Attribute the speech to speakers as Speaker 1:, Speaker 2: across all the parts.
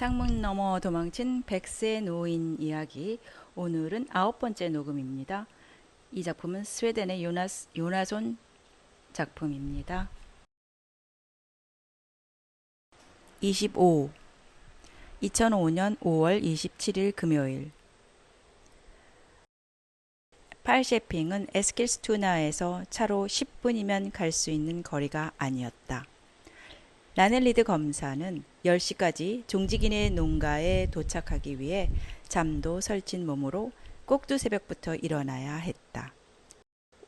Speaker 1: 창문 너머 도망친 백세 노인 이야기. 오늘은 9번째 녹음입니다. 이 작품은 스웨덴의 요나손 작품입니다. 25. 2005년 5월 27일 금요일. 팔셰핑은 에스킬스투나에서 차로 10분이면 갈 수 있는 거리가 아니었다. 라넬리드 검사는 10시까지 종직인의 농가에 도착하기 위해 잠도 설친 몸으로 꼭두 새벽부터 일어나야 했다.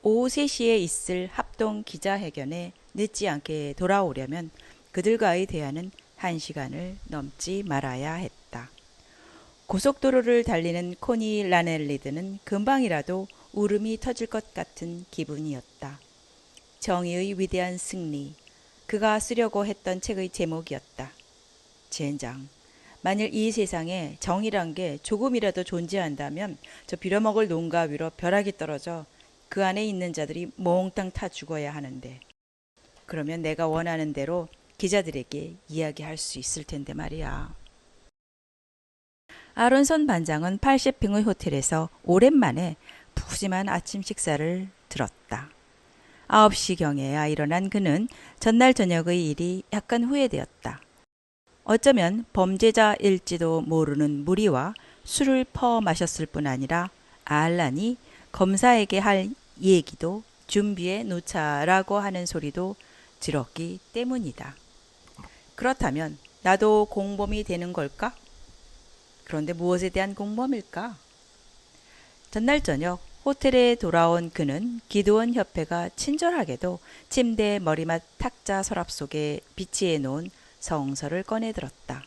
Speaker 1: 오후 3시에 있을 합동 기자회견에 늦지 않게 돌아오려면 그들과의 대화는 1시간을 넘지 말아야 했다. 고속도로를 달리는 코니 라넬리드는 금방이라도 울음이 터질 것 같은 기분이었다. 정의의 위대한 승리. 그가 쓰려고 했던 책의 제목이었다. 젠장. 만일 이 세상에 정의란 게 조금이라도 존재한다면 저 빌어먹을 농가 위로 벼락이 떨어져 그 안에 있는 자들이 몽땅 타 죽어야 하는데, 그러면 내가 원하는 대로 기자들에게 이야기할 수 있을 텐데 말이야. 아론선 반장은 팔셰핑의 호텔에서 오랜만에 푸짐한 아침 식사를 들었다. 9시경에야 일어난 그는 전날 저녁의 일이 약간 후회되었다. 어쩌면 범죄자일지도 모르는 무리와 술을 퍼 마셨을 뿐 아니라 알란이 검사에게 할 얘기도 준비해 놓자라고 하는 소리도 들었기 때문이다. 그렇다면 나도 공범이 되는 걸까? 그런데 무엇에 대한 공범일까? 전날 저녁 호텔에 돌아온 그는 기도원 협회가 친절하게도 침대 머리맡 탁자 서랍 속에 비치해 놓은 성서를 꺼내 들었다.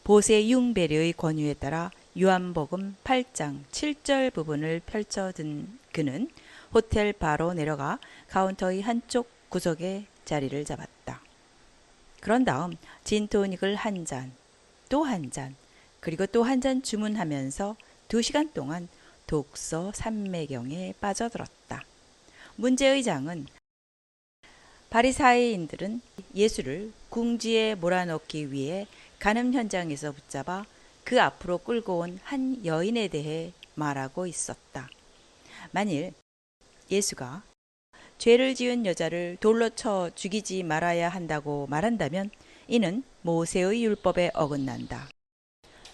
Speaker 1: 보세 융베르의 권유에 따라 요한복음 8장 7절 부분을 펼쳐든 그는 호텔 바로 내려가 카운터의 한쪽 구석에 자리를 잡았다. 그런 다음 진토닉을 한 잔, 또 한 잔, 그리고 또 한 잔 주문하면서 2시간 동안 독서 삼매경에 빠져들었다. 문제의 장은 바리사이인들은 예수를 궁지에 몰아넣기 위해 간음 현장에서 붙잡아 그 앞으로 끌고 온 한 여인에 대해 말하고 있었다. 만일 예수가 죄를 지은 여자를 돌로 쳐 죽이지 말아야 한다고 말한다면 이는 모세의 율법에 어긋난다.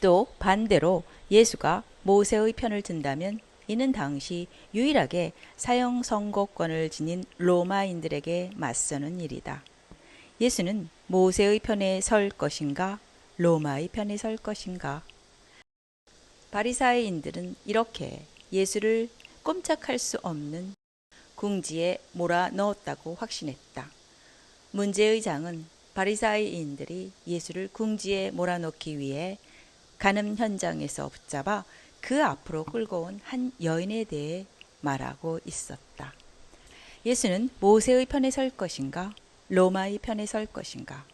Speaker 1: 또 반대로 예수가 모세의 편을 든다면 이는 당시 유일하게 사형 선고권을 지닌 로마인들에게 맞서는 일이다. 예수는 모세의 편에 설 것인가, 로마의 편에 설 것인가? 바리사이인들은 이렇게 예수를 꼼짝할 수 없는 궁지에 몰아 넣었다고 확신했다. 문제의 장은 바리사이인들이 예수를 궁지에 몰아넣기 위해 간음 현장에서 붙잡아 그 앞으로 끌고 온 한 여인에 대해 말하고 있었다. 예수는 모세의 편에 설 것인가, 로마의 편에 설 것인가?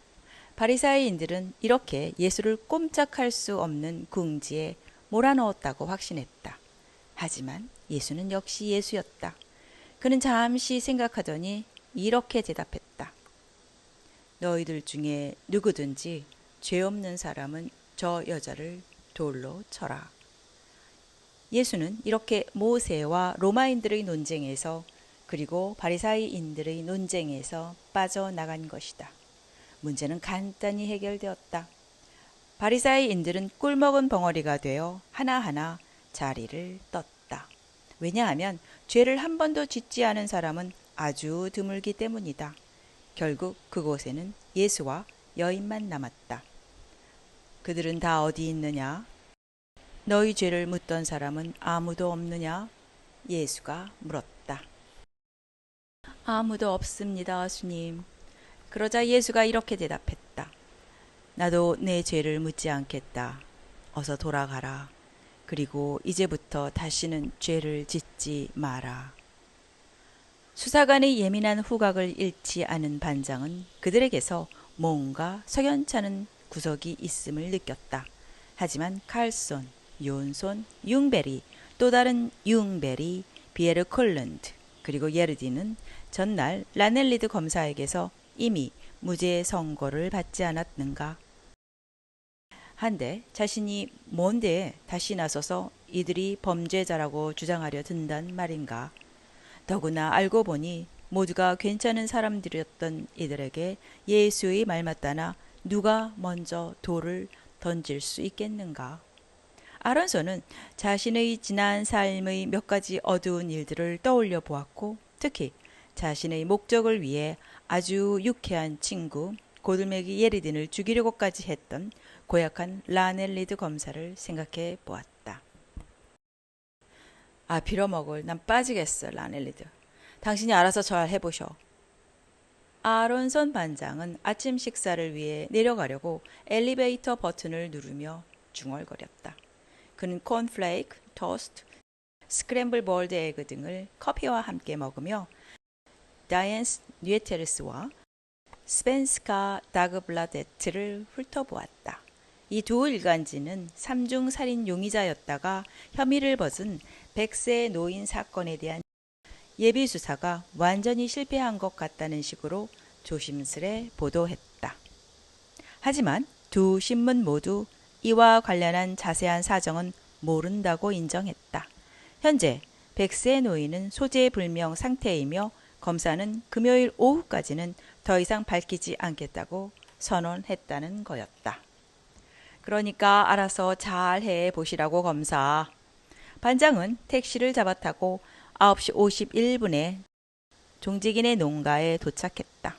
Speaker 1: 바리사이인들은 이렇게 예수를 꼼짝할 수 없는 궁지에 몰아넣었다고 확신했다. 하지만 예수는 역시 예수였다. 그는 잠시 생각하더니 이렇게 대답했다. 너희들 중에 누구든지 죄 없는 사람은 저 여자를 돌로 쳐라. 예수는 이렇게 모세와 로마인들의 논쟁에서 그리고 바리사이인들의 논쟁에서 빠져나간 것이다. 문제는 간단히 해결되었다. 바리사이인들은 꿀먹은 벙어리가 되어 하나하나 자리를 떴다. 왜냐하면 죄를 한 번도 짓지 않은 사람은 아주 드물기 때문이다. 결국 그곳에는 예수와 여인만 남았다. 그들은 다 어디 있느냐? 너희 죄를 묻던 사람은 아무도 없느냐? 예수가 물었다. 아무도 없습니다, 주님. 그러자 예수가 이렇게 대답했다. 나도 내 죄를 묻지 않겠다. 어서 돌아가라. 그리고 이제부터 다시는 죄를 짓지 마라. 수사관의 예민한 후각을 잃지 않은 반장은 그들에게서 뭔가 석연찮은 구석이 있음을 느꼈다. 하지만 칼손, 요손, 융베리, 또 다른 융베리, 비에르 콜른드, 그리고 예르디는 전날 라넬리드 검사에게서 이미 무죄 선고를 받지 않았는가? 한데 자신이 뭔데 다시 나서서 이들이 범죄자라고 주장하려 든단 말인가. 더구나 알고 보니 모두가 괜찮은 사람들이었던 이들에게 예수의 말 맞다나 누가 먼저 돌을 던질 수 있겠는가. 아론소는 자신의 지난 삶의 몇 가지 어두운 일들을 떠올려 보았고 특히 자신의 목적을 위해 아주 유쾌한 친구 고들메기 예리딘을 죽이려고까지 했던 고약한 라넬리드 검사를 생각해 보았다. 아, 빌어먹을. 난 빠지겠어, 라넬리드. 당신이 알아서 잘 해보셔. 아론선 반장은 아침 식사를 위해 내려가려고 엘리베이터 버튼을 누르며 중얼거렸다. 그는 콘플레이크, 토스트, 스크램블 볼드 에그 등을 커피와 함께 먹으며 다이앤스 뉴에테르스와 스펜스카 다그블라데트를 훑어보았다. 이 두 일간지는 삼중 살인 용의자였다가 혐의를 벗은 백세 노인 사건에 대한 예비 수사가 완전히 실패한 것 같다는 식으로 조심스레 보도했다. 하지만 두 신문 모두 이와 관련한 자세한 사정은 모른다고 인정했다. 현재 백세 노인은 소재불명 상태이며 검사는 금요일 오후까지는 더 이상 밝히지 않겠다고 선언했다는 거였다. 그러니까 알아서 잘 해보시라고 검사. 반장은 택시를 잡아타고 9시 51분에 종직인의 농가에 도착했다.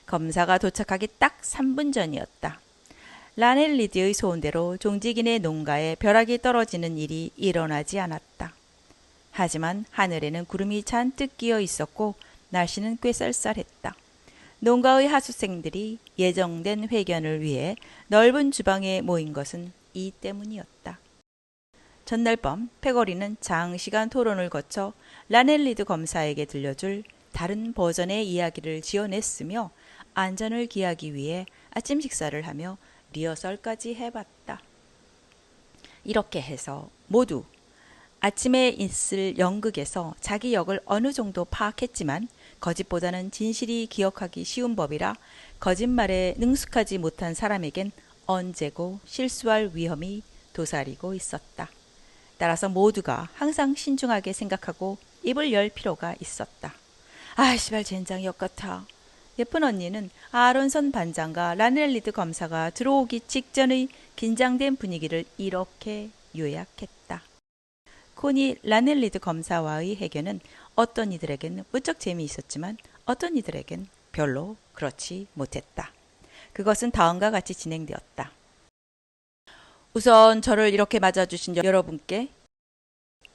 Speaker 1: 검사가 도착하기 딱 3분 전이었다. 라넬리드의 소원대로 종직인의 농가에 벼락이 떨어지는 일이 일어나지 않았다. 하지만 하늘에는 구름이 잔뜩 끼어 있었고 날씨는 꽤 쌀쌀했다. 농가의 하수생들이 예정된 회견을 위해 넓은 주방에 모인 것은 이 때문이었다. 전날 밤 패거리는 장시간 토론을 거쳐 라넬리드 검사에게 들려줄 다른 버전의 이야기를 지어냈으며 안전을 기하기 위해 아침 식사를 하며 리허설까지 해봤다. 이렇게 해서 모두 아침에 있을 연극에서 자기 역을 어느 정도 파악했지만 거짓보다는 진실이 기억하기 쉬운 법이라 거짓말에 능숙하지 못한 사람에겐 언제고 실수할 위험이 도사리고 있었다. 따라서 모두가 항상 신중하게 생각하고 입을 열 필요가 있었다. 아, 시발 젠장 역 같아. 예쁜 언니는 아론선 반장과 라넬리드 검사가 들어오기 직전의 긴장된 분위기를 이렇게 요약했다. 코니 라넬리드 검사와의 해견은 어떤 이들에겐 무척 재미있었지만 어떤 이들에겐 별로 그렇지 못했다. 그것은 다음과 같이 진행되었다. 우선 저를 이렇게 맞아주신 여러분께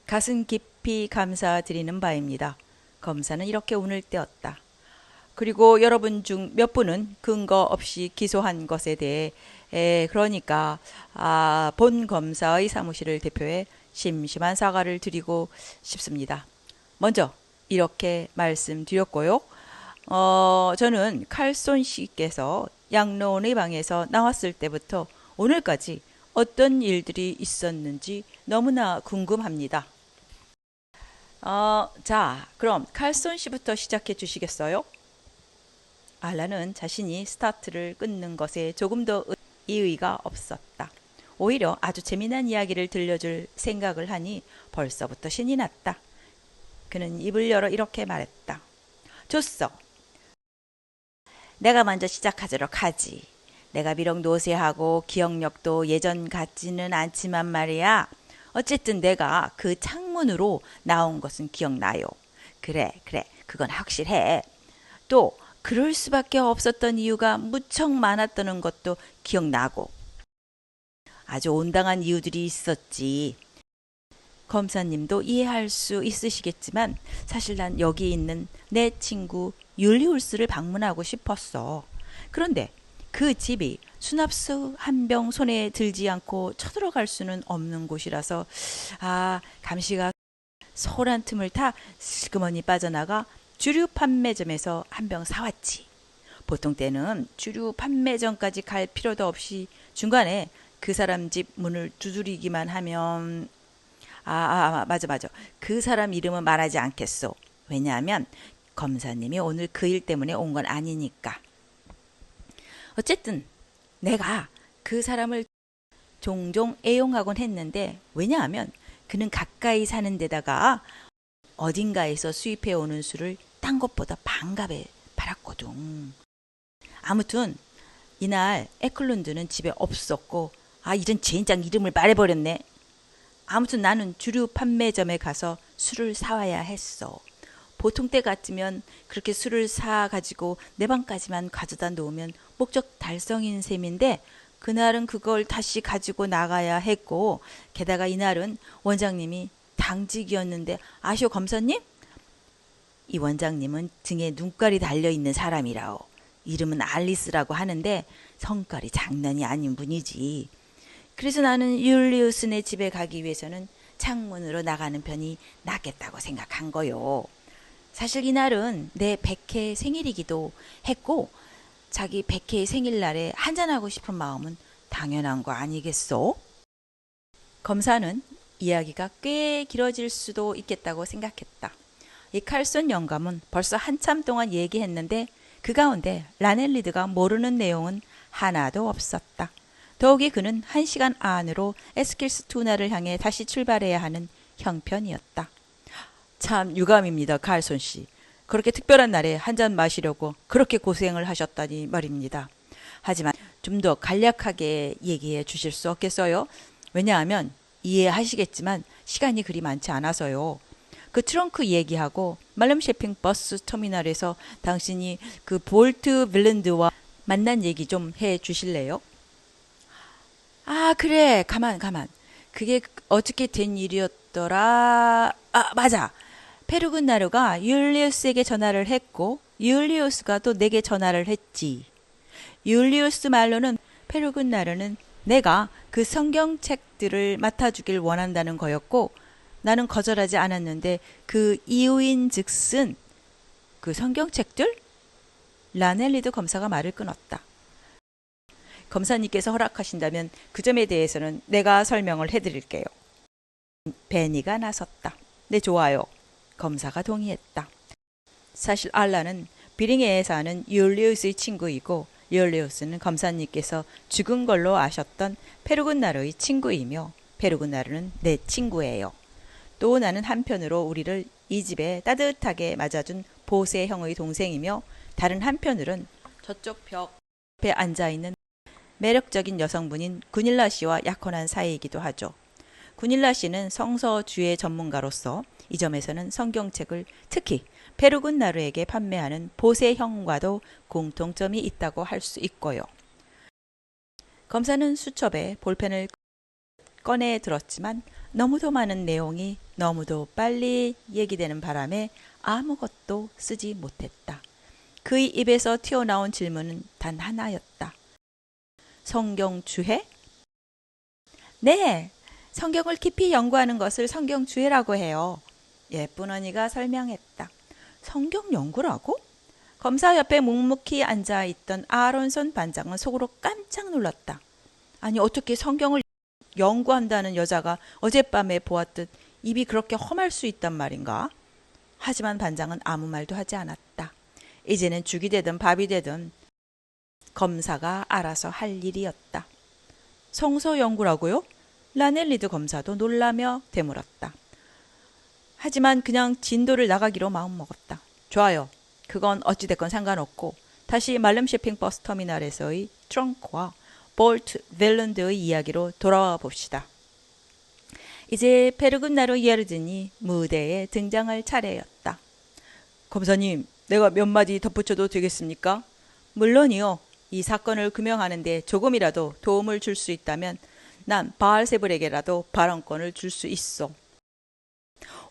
Speaker 1: 가슴 깊이 감사드리는 바입니다. 검사는 이렇게 운을 떼었다. 그리고 여러분 중 몇 분은 근거 없이 기소한 것에 대해 그러니까 본 검사의 사무실을 대표해 심심한 사과를 드리고 싶습니다. 먼저 이렇게 말씀드렸고요. 저는 칼손 씨께서 양로원의 방에서 나왔을 때부터 오늘까지 어떤 일들이 있었는지 너무나 궁금합니다. 자, 그럼 칼손 씨부터 시작해 주시겠어요? 알라는 자신이 스타트를 끊는 것에 조금 더 이의가 없었다. 오히려 아주 재미난 이야기를 들려줄 생각을 하니 벌써부터 신이 났다. 그는 입을 열어 이렇게 말했다. 좋소. 내가 먼저 시작하도록 하지. 내가 비록 노쇠하고 기억력도 예전 같지는 않지만 말이야. 어쨌든 내가 그 창문으로 나온 것은 기억나요. 그래, 그건 확실해. 또 그럴 수밖에 없었던 이유가 무척 많았다는 것도 기억나고. 아주 온당한 이유들이 있었지. 검사님도 이해할 수 있으시겠지만 사실 난 여기 있는 내 친구 율리울스를 방문하고 싶었어. 그런데 그 집이 수납수 한 병 손에 들지 않고 쳐들어갈 수는 없는 곳이라서 감시가 소란 틈을 타 슬그머니 빠져나가 주류 판매점에서 한 병 사왔지. 보통 때는 주류 판매점까지 갈 필요도 없이 중간에 그 사람 집 문을 두드리기만 하면 맞아. 그 사람 이름은 말하지 않겠소. 왜냐하면 검사님이 오늘 그 일 때문에 온 건 아니니까. 어쨌든 내가 그 사람을 종종 애용하곤 했는데 왜냐하면 그는 가까이 사는 데다가 어딘가에서 수입해 오는 술을 딴 것보다 반값에 팔았거든. 아무튼 이날 에클룬드는 집에 없었고 이런 젠장 이름을 말해버렸네. 아무튼 나는 주류 판매점에 가서 술을 사와야 했어. 보통 때 같으면 그렇게 술을 사가지고 내 방까지만 가져다 놓으면 목적 달성인 셈인데 그날은 그걸 다시 가지고 나가야 했고 게다가 이날은 원장님이 당직이었는데 아시오 검사님? 이 원장님은 등에 눈깔이 달려있는 사람이라오. 이름은 알리스라고 하는데 성깔이 장난이 아닌 분이지. 그래서 나는 율리우스네 집에 가기 위해서는 창문으로 나가는 편이 낫겠다고 생각한 거요. 사실 이날은 내 100회 생일이기도 했고 자기 100회 생일날에 한잔하고 싶은 마음은 당연한 거 아니겠소? 검사는 이야기가 꽤 길어질 수도 있겠다고 생각했다. 이 칼손 영감은 벌써 한참 동안 얘기했는데 그 가운데 라넬리드가 모르는 내용은 하나도 없었다. 더욱이 그는 1시간 안으로 에스킬스투나를 향해 다시 출발해야 하는 형편이었다. 참 유감입니다, 칼손 씨. 그렇게 특별한 날에 한 잔 마시려고 그렇게 고생을 하셨다니 말입니다. 하지만 좀 더 간략하게 얘기해 주실 수 없겠어요? 왜냐하면 이해하시겠지만 시간이 그리 많지 않아서요. 그 트렁크 얘기하고 말름 쇼핑 버스 터미널에서 당신이 그 볼트 빌랜드와 만난 얘기 좀 해 주실래요? 그래. 가만. 그게 어떻게 된 일이었더라? 맞아. 페르군나르가 율리우스에게 전화를 했고 율리우스가 또 내게 전화를 했지. 율리우스 말로는 페르군나르는 내가 그 성경책들을 맡아주길 원한다는 거였고 나는 거절하지 않았는데 그 이유인 즉슨 그 성경책들? 라넬리드 검사가 말을 끊었다. 검사님께서 허락하신다면 그 점에 대해서는 내가 설명을 해드릴게요. 베니가 나섰다. 네, 좋아요. 검사가 동의했다. 사실 알라는 비링해에 사는 율리우스의 친구이고 율리우스는 검사님께서 죽은 걸로 아셨던 페르군나르의 친구이며 페르군나르는 내 친구예요. 또 나는 한편으로 우리를 이 집에 따뜻하게 맞아준 보세 형의 동생이며 다른 한편으론 저쪽 벽 옆에 앉아있는 매력적인 여성분인 구닐라 씨와 약혼한 사이이기도 하죠. 구닐라 씨는 성서주의 전문가로서 이 점에서는 성경책을 특히 페르군나르에게 판매하는 보세형과도 공통점이 있다고 할 수 있고요. 검사는 수첩에 볼펜을 꺼내 들었지만 너무도 많은 내용이 너무도 빨리 얘기되는 바람에 아무것도 쓰지 못했다. 그의 입에서 튀어나온 질문은 단 하나였다. 성경주해? 네, 성경을 깊이 연구하는 것을 성경주해라고 해요. 예쁜 언니가 설명했다. 성경 연구라고? 검사 옆에 묵묵히 앉아있던 아론손 반장은 속으로 깜짝 놀랐다. 아니 어떻게 성경을 연구한다는 여자가 어젯밤에 보았듯 입이 그렇게 험할 수 있단 말인가? 하지만 반장은 아무 말도 하지 않았다. 이제는 죽이 되든 밥이 되든 검사가 알아서 할 일이었다. 성서 연구라고요? 라넬리드 검사도 놀라며 되물었다. 하지만 그냥 진도를 나가기로 마음먹었다. 좋아요. 그건 어찌됐건 상관없고 다시 말름 쇼핑 버스 터미널에서의 트렁크와 볼트 벨런드의 이야기로 돌아와 봅시다. 이제 페르군나르 예르든이 무대에 등장할 차례였다. 검사님, 내가 몇 마디 덧붙여도 되겠습니까? 물론이요. 이 사건을 규명하는 데 조금이라도 도움을 줄 수 있다면 난 바알세불에게라도 발언권을 줄 수 있어.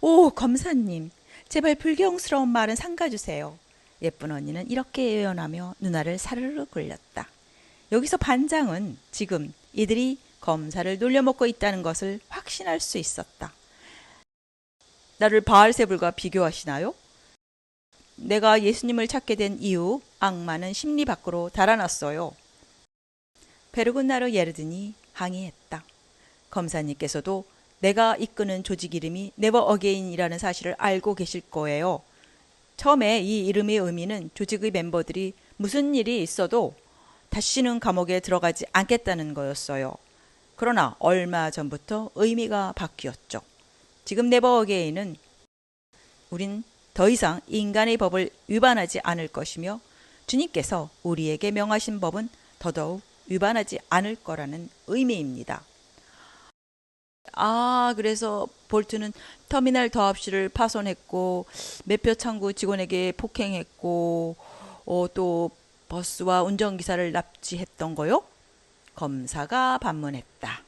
Speaker 1: 오, 검사님. 제발 불경스러운 말은 삼가주세요. 예쁜 언니는 이렇게 예언하며 누나를 사르르 굴렸다. 여기서 반장은 지금 이들이 검사를 놀려먹고 있다는 것을 확신할 수 있었다. 나를 바알세불과 비교하시나요? 내가 예수님을 찾게 된 이후 악마는 심리 밖으로 달아났어요. 베르군나르 예르든이 항의했다. 검사님께서도 내가 이끄는 조직 이름이 네버 어게인이라는 사실을 알고 계실 거예요. 처음에 이 이름의 의미는 조직의 멤버들이 무슨 일이 있어도 다시는 감옥에 들어가지 않겠다는 거였어요. 그러나 얼마 전부터 의미가 바뀌었죠. 지금 네버어게인은 우린 더 이상 인간의 법을 위반하지 않을 것이며 주님께서 우리에게 명하신 법은 더더욱 위반하지 않을 거라는 의미입니다. 그래서 볼트는 터미널 더합실을 파손했고 매표 창구 직원에게 폭행했고 또 버스와 운전기사를 납치했던 거요? 검사가 반문했다.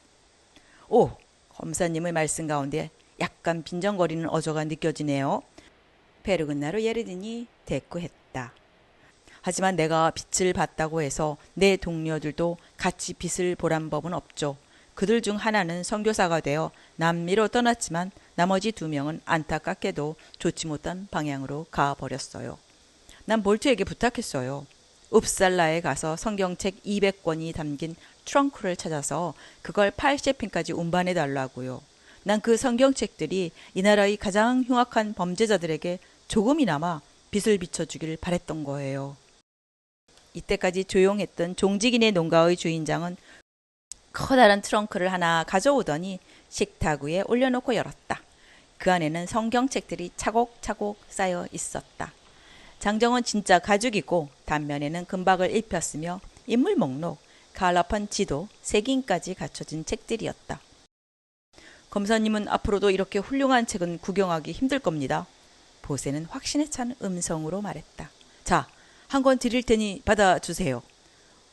Speaker 1: 검사님의 말씀 가운데 약간 빈정거리는 어조가 느껴지네요. 페르군나루 예르딘이 대꾸했다. 하지만 내가 빚을 봤다고 해서 내 동료들도 같이 빚을 보란 법은 없죠. 그들 중 하나는 선교사가 되어 남미로 떠났지만 나머지 2명은 안타깝게도 좋지 못한 방향으로 가버렸어요. 난 볼트에게 부탁했어요. 웁살라에 가서 성경책 200권이 담긴 트렁크를 찾아서 그걸 80핀까지 운반해 달라고요. 난 그 성경책들이 이 나라의 가장 흉악한 범죄자들에게 조금이나마 빚을 비춰주길 바랬던 거예요. 이때까지 조용했던 종직인의 농가의 주인장은 커다란 트렁크를 하나 가져오더니 식탁 위에 올려놓고 열었다. 그 안에는 성경책들이 차곡차곡 쌓여 있었다. 장정은 진짜 가죽이고 단면에는 금박을 입혔으며 인물 목록, 가을nap한 지도, 색인까지 갖춰진 책들이었다. 검사님은 앞으로도 이렇게 훌륭한 책은 구경하기 힘들 겁니다. 보세는 확신에 찬 음성으로 말했다. 자, 한 권 드릴 테니 받아주세요.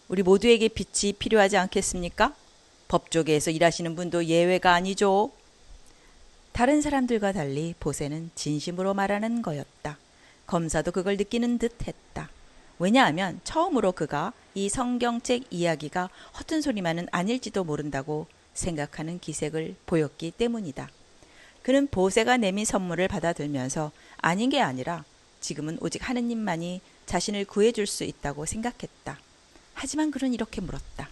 Speaker 1: 우리 모두에게 빛이 필요하지 않겠습니까? 법조계에서 일하시는 분도 예외가 아니죠. 다른 사람들과 달리 보세는 진심으로 말하는 거였다. 검사도 그걸 느끼는 듯 했다. 왜냐하면 처음으로 그가 이 성경책 이야기가 허튼 소리만은 아닐지도 모른다고 생각하는 기색을 보였기 때문이다. 그는 보세가 내민 선물을 받아들면서 아닌 게 아니라 지금은 오직 하느님만이 자신을 구해줄 수 있다고 생각했다. 하지만 그는 이렇게 물었다.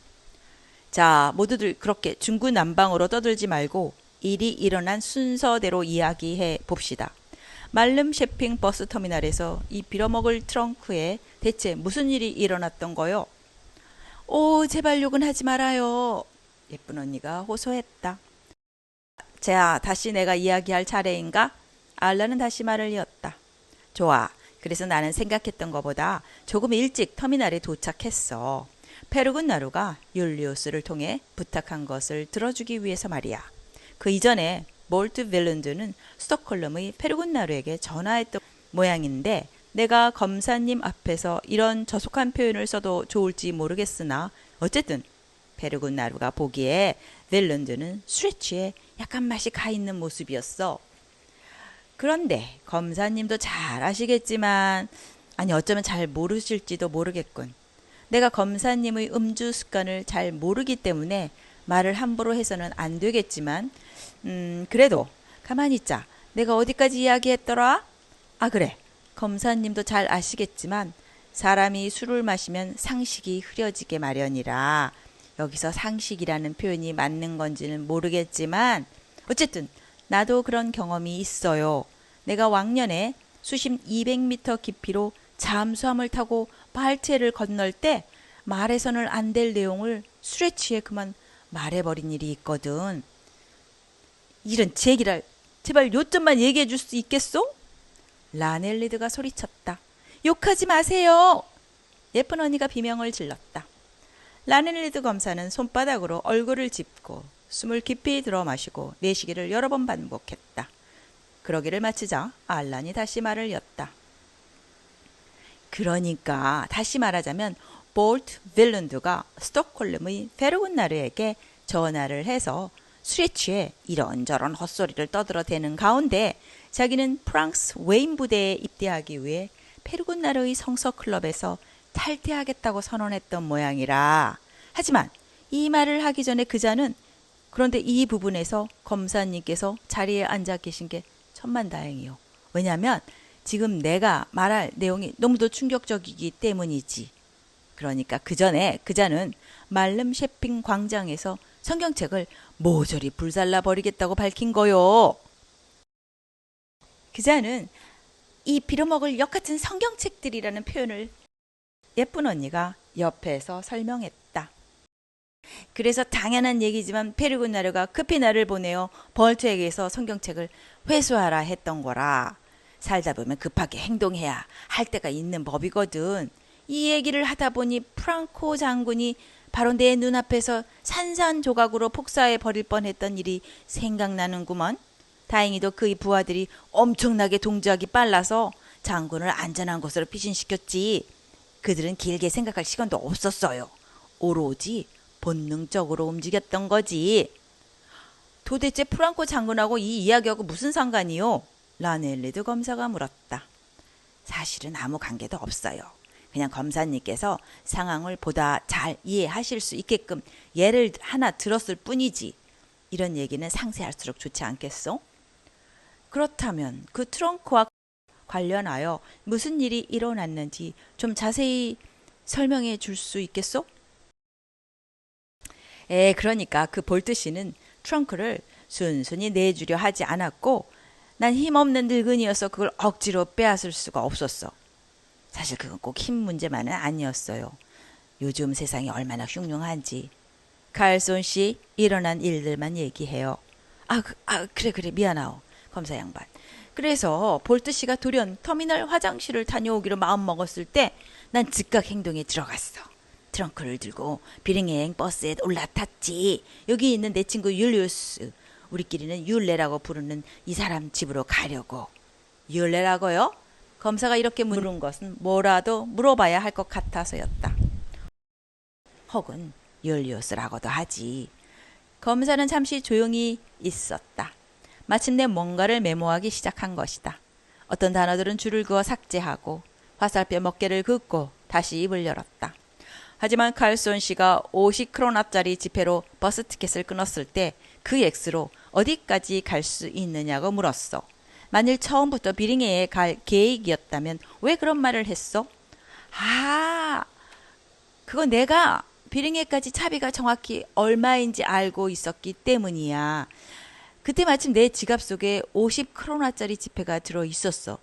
Speaker 1: 자, 모두들 그렇게 중구난방으로 떠들지 말고 일이 일어난 순서대로 이야기해 봅시다. 말름 쇼핑 버스 터미널에서 이 빌어먹을 트렁크에 대체 무슨 일이 일어났던 거요? 제발 욕은 하지 말아요. 예쁜 언니가 호소했다. 자, 다시 내가 이야기할 차례인가? 알라는 다시 말을 이었다. 좋아. 그래서 나는 생각했던 것보다 조금 일찍 터미널에 도착했어. 페르군나루가 율리우스를 통해 부탁한 것을 들어주기 위해서 말이야. 그 이전에 볼트 윌런드는 스톡홀름의 페르군나루에게 전화했던 모양인데 내가 검사님 앞에서 이런 저속한 표현을 써도 좋을지 모르겠으나 어쨌든 페르군나루가 보기에 윌런드는 술에 취해 약간 맛이 가 있는 모습이었어. 그런데 검사님도 잘 아시겠지만 어쩌면 잘 모르실지도 모르겠군. 내가 검사님의 음주 습관을 잘 모르기 때문에 말을 함부로 해서는 안 되겠지만 그래도 가만히 있자. 내가 어디까지 이야기했더라? 그래. 검사님도 잘 아시겠지만 사람이 술을 마시면 상식이 흐려지게 마련이라 여기서 상식이라는 표현이 맞는 건지는 모르겠지만 어쨌든 나도 그런 경험이 있어요. 내가 왕년에 수심 200m 깊이로 잠수함을 타고 발트해를 건널 때 말해서는 안 될 내용을 술에 취해 그만 말해버린 일이 있거든. 이런 제기랄, 제발 요점만 얘기해 줄 수 있겠소? 라넬리드가 소리쳤다. 욕하지 마세요. 예쁜 언니가 비명을 질렀다. 라넬리드 검사는 손바닥으로 얼굴을 짚고 숨을 깊이 들어 마시고 내쉬기를 여러 번 반복했다. 그러기를 마치자 알란이 다시 말을 이었다. 그러니까 다시 말하자면 볼트 윌런드가 스톡홀름의 페르군나르에게 전화를 해서 술에 취해 이런저런 헛소리를 떠들어대는 가운데 자기는 프랑스 웨인 부대에 입대하기 위해 페르군나르의 성서클럽에서 탈퇴하겠다고 선언했던 모양이라. 하지만 이 말을 하기 전에 그자는 그런데 이 부분에서 검사님께서 자리에 앉아 계신 게 천만다행이요. 왜냐하면 지금 내가 말할 내용이 너무도 충격적이기 때문이지. 그러니까 그 전에 그자는 말름 쇼핑 광장에서 성경책을 모조리 불살라 버리겠다고 밝힌 거요. 그자는 이 빌어먹을 역같은 성경책들이라는 표현을 예쁜 언니가 옆에서 설명했다. 그래서 당연한 얘기지만 페르고나르가 급히 나를 보내어 벌트에게서 성경책을 회수하라 했던 거라. 살다 보면 급하게 행동해야 할 때가 있는 법이거든. 이 얘기를 하다 보니 프랑코 장군이 바로 내 눈앞에서 산산조각으로 폭사해 버릴 뻔했던 일이 생각나는구먼. 다행히도 그의 부하들이 엄청나게 동작이 빨라서 장군을 안전한 곳으로 피신시켰지. 그들은 길게 생각할 시간도 없었어요. 오로지 본능적으로 움직였던 거지. 도대체 프랑코 장군하고 이 이야기하고 무슨 상관이요? 라넬리드 검사가 물었다. 사실은 아무 관계도 없어요. 그냥 검사님께서 상황을 보다 잘 이해하실 수 있게끔 예를 하나 들었을 뿐이지. 이런 얘기는 상세할수록 좋지 않겠소? 그렇다면 그 트렁크와 관련하여 무슨 일이 일어났는지 좀 자세히 설명해 줄 수 있겠소? 그러니까 그 볼트 씨는 트렁크를 순순히 내주려 하지 않았고 난 힘없는 늙은이여서 그걸 억지로 빼앗을 수가 없었어. 사실 그건 꼭 힘 문제만은 아니었어요. 요즘 세상이 얼마나 흉흉한지. 칼손 씨 일어난 일들만 얘기해요. 그래 미안하오. 검사 양반. 그래서 볼트 씨가 돌연 터미널 화장실을 다녀오기로 마음먹었을 때 난 즉각 행동에 들어갔어. 트렁크를 들고 비링행 버스에 올라탔지. 여기 있는 내 친구 율리우스, 우리끼리는 율레라고 부르는 이 사람 집으로 가려고. 율레라고요? 검사가 이렇게 물은 것은 뭐라도 물어봐야 할 것 같아서였다. 혹은 율리우스라고도 하지. 검사는 잠시 조용히 있었다. 마침내 뭔가를 메모하기 시작한 것이다. 어떤 단어들은 줄을 그어 삭제하고 화살표 몇 개를 긋고 다시 입을 열었다. 하지만 칼손 씨가 50크로나짜리 지폐로 버스 티켓을 끊었을 때 그 액수로 어디까지 갈 수 있느냐고 물었어. 만일 처음부터 비링해에 갈 계획이었다면 왜 그런 말을 했어? 그건 내가 비링해까지 차비가 정확히 얼마인지 알고 있었기 때문이야. 그때 마침 내 지갑 속에 50크로나짜리 지폐가 들어 있었어.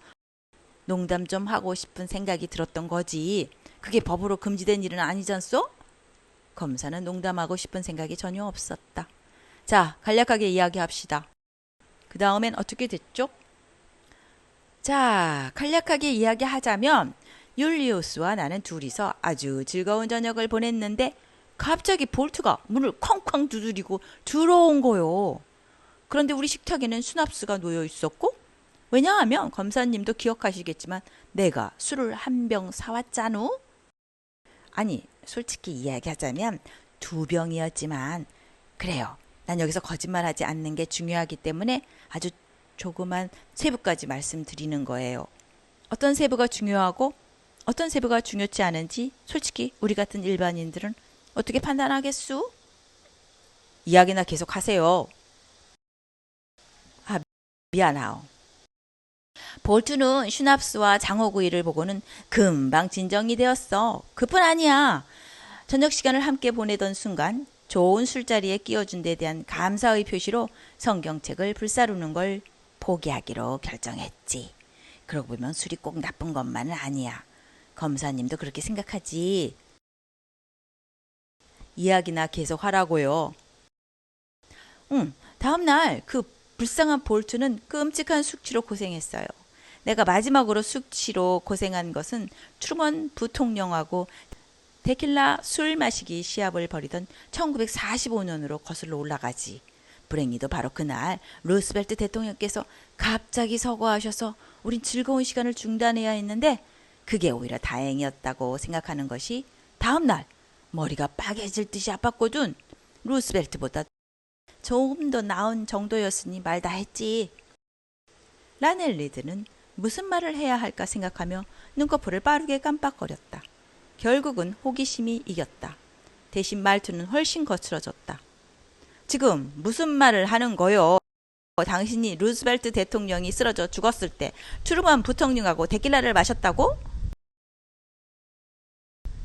Speaker 1: 농담 좀 하고 싶은 생각이 들었던 거지. 그게 법으로 금지된 일은 아니잖소? 검사는 농담하고 싶은 생각이 전혀 없었다. 자, 간략하게 이야기합시다. 그 다음엔 어떻게 됐죠? 자, 간략하게 이야기하자면 율리우스와 나는 둘이서 아주 즐거운 저녁을 보냈는데 갑자기 볼트가 문을 쾅쾅 두드리고 들어온 거요. 그런데 우리 식탁에는 수납수가 놓여 있었고, 왜냐하면 검사님도 기억하시겠지만 내가 술을 한 병 사왔잖우? 아니, 솔직히 이야기하자면 2병이었지만 그래요. 난 여기서 거짓말하지 않는 게 중요하기 때문에 아주 조그만 세부까지 말씀드리는 거예요. 어떤 세부가 중요하고 어떤 세부가 중요치 않은지 솔직히 우리 같은 일반인들은 어떻게 판단하겠수? 이야기나 계속 하세요. 미안하오. 볼트는 슈납스와 장어구이를 보고는 금방 진정이 되었어. 그뿐 아니야. 저녁 시간을 함께 보내던 순간 좋은 술자리에 끼워준 데 대한 감사의 표시로 성경책을 불사르는 걸 포기하기로 결정했지. 그러고 보면 술이 꼭 나쁜 것만은 아니야. 검사님도 그렇게 생각하지. 이야기나 계속 하라고요. 다음날 그 불쌍한 볼트는 끔찍한 숙취로 고생했어요. 내가 마지막으로 숙취로 고생한 것은 트루먼 부통령하고 데킬라 술 마시기 시합을 벌이던 1945년으로 거슬러 올라가지. 불행히도 바로 그날 루스벨트 대통령께서 갑자기 서거하셔서 우린 즐거운 시간을 중단해야 했는데 그게 오히려 다행이었다고 생각하는 것이 다음날 머리가 빠개질 듯이 아팠거든. 루스벨트보다 조금 더 나은 정도였으니 말 다 했지. 라넬리드는 무슨 말을 해야 할까 생각하며 눈꺼풀을 빠르게 깜빡거렸다. 결국은 호기심이 이겼다. 대신 말투는 훨씬 거칠어졌다. 지금 무슨 말을 하는 거요? 당신이 루스벨트 대통령이 쓰러져 죽었을 때 트루먼 부통령하고 데킬라를 마셨다고?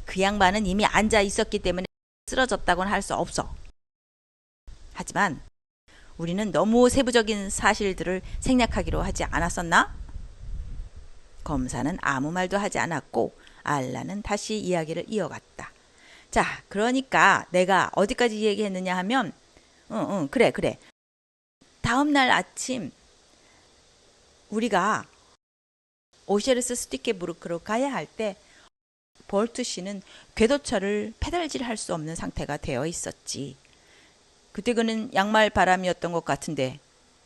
Speaker 1: 그 양반은 이미 앉아 있었기 때문에 쓰러졌다고는 할 수 없어. 하지만 우리는 너무 세부적인 사실들을 생략하기로 하지 않았었나? 검사는 아무 말도 하지 않았고 알라는 다시 이야기를 이어갔다. 자, 그러니까 내가 어디까지 얘기했느냐 하면, 응, 그래. 다음날 아침 우리가 오셰르스 스티케부르크로 가야 할 때 볼트 씨는 궤도차를 페달질할 수 없는 상태가 되어 있었지. 그때 그는 양말 바람이었던 것 같은데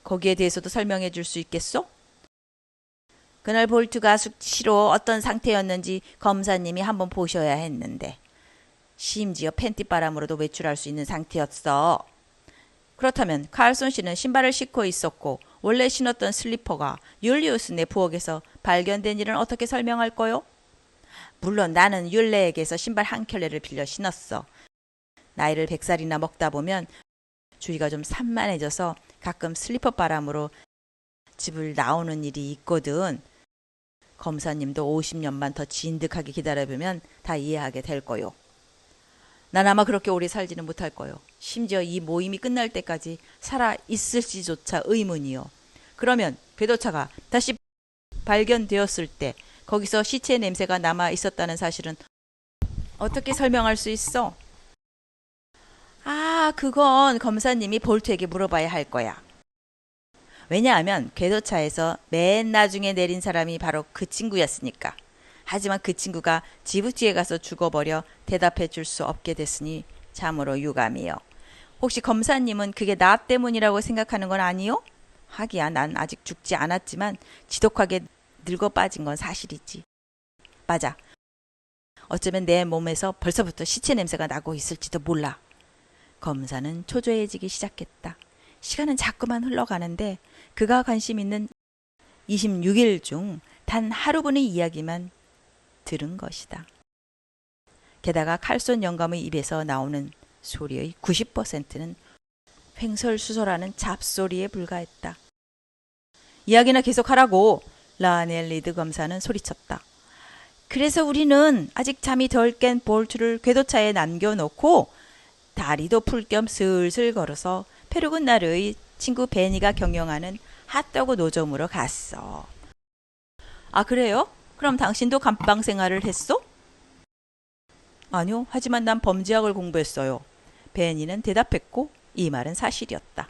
Speaker 1: 거기에 대해서도 설명해 줄 수 있겠어? 그날 볼트가 수시로 어떤 상태였는지 검사님이 한번 보셔야 했는데 심지어 팬티바람으로도 외출할 수 있는 상태였어. 그렇다면 칼슨 씨는 신발을 신고 있었고 원래 신었던 슬리퍼가 율리우스 내 부엌에서 발견된 일은 어떻게 설명할 거요? 물론 나는 율레에게서 신발 한 켤레를 빌려 신었어. 나이를 100살이나 먹다 보면 주위가 좀 산만해져서 가끔 슬리퍼 바람으로 집을 나오는 일이 있거든. 검사님도 50년만 더 진득하게 기다려보면 다 이해하게 될 거요. 난 아마 그렇게 오래 살지는 못할 거요. 심지어 이 모임이 끝날 때까지 살아 있을지조차 의문이요. 그러면 궤도차가 다시 발견되었을 때 거기서 시체 냄새가 남아 있었다는 사실은 어떻게 설명할 수 있어? 아, 그건 검사님이 볼트에게 물어봐야 할 거야. 왜냐하면 궤도차에서 맨 나중에 내린 사람이 바로 그 친구였으니까. 하지만 그 친구가 지부티에 가서 죽어버려 대답해 줄 수 없게 됐으니 참으로 유감이요. 혹시 검사님은 그게 나 때문이라고 생각하는 건 아니요? 하기야 난 아직 죽지 않았지만 지독하게 늙어 빠진 건 사실이지. 맞아. 어쩌면 내 몸에서 벌써부터 시체 냄새가 나고 있을지도 몰라. 검사는 초조해지기 시작했다. 시간은 자꾸만 흘러가는데 그가 관심 있는 26일 중 단 하루분의 이야기만 들은 것이다. 게다가 칼손 영감의 입에서 나오는 소리의 90%는 횡설수설하는 잡소리에 불과했다. 이야기나 계속하라고 라넬리드 검사는 소리쳤다. 그래서 우리는 아직 잠이 덜 깬 볼트를 궤도차에 남겨놓고 다리도 풀 겸 슬슬 걸어서 페르군나르의 친구 베니가 경영하는 핫도그 노점으로 갔어. 아, 그래요? 그럼 당신도 감방 생활을 했어? 아니요. 하지만 난 범죄학을 공부했어요. 베니는 대답했고 이 말은 사실이었다.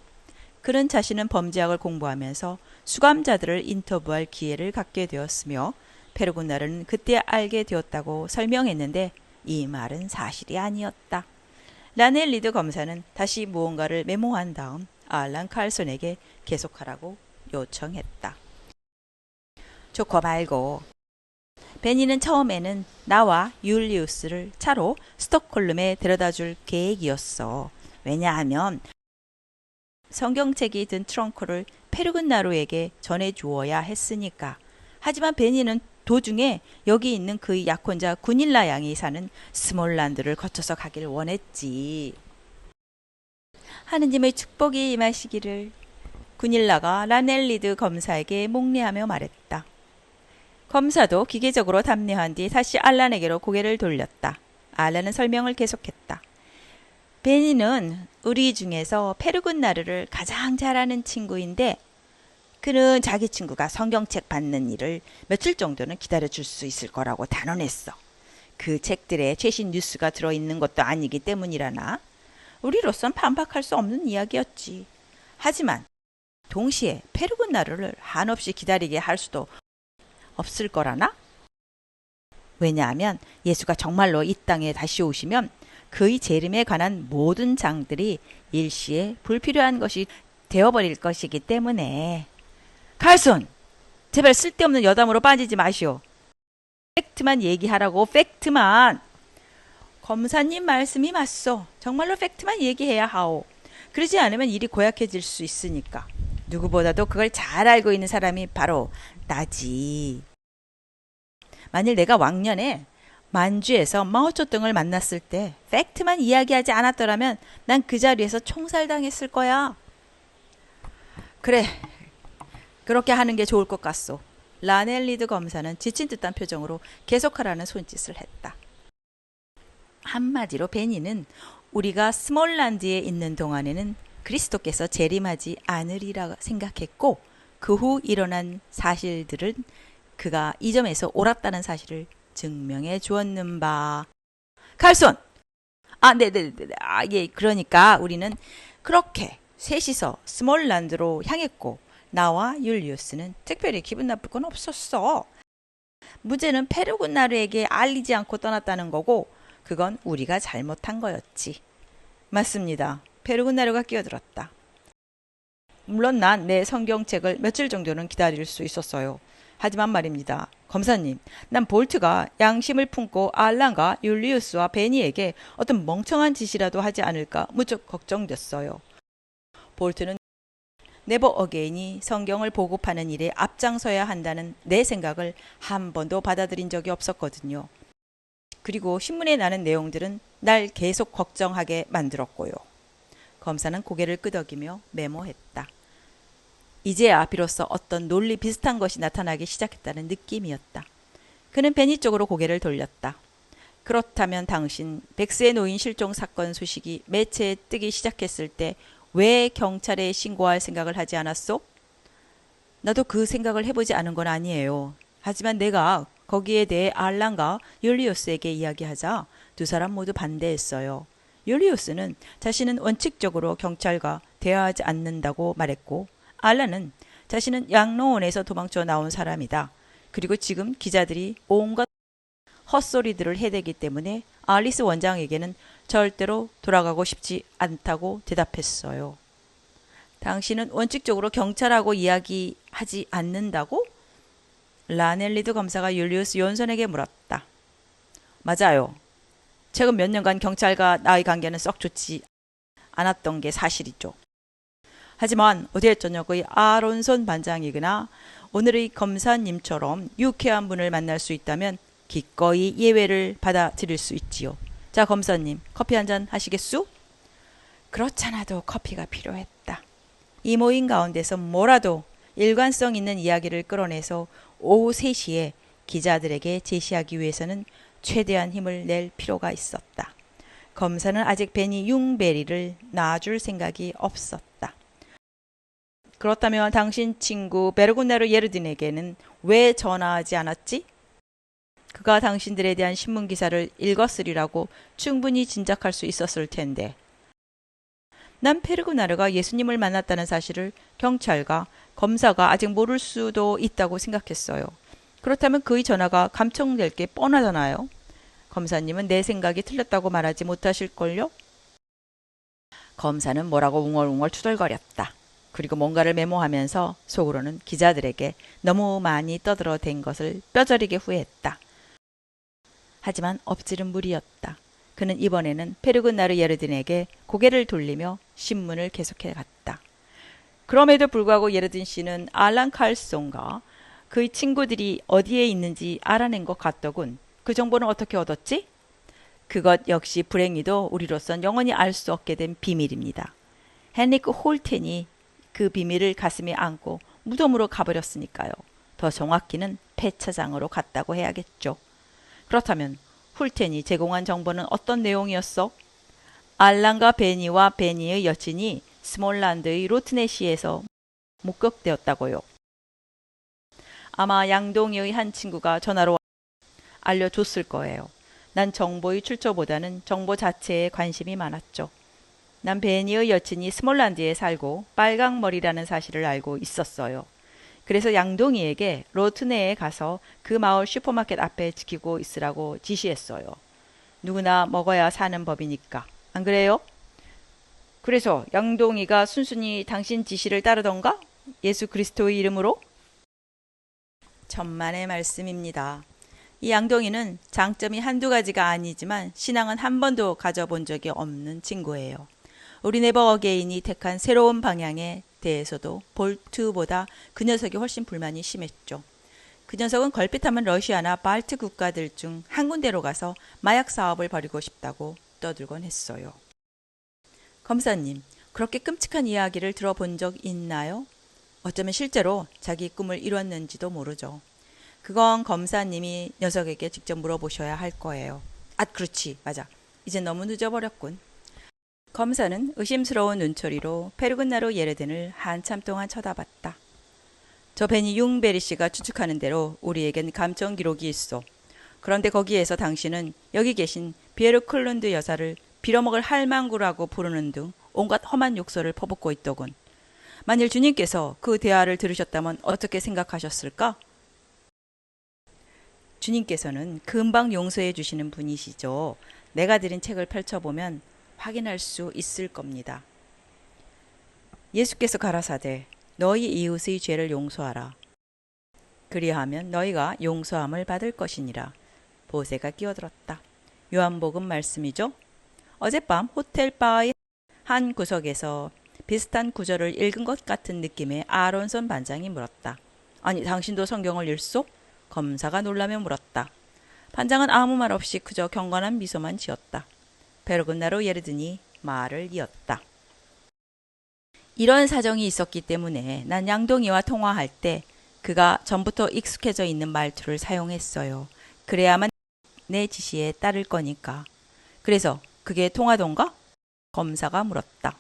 Speaker 1: 그는 자신은 범죄학을 공부하면서 수감자들을 인터뷰할 기회를 갖게 되었으며 페르군나르는 그때 알게 되었다고 설명했는데 이 말은 사실이 아니었다. 라넬리드 검사는 다시 무언가를 메모한 다음 알란 칼손에게 계속하라고 요청했다. 좋고 말고 베니는 처음에는 나와 율리우스를 차로 스톡홀름에 데려다줄 계획이었어. 왜냐하면 성경책이 든 트렁크를 페르군나루에게 전해주어야 했으니까. 하지만 베니는 도중에 여기 있는 그의 약혼자 구닐라 양이 사는 스몰란드를 거쳐서 가길 원했지. 하느님의 축복이 임하시기를. 구닐라가 라넬리드 검사에게 목례하며 말했다. 검사도 기계적으로 답례한 뒤 다시 알란에게로 고개를 돌렸다. 알란은 설명을 계속했다. 베니는 우리 중에서 페르군나르를 가장 잘하는 친구인데 그는 자기 친구가 성경책 받는 일을 며칠 정도는 기다려줄 수 있을 거라고 단언했어. 그 책들에 최신 뉴스가 들어있는 것도 아니기 때문이라나 우리로선 반박할 수 없는 이야기였지. 하지만 동시에 페르군나르를 한없이 기다리게 할 수도 없을 거라나? 왜냐하면 예수가 정말로 이 땅에 다시 오시면 그의 재림에 관한 모든 장들이 일시에 불필요한 것이 되어버릴 것이기 때문에. 칼손! 제발 쓸데없는 여담으로 빠지지 마시오. 팩트만 얘기하라고. 팩트만. 검사님 말씀이 맞소. 정말로 팩트만 얘기해야 하오. 그러지 않으면 일이 고약해질 수 있으니까. 누구보다도 그걸 잘 알고 있는 사람이 바로 나지. 만일 내가 왕년에 만주에서 마오쩌둥을 만났을 때 팩트만 이야기하지 않았더라면 난 그 자리에서 총살당했을 거야. 그래, 그렇게 하는 게 좋을 것 같소. 라넬리드 검사는 지친 듯한 표정으로 계속하라는 손짓을 했다. 한마디로 베니는 우리가 스몰란드에 있는 동안에는 그리스도께서 재림하지 않으리라 생각했고 그 후 일어난 사실들은 그가 이 점에서 옳았다는 사실을 증명해 주었는 바. 칼손! 아, 네네네. 아, 예. 그러니까 우리는 그렇게 셋이서 스몰란드로 향했고, 나와 율리우스는 특별히 기분 나쁠 건 없었어. 문제는 페르군나르에게 알리지 않고 떠났다는 거고, 그건 우리가 잘못한 거였지. 맞습니다. 페르군나르가 끼어들었다. 물론 난 내 성경책을 며칠 정도는 기다릴 수 있었어요. 하지만 말입니다. 검사님, 난 볼트가 양심을 품고 알란과 율리우스와 베니에게 어떤 멍청한 짓이라도 하지 않을까 무척 걱정됐어요. 볼트는 네버 어게인이 성경을 보급하는 일에 앞장서야 한다는 내 생각을 한 번도 받아들인 적이 없었거든요. 그리고 신문에 나는 내용들은 날 계속 걱정하게 만들었고요. 검사는 고개를 끄덕이며 메모했다. 이제야 비로소 어떤 논리 비슷한 것이 나타나기 시작했다는 느낌이었다. 그는 베니 쪽으로 고개를 돌렸다. 그렇다면 당신 백세 노인 실종 사건 소식이 매체에 뜨기 시작했을 때 왜 경찰에 신고할 생각을 하지 않았소? 나도 그 생각을 해보지 않은 건 아니에요. 하지만 내가 거기에 대해 알란과 율리우스에게 이야기하자 두 사람 모두 반대했어요. 율리우스는 자신은 원칙적으로 경찰과 대화하지 않는다고 말했고, 알란은 자신은 양로원에서 도망쳐 나온 사람이다. 그리고 지금 기자들이 온갖 헛소리들을 해대기 때문에 알리스 원장에게는 절대로 돌아가고 싶지 않다고 대답했어요. 당신은 원칙적으로 경찰하고 이야기하지 않는다고? 라넬리드 검사가 율리우스 요원선에게 물었다. 맞아요. 최근 몇 년간 경찰과 나의 관계는 썩 좋지 않았던 게 사실이죠. 하지만 어제 저녁의 아론손 반장이거나 오늘의 검사님처럼 유쾌한 분을 만날 수 있다면 기꺼이 예외를 받아들일 수 있지요. 자, 검사님, 커피 한잔 하시겠소? 그렇잖아도 커피가 필요했다. 이 모임 가운데서 뭐라도 일관성 있는 이야기를 끌어내서 오후 3시에 기자들에게 제시하기 위해서는 최대한 힘을 낼 필요가 있었다. 검사는 아직 베니 융베리를 놔줄 생각이 없었다. 그렇다면 당신 친구 베르군나르 예르딘에게는 왜 전화하지 않았지? 그가 당신들에 대한 신문기사를 읽었으리라고 충분히 짐작할 수 있었을 텐데. 난 페르구나르가 예수님을 만났다는 사실을 경찰과 검사가 아직 모를 수도 있다고 생각했어요. 그렇다면 그의 전화가 감청될 게 뻔하잖아요. 검사님은 내 생각이 틀렸다고 말하지 못하실걸요? 검사는 뭐라고 웅얼웅얼 투덜거렸다. 그리고 뭔가를 메모하면서 속으로는 기자들에게 너무 많이 떠들어댄 것을 뼈저리게 후회했다. 하지만 엎질은 물이었다. 그는 이번에는 페르군나르 예르딘에게 고개를 돌리며 신문을 계속해 갔다. 그럼에도 불구하고 예르딘 씨는 알란 칼송과 그의 친구들이 어디에 있는지 알아낸 것 같더군. 그 정보는 어떻게 얻었지? 그것 역시 불행히도 우리로선 영원히 알 수 없게 된 비밀입니다. 헨리크 홀텐이 그 비밀을 가슴에 안고 무덤으로 가버렸으니까요. 더 정확히는 폐차장으로 갔다고 해야겠죠. 그렇다면 홀텐이 제공한 정보는 어떤 내용이었어? 알란과 베니와 베니의 여친이 스몰란드의 로트네시에서 목격되었다고요. 아마 양동이의 한 친구가 전화로 알려줬을 거예요. 난 정보의 출처보다는 정보 자체에 관심이 많았죠. 난 베니의 여친이 스몰란드에 살고 빨강머리라는 사실을 알고 있었어요. 그래서 양동이에게 로트네에 가서 그 마을 슈퍼마켓 앞에 지키고 있으라고 지시했어요. 누구나 먹어야 사는 법이니까. 안 그래요? 그래서 양동이가 순순히 당신 지시를 따르던가? 예수 그리스도의 이름으로? 천만의 말씀입니다. 이 양동이는 장점이 한두 가지가 아니지만 신앙은 한 번도 가져본 적이 없는 친구예요. 우리 네버 어게인이 택한 새로운 방향에 대해서도 볼트보다 그 녀석이 훨씬 불만이 심했죠. 그 녀석은 걸핏하면 러시아나 발트 국가들 중 한 군데로 가서 마약 사업을 벌이고 싶다고 떠들곤 했어요. 검사님, 그렇게 끔찍한 이야기를 들어본 적 있나요? 어쩌면 실제로 자기 꿈을 이뤘는지도 모르죠. 그건 검사님이 녀석에게 직접 물어보셔야 할 거예요. 아, 그렇지, 맞아. 이제 너무 늦어버렸군. 검사는 의심스러운 눈초리로 페르군나르 예르딘을 한참 동안 쳐다봤다. 저 베니 융베리 씨가 추측하는 대로 우리에겐 감청 기록이 있어. 그런데 거기에서 당신은 여기 계신 비에르 클룬드 여사를 빌어먹을 할망구라고 부르는 등 온갖 험한 욕설을 퍼붓고 있더군. 만일 주님께서 그 대화를 들으셨다면 어떻게 생각하셨을까? 주님께서는 금방 용서해 주시는 분이시죠. 내가 드린 책을 펼쳐보면 확인할 수 있을 겁니다. 예수께서 가라사대 너희 이웃의 죄를 용서하라. 그리하면 너희가 용서함을 받을 것이니라. 보세가 끼어들었다. 요한복음 말씀이죠. 어젯밤 호텔 바의 한 구석에서 비슷한 구절을 읽은 것 같은 느낌의 아론선 반장이 물었다. 아니, 당신도 성경을 읽소? 검사가 놀라며 물었다. 반장은 아무 말 없이 그저 경건한 미소만 지었다. 베르군나로 예를 드니 말을 이었다. 이런 사정이 있었기 때문에 난 양동이와 통화할 때 그가 전부터 익숙해져 있는 말투를 사용했어요. 그래야만 내 지시에 따를 거니까. 그래서 그게 통하던가? 검사가 물었다.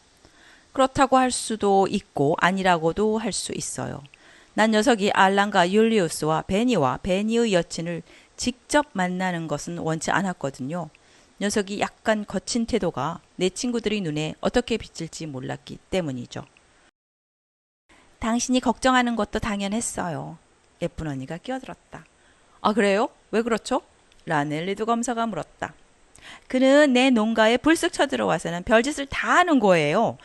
Speaker 1: 그렇다고 할 수도 있고 아니라고도 할 수 있어요. 난 녀석이 알란과 율리우스와 베니와 베니의 여친을 직접 만나는 것은 원치 않았거든요. 녀석이 약간 거친 태도가 내 친구들의 눈에 어떻게 비칠지 몰랐기 때문이죠. 당신이 걱정하는 것도 당연했어요. 예쁜 언니가 끼어들었다. 아, 그래요? 왜 그렇죠? 라넬리도 검사가 물었다. 그는 내 농가에 불쑥 쳐들어와서는 별짓을 다 하는 거예요.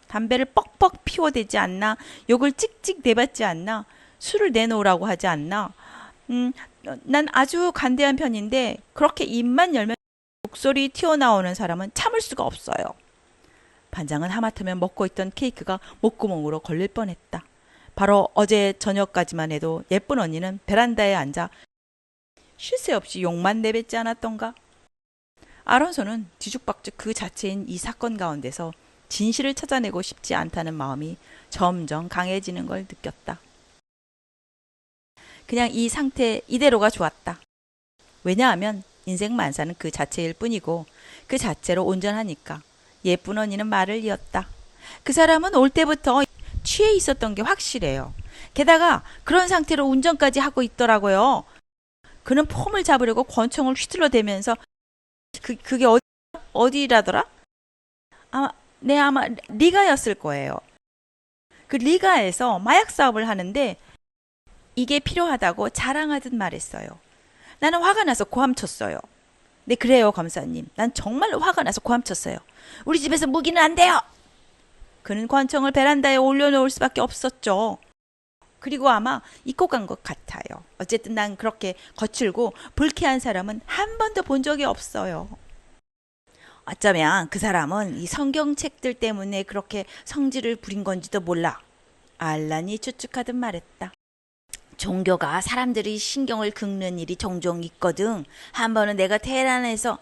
Speaker 1: 담배를 뻑뻑 피워대지 않나? 욕을 찍찍 내받지 않나? 술을 내놓으라고 하지 않나? 난 아주 간대한 편인데 그렇게 입만 열면 목소리 튀어나오는 사람은 참을 수가 없어요. 반장은 하마터면 먹고 있던 케이크가 목구멍으로 걸릴 뻔했다. 바로 어제 저녁까지만 해도 예쁜 언니는 베란다에 앉아 쉴 새 없이 욕만 내뱉지 않았던가? 아론소는 뒤죽박죽 그 자체인 이 사건 가운데서 진실을 찾아내고 싶지 않다는 마음이 점점 강해지는 걸 느꼈다. 그냥 이 상태 이대로가 좋았다. 왜냐하면 인생 만사는 그 자체일 뿐이고 그 자체로 온전하니까. 예쁜 언니는 말을 이었다. 그 사람은 올 때부터 취해 있었던 게 확실해요. 게다가 그런 상태로 운전까지 하고 있더라고요. 그는 폼을 잡으려고 권총을 휘둘러대면서 그게 어디라더라? 아마 리가였을 거예요. 그 리가에서 마약 사업을 하는데 이게 필요하다고 자랑하듯 말했어요. 나는 화가 나서 고함쳤어요. 네, 그래요, 검사님. 난 정말 화가 나서 고함쳤어요. 우리 집에서 무기는 안 돼요. 그는 권총을 베란다에 올려놓을 수밖에 없었죠. 그리고 아마 잊고 간 것 같아요. 어쨌든 난 그렇게 거칠고 불쾌한 사람은 한 번도 본 적이 없어요. 어쩌면 그 사람은 이 성경책들 때문에 그렇게 성질을 부린 건지도 몰라. 알란이 추측하듯 말했다. 종교가 사람들이 신경을 긁는 일이 종종 있거든. 한 번은 내가 테헤란에서...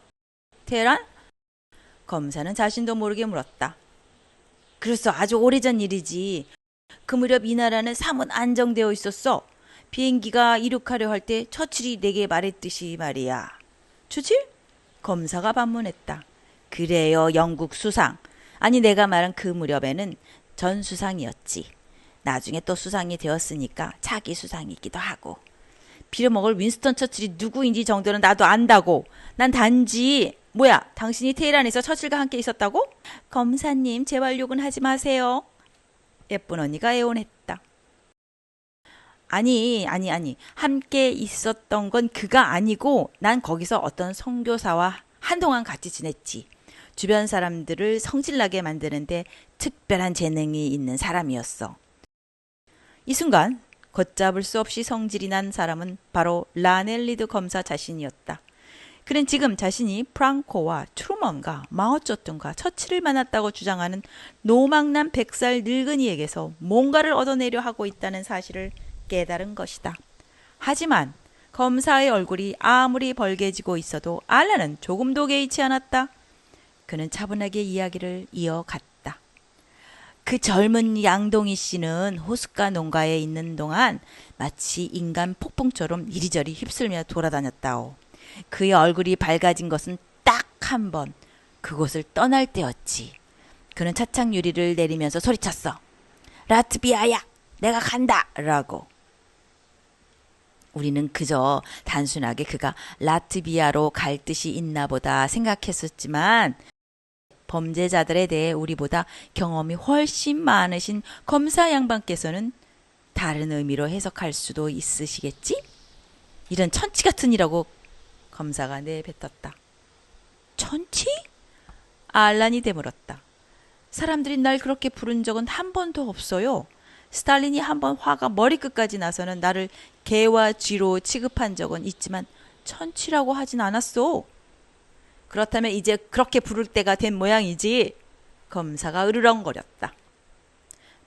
Speaker 1: 테헤란? 검사는 자신도 모르게 물었다. 그래서 아주 오래전 일이지. 그 무렵 이 나라는 사뭇 안정되어 있었어. 비행기가 이륙하려 할 때 처칠이 내게 말했듯이 말이야. 처칠? 검사가 반문했다. 그래요, 영국 수상. 아니, 내가 말한 그 무렵에는 전 수상이었지. 나중에 또 수상이 되었으니까 차기 수상이기도 하고. 빌어먹을 윈스턴 처칠이 누구인지 정도는 나도 안다고. 난 단지... 뭐야, 당신이 테헤란에서 처칠과 함께 있었다고? 검사님, 제발 욕은 하지 마세요. 예쁜 언니가 애원했다. 아니. 함께 있었던 건 그가 아니고 난 거기서 어떤 선교사와 한동안 같이 지냈지. 주변 사람들을 성질나게 만드는데 특별한 재능이 있는 사람이었어. 이 순간 걷잡을 수 없이 성질이 난 사람은 바로 라넬리드 검사 자신이었다. 그는 지금 자신이 프랑코와 트루먼과 마오쩌둥과 처칠을 만났다고 주장하는 노망난 100살 늙은이에게서 뭔가를 얻어내려 하고 있다는 사실을 깨달은 것이다. 하지만 검사의 얼굴이 아무리 벌개지고 있어도 알란은 조금도 개의치 않았다. 그는 차분하게 이야기를 이어갔다. 그 젊은 양동이 씨는 호숫가 농가에 있는 동안 마치 인간 폭풍처럼 이리저리 휩쓸며 돌아다녔다오. 그의 얼굴이 밝아진 것은 딱 한 번, 그곳을 떠날 때였지. 그는 차창 유리를 내리면서 소리쳤어. 라트비아야, 내가 간다! 라고. 우리는 그저 단순하게 그가 라트비아로 갈 뜻이 있나 보다 생각했었지만 범죄자들에 대해 우리보다 경험이 훨씬 많으신 검사 양반께서는 다른 의미로 해석할 수도 있으시겠지? 이런 천치 같은 이라고 검사가 내뱉었다. 천치? 알란이 되물었다. 사람들이 날 그렇게 부른 적은 한 번도 없어요. 스탈린이 한 번 화가 머리끝까지 나서는 나를 개와 쥐로 취급한 적은 있지만 천치라고 하진 않았어. 그렇다면 이제 그렇게 부를 때가 된 모양이지. 검사가 으르렁거렸다.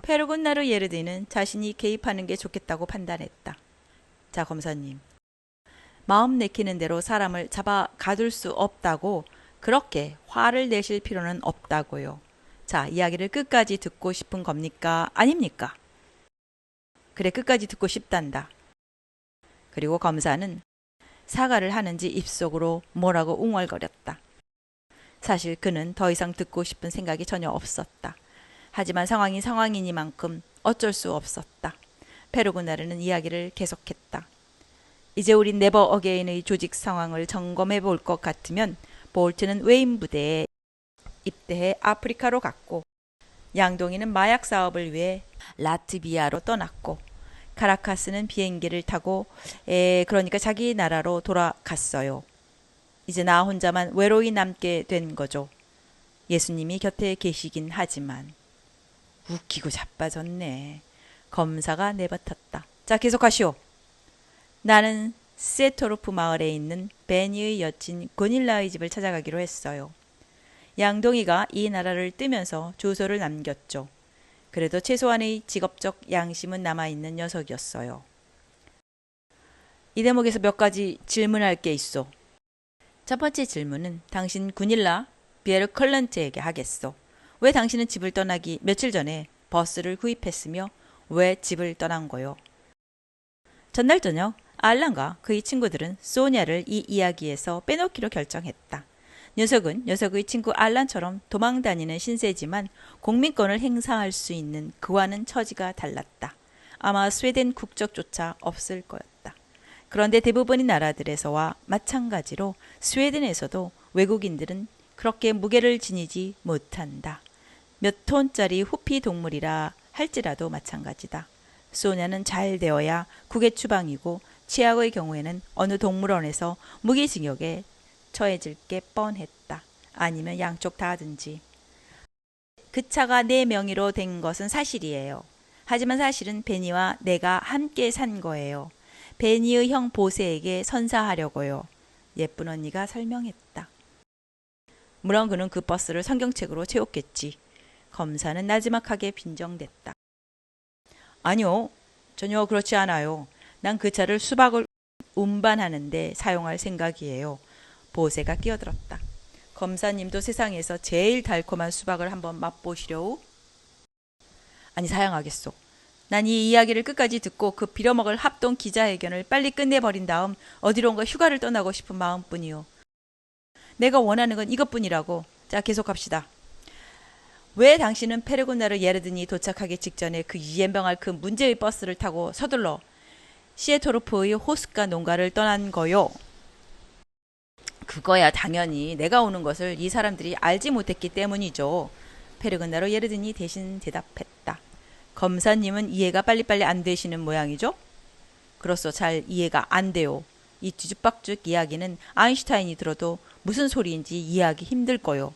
Speaker 1: 페르곤나르 예르디는 자신이 개입하는 게 좋겠다고 판단했다. 자, 검사님. 마음 내키는 대로 사람을 잡아 가둘 수 없다고 그렇게 화를 내실 필요는 없다고요. 자, 이야기를 끝까지 듣고 싶은 겁니까? 아닙니까? 그래, 끝까지 듣고 싶단다. 그리고 검사는 사과를 하는지 입속으로 뭐라고 웅얼거렸다. 사실 그는 더 이상 듣고 싶은 생각이 전혀 없었다. 하지만 상황이 상황이니만큼 어쩔 수 없었다. 페르고나르는 이야기를 계속했다. 이제 우린 네버 어게인의 조직 상황을 점검해 볼 것 같으면 볼트는 웨인 부대에 입대해 아프리카로 갔고 양동이는 마약 사업을 위해 라트비아로 떠났고 카라카스는 비행기를 타고 그러니까 자기 나라로 돌아갔어요. 이제 나 혼자만 외로이 남게 된 거죠. 예수님이 곁에 계시긴 하지만. 웃기고 자빠졌네. 검사가 내뱉었다. 자, 계속하시오. 나는 세토르프 마을에 있는 베니의 여친 고닐라의 집을 찾아가기로 했어요. 양동이가 이 나라를 뜨면서 주소를 남겼죠. 그래도 최소한의 직업적 양심은 남아있는 녀석이었어요. 이 대목에서 몇 가지 질문할 게 있어. 첫 번째 질문은 당신 구닐라 비에르 컬런트에게 하겠소. 왜 당신은 집을 떠나기 며칠 전에 버스를 구입했으며 왜 집을 떠난 거요? 전날 저녁 알란과 그의 친구들은 소냐를 이 이야기에서 빼놓기로 결정했다. 녀석은 녀석의 친구 알란처럼 도망다니는 신세지만 공민권을 행사할 수 있는 그와는 처지가 달랐다. 아마 스웨덴 국적조차 없을 거였다. 그런데 대부분의 나라들에서와 마찬가지로 스웨덴에서도 외국인들은 그렇게 무게를 지니지 못한다. 몇 톤짜리 호피 동물이라 할지라도 마찬가지다. 소냐는 잘 되어야 국의 추방이고 최악의 경우에는 어느 동물원에서 무기징역에 처해질 게 뻔했다. 아니면 양쪽 다든지. 그 차가 내 명의로 된 것은 사실이에요. 하지만 사실은 베니와 내가 함께 산 거예요. 베니의 형 보세에게 선사하려고요. 예쁜 언니가 설명했다. 물론 그는 그 버스를 성경책으로 채웠겠지. 검사는 나지막하게 빈정댔다. 아니요. 전혀 그렇지 않아요. 난 그 차를 수박을 운반하는데 사용할 생각이에요. 보세가 끼어들었다. 검사님도 세상에서 제일 달콤한 수박을 한번 맛보시려우? 아니, 사양하겠소. 난 이 이야기를 끝까지 듣고 그 빌어먹을 합동 기자회견을 빨리 끝내버린 다음 어디론가 휴가를 떠나고 싶은 마음뿐이요. 내가 원하는 건 이것뿐이라고. 자, 계속합시다. 왜 당신은 페르고나르 예르든이 도착하기 직전에 그 이엠병할 그 문제의 버스를 타고 서둘러 시에토르프의 호숫가 농가를 떠난 거요? 그거야 당연히 내가 오는 것을 이 사람들이 알지 못했기 때문이죠. 페르고나르 예르든이 대신 대답했다. 검사님은 이해가 빨리빨리 안 되시는 모양이죠? 그렇소, 잘 이해가 안 돼요. 이 뒤죽박죽 이야기는 아인슈타인이 들어도 무슨 소리인지 이해하기 힘들 거요.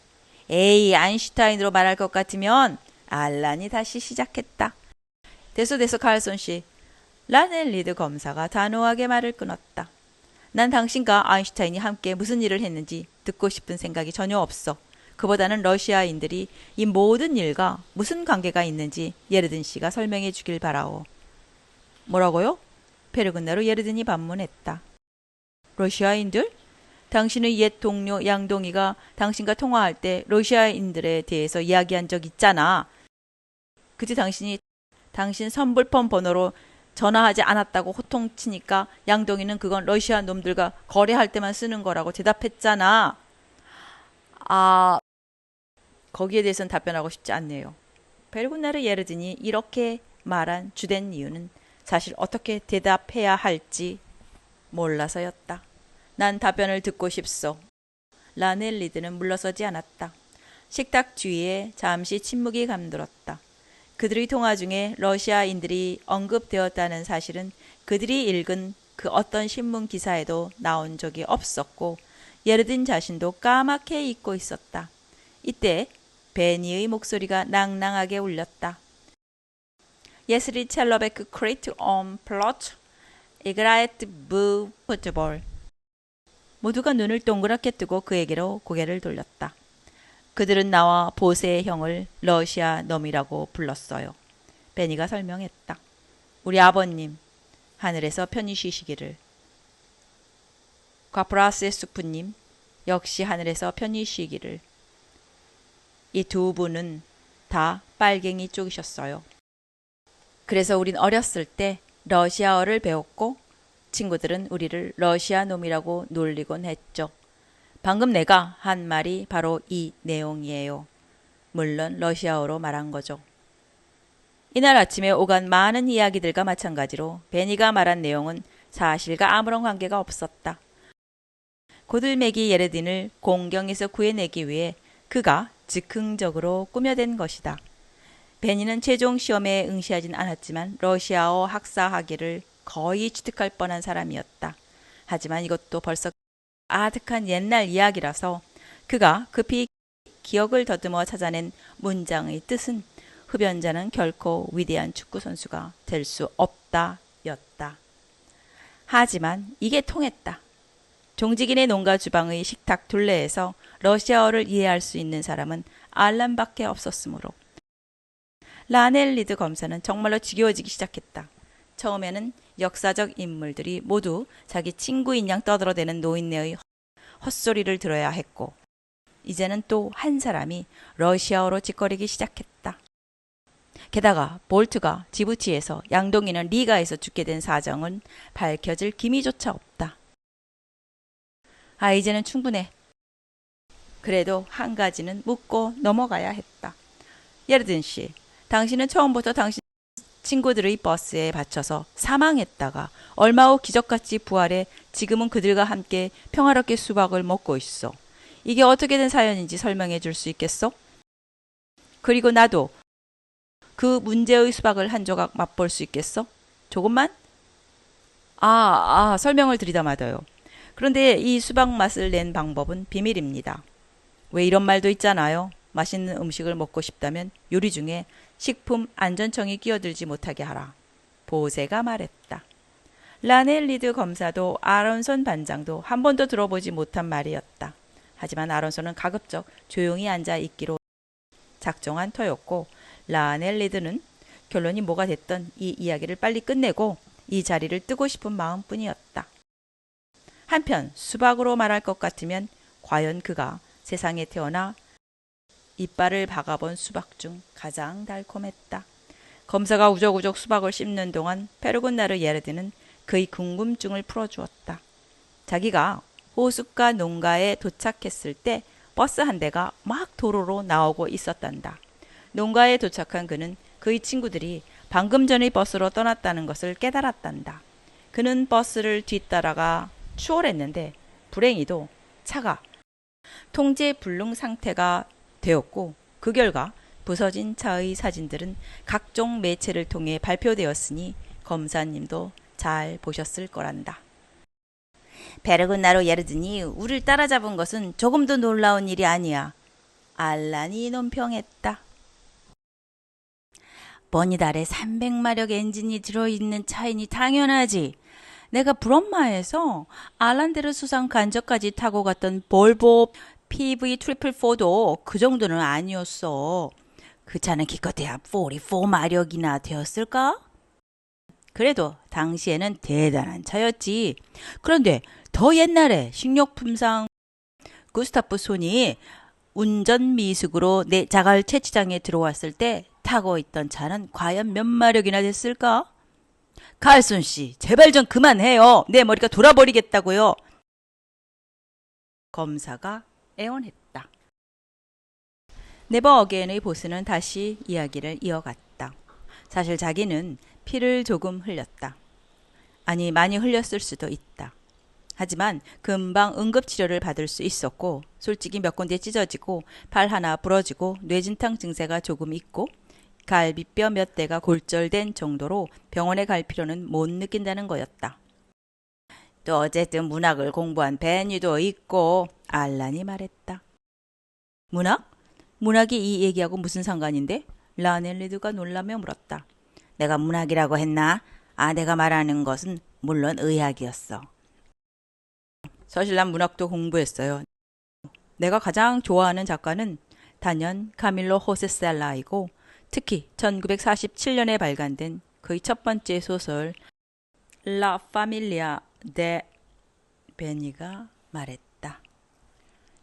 Speaker 1: 에이, 아인슈타인으로 말할 것 같으면. 알란이 다시 시작했다. 됐어 카를손 씨. 라넬리드 검사가 단호하게 말을 끊었다. 난 당신과 아인슈타인이 함께 무슨 일을 했는지 듣고 싶은 생각이 전혀 없어. 그보다는 러시아인들이 이 모든 일과 무슨 관계가 있는지 예르든 씨가 설명해 주길 바라오. 뭐라고요? 페르군나루 예르든이 반문했다. 러시아인들? 당신의 옛 동료 양동이가 당신과 통화할 때 러시아인들에 대해서 이야기한 적 있잖아. 그때 당신이 당신 선불폰 번호로 전화하지 않았다고 호통치니까 양동이는 그건 러시아 놈들과 거래할 때만 쓰는 거라고 대답했잖아. 아, 거기에 대해서는 답변하고 싶지 않네요. 베르군나르 예르든이 이렇게 말한 주된 이유는 사실 어떻게 대답해야 할지 몰라서였다. 난 답변을 듣고 싶소. 라넬리드는 물러서지 않았다. 식탁 주위에 잠시 침묵이 감돌았다. 그들의 통화 중에 러시아인들이 언급되었다는 사실은 그들이 읽은 그 어떤 신문 기사에도 나온 적이 없었고 예르딘 자신도 까맣게 잊고 있었다. 이때 베니의 목소리가 낭낭하게 울렸다. 예스리 첼러베크 크리트 온 플로트 이그라에트 부 푸트볼. 모두가 눈을 동그랗게 뜨고 그에게로 고개를 돌렸다. 그들은 나와 보세의 형을 러시아 놈이라고 불렀어요. 베니가 설명했다. 우리 아버님, 하늘에서 편히 쉬시기를. 과프라세수프님, 역시 하늘에서 편히 쉬기를. 이 두 분은 다 빨갱이 쪽이셨어요. 그래서 우린 어렸을 때 러시아어를 배웠고 친구들은 우리를 러시아 놈이라고 놀리곤 했죠. 방금 내가 한 말이 바로 이 내용이에요. 물론 러시아어로 말한 거죠. 이날 아침에 오간 많은 이야기들과 마찬가지로 베니가 말한 내용은 사실과 아무런 관계가 없었다. 고들메기 예레딘을 공경에서 구해내기 위해 그가 즉흥적으로 꾸며댄 것이다. 베니는 최종 시험에 응시하진 않았지만 러시아어 학사 학위를 거의 취득할 뻔한 사람이었다. 하지만 이것도 벌써 아득한 옛날 이야기라서 그가 급히 기억을 더듬어 찾아낸 문장의 뜻은 흡연자는 결코 위대한 축구 선수가 될 수 없다 였다. 하지만 이게 통했다. 종직인의 농가 주방의 식탁 둘레에서 러시아어를 이해할 수 있는 사람은 알란밖에 없었으므로 라넬리드 검사는 정말로 지겨워지기 시작했다. 처음에는 역사적 인물들이 모두 자기 친구인 양 떠들어대는 노인네의 헛소리를 들어야 했고 이제는 또 한 사람이 러시아어로 짓거리기 시작했다. 게다가 볼트가 지부티에서 양동이는 리가에서 죽게 된 사정은 밝혀질 기미조차 없다. 이제는 충분해. 그래도 한 가지는 묻고 넘어가야 했다. 예르든 씨, 당신은 처음부터 당신 친구들의 버스에 받쳐서 사망했다가 얼마 후 기적같이 부활해 지금은 그들과 함께 평화롭게 수박을 먹고 있어. 이게 어떻게 된 사연인지 설명해 줄 수 있겠어? 그리고 나도 그 문제의 수박을 한 조각 맛볼 수 있겠어? 조금만? 설명을 드리다 마둬요. 그런데 이 수박 맛을 낸 방법은 비밀입니다. 왜 이런 말도 있잖아요. 맛있는 음식을 먹고 싶다면 요리 중에 식품 안전청이 끼어들지 못하게 하라. 보세가 말했다. 라넬리드 검사도 아론손 반장도 한 번도 들어보지 못한 말이었다. 하지만 아론손은 가급적 조용히 앉아 있기로 작정한 터였고 라넬리드는 결론이 뭐가 됐던 이 이야기를 빨리 끝내고 이 자리를 뜨고 싶은 마음뿐이었다. 한편 수박으로 말할 것 같으면 과연 그가 세상에 태어나 이빨을 박아본 수박 중 가장 달콤했다. 검사가 우적우적 수박을 씹는 동안 페르곤나르 예르드는 그의 궁금증을 풀어주었다. 자기가 호숫가 농가에 도착했을 때 버스 한 대가 막 도로로 나오고 있었단다. 농가에 도착한 그는 그의 친구들이 방금 전의 버스로 떠났다는 것을 깨달았단다. 그는 버스를 뒤따라가 추월했는데 불행히도 차가 통제 불능 상태가 되었고 그 결과 부서진 차의 사진들은 각종 매체를 통해 발표되었으니 검사님도 잘 보셨을 거란다. 베르군나로 예르드니 우릴 따라잡은 것은 조금도 놀라운 일이 아니야. 알란이 논평했다. 버니달에 300마력 엔진이 들어있는 차이니 당연하지. 내가 브롬마에서 알란데르 수상 간접까지 타고 갔던 볼보 PV 444도 그 정도는 아니었어. 그 차는 기껏해야 44마력이나 되었을까? 그래도 당시에는 대단한 차였지. 그런데 더 옛날에 식료품상 구스타프 손이 운전 미숙으로 내 자갈 채취장에 들어왔을 때 타고 있던 차는 과연 몇 마력이나 됐을까? 칼슨 씨, 제발 좀 그만해요. 내 머리가 돌아버리겠다고요. 검사가 애원했다. 네버 어게인의 보스는 다시 이야기를 이어갔다. 사실 자기는 피를 조금 흘렸다. 아니, 많이 흘렸을 수도 있다. 하지만 금방 응급치료를 받을 수 있었고 솔직히 몇 군데 찢어지고 발 하나 부러지고 뇌진탕 증세가 조금 있고 갈비뼈 몇 대가 골절된 정도로 병원에 갈 필요는 못 느낀다는 거였다. 또 어쨌든 문학을 공부한 베니도 있고 알란이 말했다. 문학? 문학이 이 얘기하고 무슨 상관인데? 라넬리드가 놀라며 물었다. 내가 문학이라고 했나? 내가 말하는 것은 물론 의학이었어. 사실 난 문학도 공부했어요. 내가 가장 좋아하는 작가는 단연 카밀로 호세 셀라이고 특히 1947년에 발간된 그의 첫 번째 소설 라 파밀리아 데 베니가 말했다.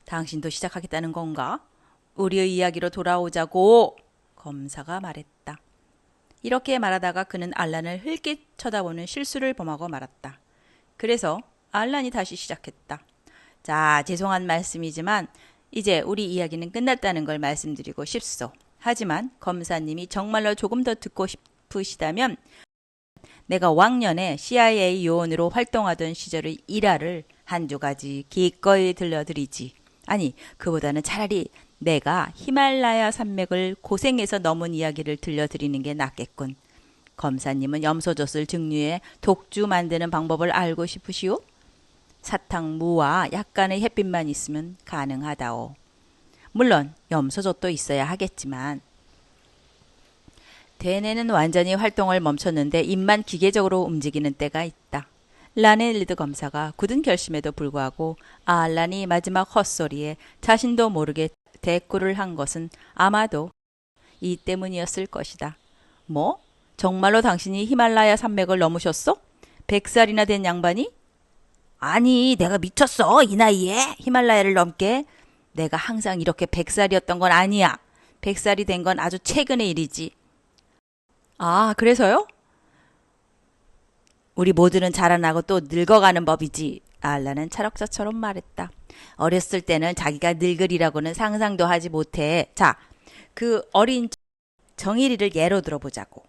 Speaker 1: 당신도 시작하겠다는 건가? 우리의 이야기로 돌아오자고 검사가 말했다. 이렇게 말하다가 그는 알란을 흘낏 쳐다보는 실수를 범하고 말았다. 그래서 알란이 다시 시작했다. 자, 죄송한 말씀이지만 이제 우리 이야기는 끝났다는 걸 말씀드리고 싶소. 하지만 검사님이 정말로 조금 더 듣고 싶으시다면 내가 왕년에 CIA 요원으로 활동하던 시절의 일화를 한두 가지 기꺼이 들려드리지. 아니, 그보다는 차라리 내가 히말라야 산맥을 고생해서 넘은 이야기를 들려드리는 게 낫겠군. 검사님은 염소젖을 증류해 독주 만드는 방법을 알고 싶으시오? 사탕무와 약간의 햇빛만 있으면 가능하다오. 물론 염소젖도 있어야 하겠지만 대뇌는 완전히 활동을 멈췄는데 입만 기계적으로 움직이는 때가 있다. 라넬리드 검사가 굳은 결심에도 불구하고 알란이 마지막 헛소리에 자신도 모르게 대꾸를 한 것은 아마도 이 때문이었을 것이다. 뭐? 정말로 당신이 히말라야 산맥을 넘으셨어? 100살이나 된 양반이? 아니, 내가 미쳤어. 이 나이에 히말라야를 넘게. 내가 항상 이렇게 100살이었던 건 아니야. 100살이 된 건 아주 최근의 일이지. 그래서요? 우리 모두는 자라나고 또 늙어가는 법이지. 알라는 철학자처럼 말했다. 어렸을 때는 자기가 늙으리라고는 상상도 하지 못해. 자, 그 어린 정일이를 예로 들어보자고.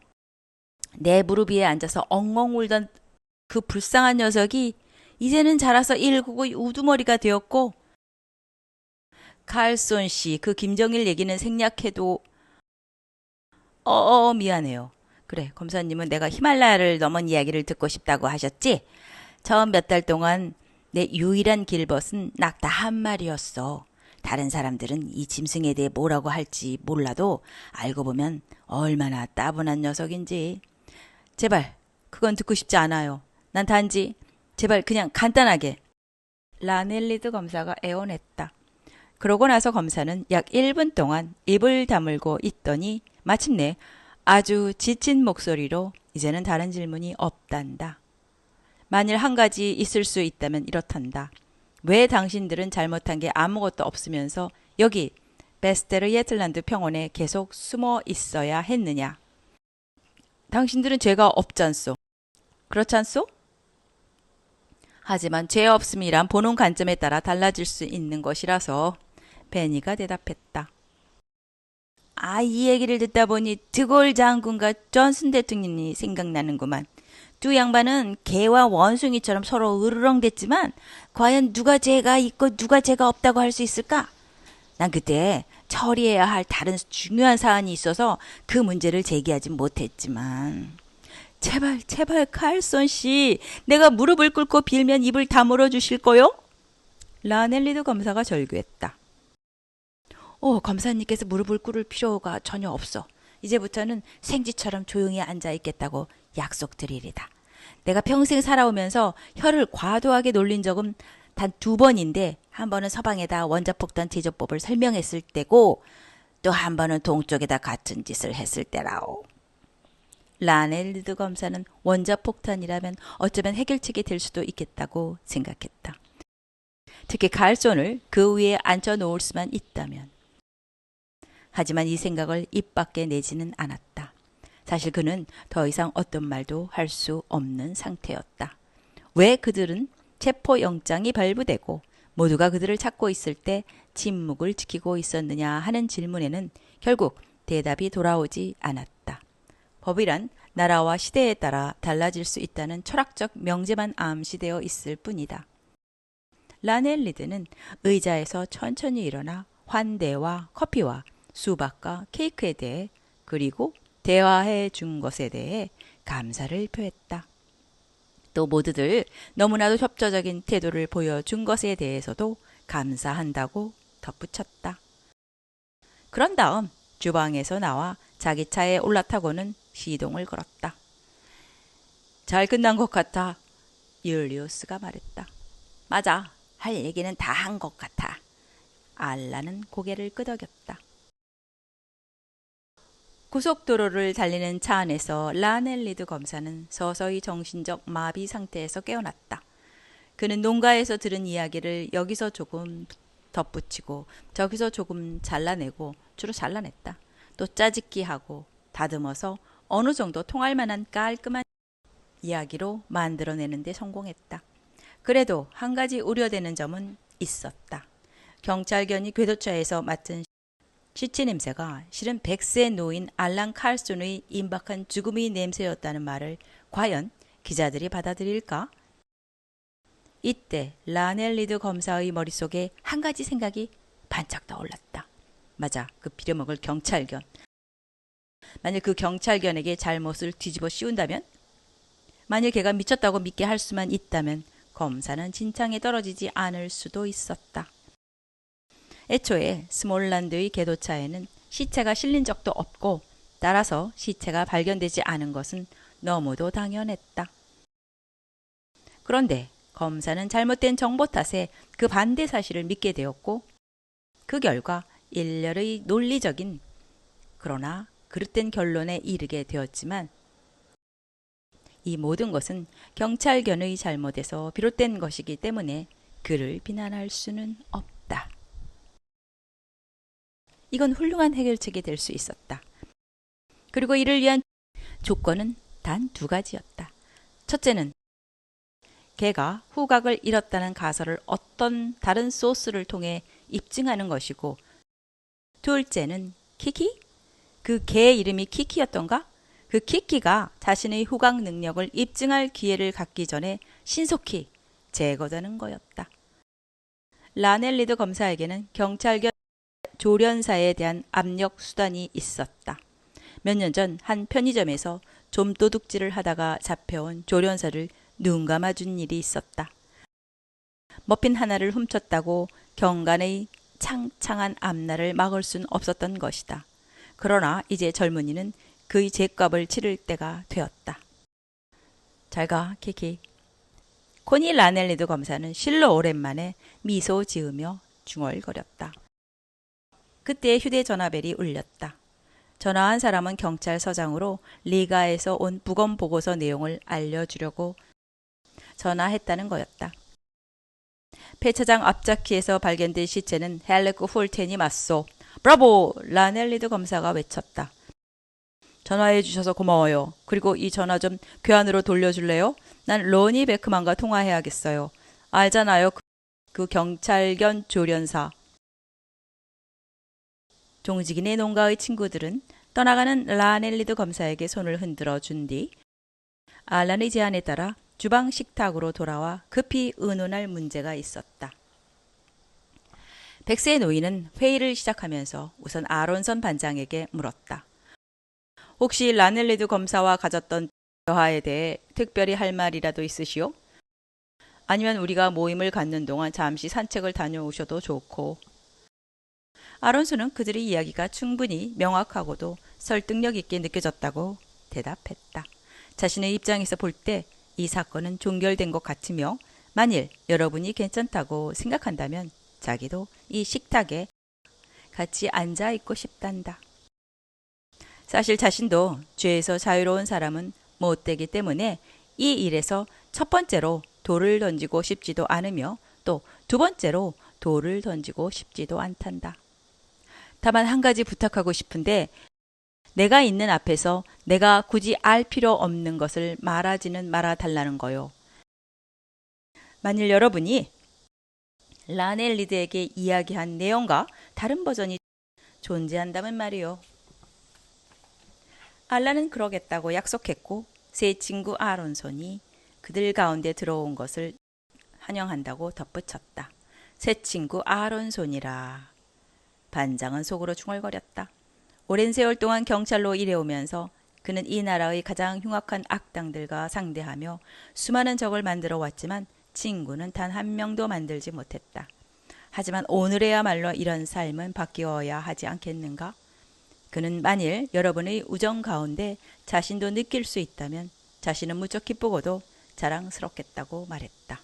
Speaker 1: 내 무릎 위에 앉아서 엉엉 울던 그 불쌍한 녀석이 이제는 자라서 일구고 우두머리가 되었고 칼손 씨, 그 김정일 얘기는 생략해도 미안해요. 그래, 검사님은 내가 히말라야를 넘은 이야기를 듣고 싶다고 하셨지? 처음 몇 달 동안 내 유일한 길벗은 낙타 한 마리였어. 다른 사람들은 이 짐승에 대해 뭐라고 할지 몰라도 알고 보면 얼마나 따분한 녀석인지. 제발 그건 듣고 싶지 않아요. 난 단지 제발 그냥 간단하게. 라넬리드 검사가 애원했다. 그러고 나서 검사는 약 1분 동안 입을 다물고 있더니 마침내 아주 지친 목소리로 이제는 다른 질문이 없단다. 만일 한 가지 있을 수 있다면 이렇단다. 왜 당신들은 잘못한 게 아무것도 없으면서 여기 베스테르예틀란드 평원에 계속 숨어 있어야 했느냐? 당신들은 죄가 없잖소. 그렇잖소? 하지만 죄 없음이란 보는 관점에 따라 달라질 수 있는 것이라서 베니가 대답했다. 이 얘기를 듣다 보니 드골 장군과 존슨 대통령이 생각나는구만. 두 양반은 개와 원숭이처럼 서로 으르렁댔지만 과연 누가 죄가 있고 누가 죄가 없다고 할 수 있을까? 난 그때 처리해야 할 다른 중요한 사안이 있어서 그 문제를 제기하지 못했지만 제발 칼손 씨, 내가 무릎을 꿇고 빌면 입을 다물어 주실 거요? 라넬리드 검사가 절규했다. 검사님께서 무릎을 꿇을 필요가 전혀 없어. 이제부터는 생쥐처럼 조용히 앉아 있겠다고 약속드리리다. 내가 평생 살아오면서 혀를 과도하게 놀린 적은 단 2번인데 한 번은 서방에다 원자폭탄 제조법을 설명했을 때고 또 한 번은 동쪽에다 같은 짓을 했을 때라오. 라넬리드 검사는 원자폭탄이라면 어쩌면 해결책이 될 수도 있겠다고 생각했다. 특히 칼손을 그 위에 앉혀놓을 수만 있다면. 하지만 이 생각을 입 밖에 내지는 않았다. 사실 그는 더 이상 어떤 말도 할 수 없는 상태였다. 왜 그들은 체포영장이 발부되고 모두가 그들을 찾고 있을 때 침묵을 지키고 있었느냐 하는 질문에는 결국 대답이 돌아오지 않았다. 법이란 나라와 시대에 따라 달라질 수 있다는 철학적 명제만 암시되어 있을 뿐이다. 라넬리드는 의자에서 천천히 일어나 환대와 커피와 수박과 케이크에 대해 그리고 대화해 준 것에 대해 감사를 표했다. 또 모두들 너무나도 협조적인 태도를 보여준 것에 대해서도 감사한다고 덧붙였다. 그런 다음 주방에서 나와 자기 차에 올라타고는 시동을 걸었다. 잘 끝난 것 같아. 율리우스가 말했다. 맞아. 할 얘기는 다 한 것 같아. 알라는 고개를 끄덕였다. 고속도로를 달리는 차 안에서 라넬리드 검사는 서서히 정신적 마비 상태에서 깨어났다. 그는 농가에서 들은 이야기를 여기서 조금 덧붙이고 저기서 조금 잘라내고 주로 잘라냈다. 또 짜집기하고 다듬어서 어느 정도 통할 만한 깔끔한 이야기로 만들어내는 데 성공했다. 그래도 한 가지 우려되는 점은 있었다. 경찰견이 궤도차에서 맡은 시체 냄새가 실은 100세 노인 알란 칼슨의 임박한 죽음의 냄새였다는 말을 과연 기자들이 받아들일까? 이때 라넬리드 검사의 머릿속에 한 가지 생각이 반짝 떠올랐다. 맞아, 그 빌어먹을 경찰견. 만일 그 경찰견에게 잘못을 뒤집어 씌운다면? 만일 걔가 미쳤다고 믿게 할 수만 있다면 검사는 진창에 떨어지지 않을 수도 있었다. 애초에 스몰란드의 궤도차에는 시체가 실린 적도 없고 따라서 시체가 발견되지 않은 것은 너무도 당연했다. 그런데 검사는 잘못된 정보 탓에 그 반대 사실을 믿게 되었고 그 결과 일렬의 논리적인 그러나 그릇된 결론에 이르게 되었지만 이 모든 것은 경찰견의 잘못에서 비롯된 것이기 때문에 그를 비난할 수는 없다. 이건 훌륭한 해결책이 될 수 있었다. 그리고 이를 위한 조건은 단 2가지였다. 첫째는 걔가 후각을 잃었다는 가설을 어떤 다른 소스를 통해 입증하는 것이고 둘째는 키키? 그 개 이름이 키키였던가? 그 키키가 자신의 후각 능력을 입증할 기회를 갖기 전에 신속히 제거되는 거였다. 라넬리드 검사에게는 경찰견 조련사에 대한 압력 수단이 있었다. 몇 년 전 한 편의점에서 좀도둑질을 하다가 잡혀온 조련사를 눈 감아준 일이 있었다. 머핀 하나를 훔쳤다고 경관의 창창한 앞날을 막을 순 없었던 것이다. 그러나 이제 젊은이는 그의 죗값을 치를 때가 되었다. 잘가, 키키. 코니 라넬리드 검사는 실로 오랜만에 미소 지으며 중얼거렸다. 그때 휴대전화벨이 울렸다. 전화한 사람은 경찰서장으로 리가에서 온 부검 보고서 내용을 알려주려고 전화했다는 거였다. 폐차장 앞자키에서 발견된 시체는 헬레크 홀텐이 맞소. 브라보! 라넬리드 검사가 외쳤다. 전화해 주셔서 고마워요. 그리고 이 전화 좀 괴한으로 돌려줄래요? 난 로니 베크만과 통화해야겠어요. 알잖아요. 그 경찰견 조련사. 종직인의 농가의 친구들은 떠나가는 라넬리드 검사에게 손을 흔들어 준 뒤 알란의 제안에 따라 주방 식탁으로 돌아와 급히 의논할 문제가 있었다. 100세 노인은 회의를 시작하면서 우선 아론선 반장에게 물었다. 혹시 라넬리드 검사와 가졌던 대화에 대해 특별히 할 말이라도 있으시오? 아니면 우리가 모임을 갖는 동안 잠시 산책을 다녀오셔도 좋고. 아론소는 그들의 이야기가 충분히 명확하고도 설득력 있게 느껴졌다고 대답했다. 자신의 입장에서 볼 때 이 사건은 종결된 것 같으며 만일 여러분이 괜찮다고 생각한다면 자기도 이 식탁에 같이 앉아 있고 싶단다. 사실 자신도 죄에서 자유로운 사람은 못 되기 때문에 이 일에서 첫 번째로 돌을 던지고 싶지도 않으며 또 두 번째로 돌을 던지고 싶지도 않단다. 다만 한 가지 부탁하고 싶은데 내가 있는 앞에서 내가 굳이 알 필요 없는 것을 말하지는 말아 달라는 거요. 만일 여러분이 라넬리드에게 이야기한 내용과 다른 버전이 존재한다면 말이요. 알라는 그러겠다고 약속했고 새 친구 아론손이 그들 가운데 들어온 것을 환영한다고 덧붙였다. 새 친구 아론손이라. 반장은 속으로 중얼거렸다. 오랜 세월 동안 경찰로 일해오면서 그는 이 나라의 가장 흉악한 악당들과 상대하며 수많은 적을 만들어 왔지만 친구는 단 한 명도 만들지 못했다. 하지만 오늘에야말로 이런 삶은 바뀌어야 하지 않겠는가? 그는 만일 여러분의 우정 가운데 자신도 느낄 수 있다면 자신은 무척 기쁘고도 자랑스럽겠다고 말했다.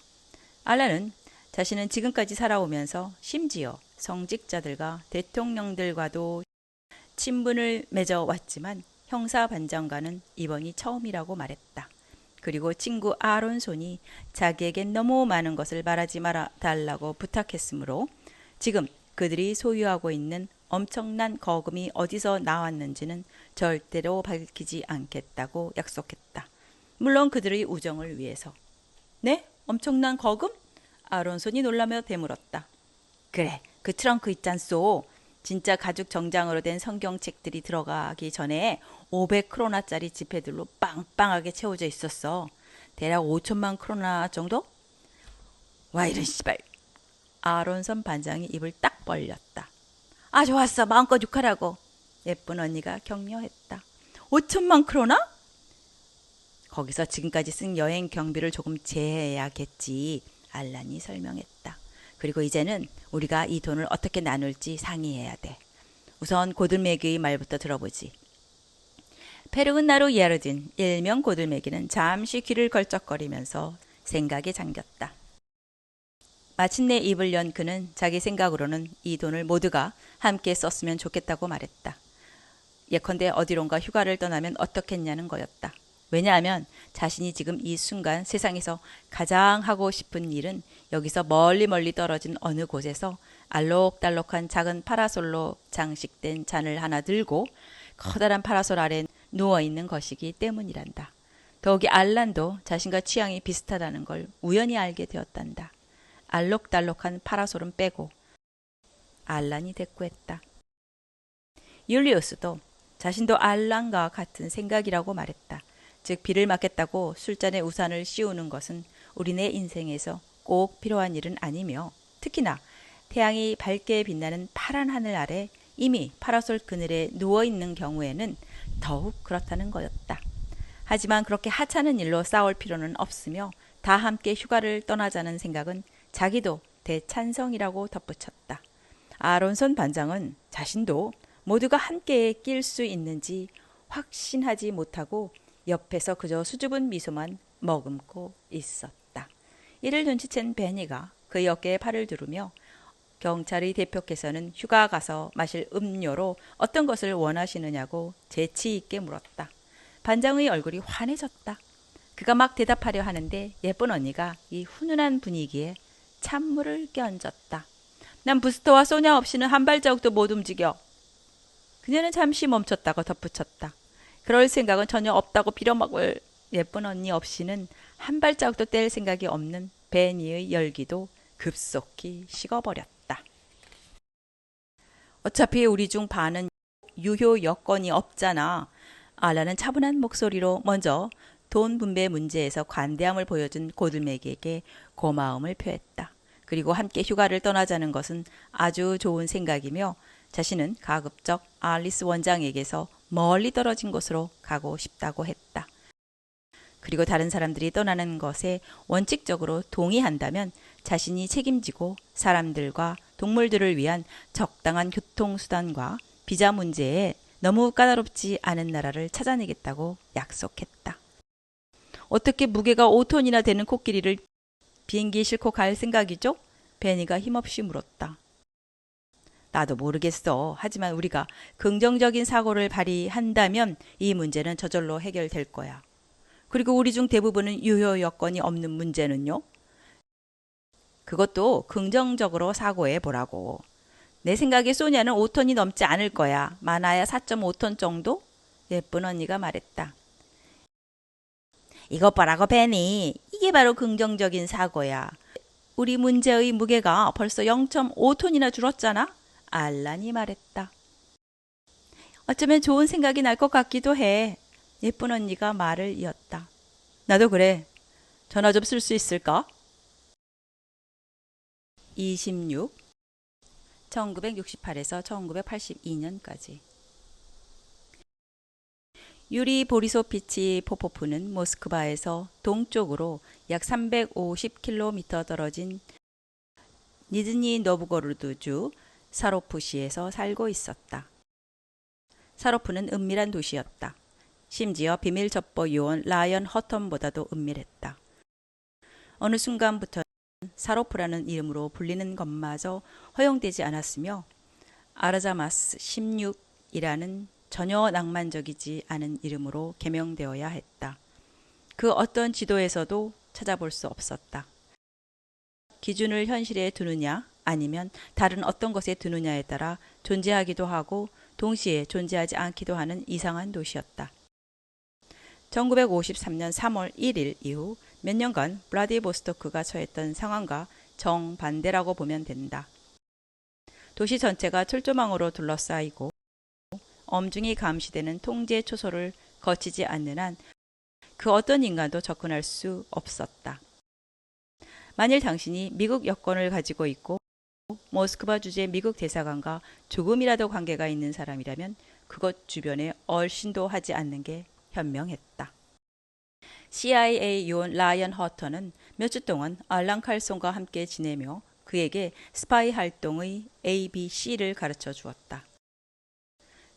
Speaker 1: 알란은 자신은 지금까지 살아오면서 심지어 성직자들과 대통령들과도 친분을 맺어왔지만 형사반장과는 이번이 처음이라고 말했다. 그리고 친구 아론손이 자기에겐 너무 많은 것을 말하지 말아 달라고 부탁했으므로 지금 그들이 소유하고 있는 엄청난 거금이 어디서 나왔는지는 절대로 밝히지 않겠다고 약속했다. 물론 그들의 우정을 위해서. 네? 엄청난 거금? 아론손이 놀라며 되물었다. 그래, 그 트렁크 있잖소. 진짜 가죽 정장으로 된 성경책들이 들어가기 전에 500크로나짜리 지폐들로 빵빵하게 채워져 있었어. 대략 5천만 크로나 정도? 와, 이런 씨발. 아론선 반장이 입을 딱 벌렸다. 아, 좋았어. 마음껏 욕하라고. 예쁜 언니가 격려했다. 5천만 크로나? 거기서 지금까지 쓴 여행 경비를 조금 제해야겠지. 알란이 설명했다. 그리고 이제는 우리가 이 돈을 어떻게 나눌지 상의해야 돼. 우선 고들메기의 말부터 들어보지. 페르군나루 예르딘, 일명 고들메기는 잠시 귀를 걸쩍거리면서 생각에 잠겼다. 마침내 입을 연 그는 자기 생각으로는 이 돈을 모두가 함께 썼으면 좋겠다고 말했다. 예컨대 어디론가 휴가를 떠나면 어떻겠냐는 거였다. 왜냐하면 자신이 지금 이 순간 세상에서 가장 하고 싶은 일은 여기서 멀리 떨어진 어느 곳에서 알록달록한 작은 파라솔로 장식된 잔을 하나 들고 커다란 파라솔 아래 누워있는 것이기 때문이란다. 더욱이 알란도 자신과 취향이 비슷하다는 걸 우연히 알게 되었단다. 알록달록한 파라솔은 빼고 알란이 대꾸했다. 율리우스도 자신도 알란과 같은 생각이라고 말했다. 즉 비를 맞겠다고 술잔에 우산을 씌우는 것은 우리네 인생에서 꼭 필요한 일은 아니며 특히나 태양이 밝게 빛나는 파란 하늘 아래 이미 파라솔 그늘에 누워있는 경우에는 더욱 그렇다는 거였다. 하지만 그렇게 하찮은 일로 싸울 필요는 없으며 다 함께 휴가를 떠나자는 생각은 자기도 대찬성이라고 덧붙였다. 아론선 반장은 자신도 모두가 함께 낄 수 있는지 확신하지 못하고 옆에서 그저 수줍은 미소만 머금고 있었다. 이를 눈치챈 베니가 그의 어깨에 팔을 두르며 경찰의 대표께서는 휴가 가서 마실 음료로 어떤 것을 원하시느냐고 재치 있게 물었다. 반장의 얼굴이 환해졌다. 그가 막 대답하려 하는데 예쁜 언니가 이 훈훈한 분위기에 찬물을 끼얹었다. 난 부스터와 소냐 없이는 한 발자국도 못 움직여. 그녀는 잠시 멈췄다가 덧붙였다. 그럴 생각은 전혀 없다고 빌어먹을 예쁜 언니 없이는 한 발자국도 뗄 생각이 없는 베니의 열기도 급속히 식어버렸다. 어차피 우리 중 반은 유효 여건이 없잖아. 알라는 차분한 목소리로 먼저 돈 분배 문제에서 관대함을 보여준 고들메기에게 고마움을 표했다. 그리고 함께 휴가를 떠나자는 것은 아주 좋은 생각이며 자신은 가급적 알리스 원장에게서 멀리 떨어진 곳으로 가고 싶다고 했다. 그리고 다른 사람들이 떠나는 것에 원칙적으로 동의한다면 자신이 책임지고 사람들과 동물들을 위한 적당한 교통수단과 비자 문제에 너무 까다롭지 않은 나라를 찾아내겠다고 약속했다. 어떻게 무게가 5톤이나 되는 코끼리를 비행기에 싣고 갈 생각이죠? 베니가 힘없이 물었다. 나도 모르겠어. 하지만 우리가 긍정적인 사고를 발휘한다면 이 문제는 저절로 해결될 거야. 그리고 우리 중 대부분은 유효 여건이 없는 문제는요? 그것도 긍정적으로 사고해 보라고. 내 생각에 소냐는 5톤이 넘지 않을 거야. 많아야 4.5톤 정도? 예쁜 언니가 말했다. 이것 봐라고 베니. 이게 바로 긍정적인 사고야. 우리 문제의 무게가 벌써 0.5톤이나 줄었잖아? 알란이 말했다. 어쩌면 좋은 생각이 날 것 같기도 해. 예쁜 언니가 말을 이었다. 나도 그래. 전화 좀 쓸 수 있을까? 26, 1968에서 1982년까지. 유리 보리소피치 포포프는 모스크바에서 동쪽으로 약 350km 떨어진 니즈니 노브고로드주 사로프시에서 살고 있었다. 사로프는 은밀한 도시였다. 심지어 비밀 첩보 요원 라이언 허턴보다도 은밀했다. 어느 순간부터는 사로프라는 이름으로 불리는 것마저 허용되지 않았으며 아르자마스 16이라는 전혀 낭만적이지 않은 이름으로 개명되어야 했다. 그 어떤 지도에서도 찾아볼 수 없었다. 기준을 현실에 두느냐 아니면 다른 어떤 것에 두느냐에 따라 존재하기도 하고 동시에 존재하지 않기도 하는 이상한 도시였다. 1953년 3월 1일 이후 몇 년간 블라디보스토크가 처했던 상황과 정반대라고 보면 된다. 도시 전체가 철조망으로 둘러싸이고 엄중히 감시되는 통제 초소를 거치지 않는 한 그 어떤 인간도 접근할 수 없었다. 만일 당신이 미국 여권을 가지고 있고 모스크바 주재 미국 대사관과 조금이라도 관계가 있는 사람이라면 그것 주변에 얼씬도 하지 않는 게 현명했다. CIA 요원 라이언 허턴은 몇 주 동안 알란 칼송과 함께 지내며 그에게 스파이 활동의 ABC를 가르쳐 주었다.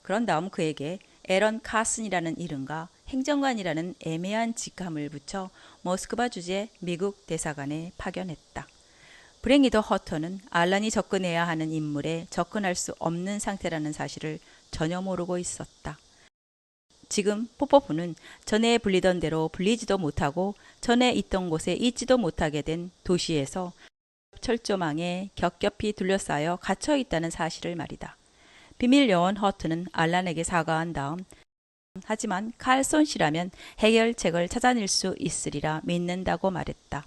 Speaker 1: 그런 다음 그에게 에런 카슨이라는 이름과 행정관이라는 애매한 직함을 붙여 모스크바 주재 미국 대사관에 파견했다. 불행히도 허턴은 알란이 접근해야 하는 인물에 접근할 수 없는 상태라는 사실을 전혀 모르고 있었다. 지금 포포프는 전에 불리던 대로 불리지도 못하고 전에 있던 곳에 있지도 못하게 된 도시에서 철조망에 겹겹이 둘러싸여 갇혀 있다는 사실을 말이다. 비밀 요원 허튼은 알란에게 사과한 다음 하지만 칼손 씨라면 해결책을 찾아낼 수 있으리라 믿는다고 말했다.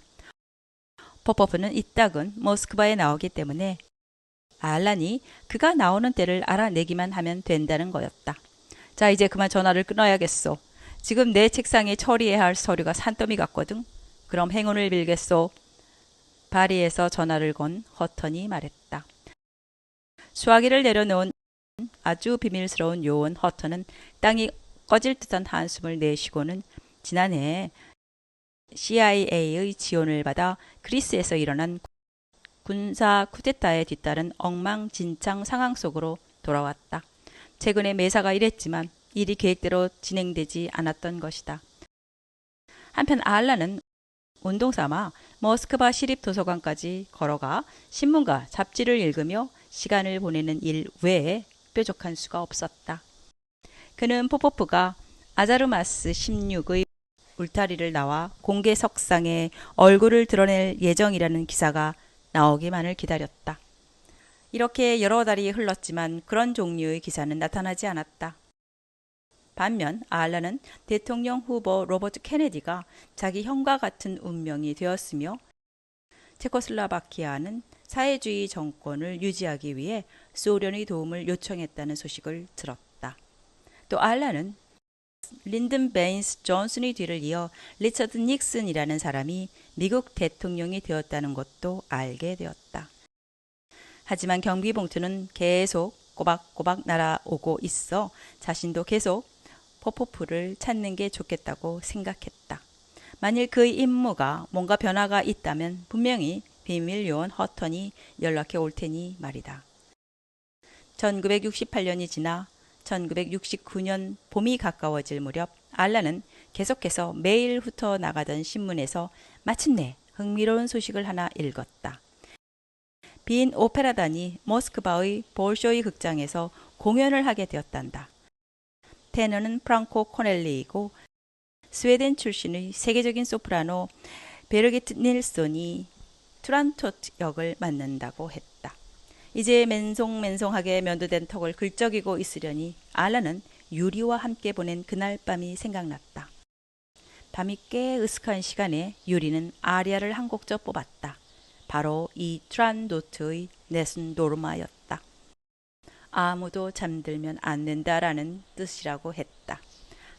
Speaker 1: 포포프는 이따금 모스크바에 나오기 때문에 알란이 그가 나오는 때를 알아내기만 하면 된다는 거였다. 자, 이제 그만 전화를 끊어야겠소. 지금 내 책상에 처리해야 할 서류가 산더미 같거든. 그럼 행운을 빌겠소. 바리에서 전화를 건 허턴이 말했다. 수화기를 내려놓은 아주 비밀스러운 요원 허턴은 땅이 꺼질 듯한 한숨을 내쉬고는 지난해 CIA의 지원을 받아 그리스에서 일어난 군사 쿠데타에 뒤따른 엉망진창 상황 속으로 돌아왔다. 최근에 매사가 이랬지만 일이 계획대로 진행되지 않았던 것이다. 한편 알란은 운동삼아 모스크바 시립도서관까지 걸어가 신문과 잡지를 읽으며 시간을 보내는 일 외에 뾰족한 수가 없었다. 그는 포포프가 아자르마스 16의 울타리를 나와 공개석상에 얼굴을 드러낼 예정이라는 기사가 나오기만을 기다렸다. 이렇게 여러 달이 흘렀지만 그런 종류의 기사는 나타나지 않았다. 반면 알란은 대통령 후보 로버트 케네디가 자기 형과 같은 운명이 되었으며 체코슬라바키아는 사회주의 정권을 유지하기 위해 소련의 도움을 요청했다는 소식을 들었다. 또 알란은 린든 베인스 존슨의 뒤를 이어 리처드 닉슨이라는 사람이 미국 대통령이 되었다는 것도 알게 되었다. 하지만 경비봉투는 계속 꼬박꼬박 날아오고 있어 자신도 계속 포포프를 찾는 게 좋겠다고 생각했다. 만일 그의 임무가 뭔가 변화가 있다면 분명히 비밀 요원 허턴이 연락해 올 테니 말이다. 1968년이 지나 1969년 봄이 가까워질 무렵 알란은 계속해서 매일 훑어 나가던 신문에서 마침내 흥미로운 소식을 하나 읽었다. 빈 오페라단이 모스크바의 볼쇼이 극장에서 공연을 하게 되었단다. 테너는 프랑코 코넬리이고 스웨덴 출신의 세계적인 소프라노 베르기트 닐손이 투란토트 역을 맡는다고 했다. 이제 맨송맨송하게 면도된 턱을 긁적이고 있으려니 알란은 유리와 함께 보낸 그날 밤이 생각났다. 밤이 꽤 으슥한 시간에 유리는 아리아를 한 곡 더 뽑았다. 바로 이 트란도트의 넷은 노르마였다. 아무도 잠들면 안 된다라는 뜻이라고 했다.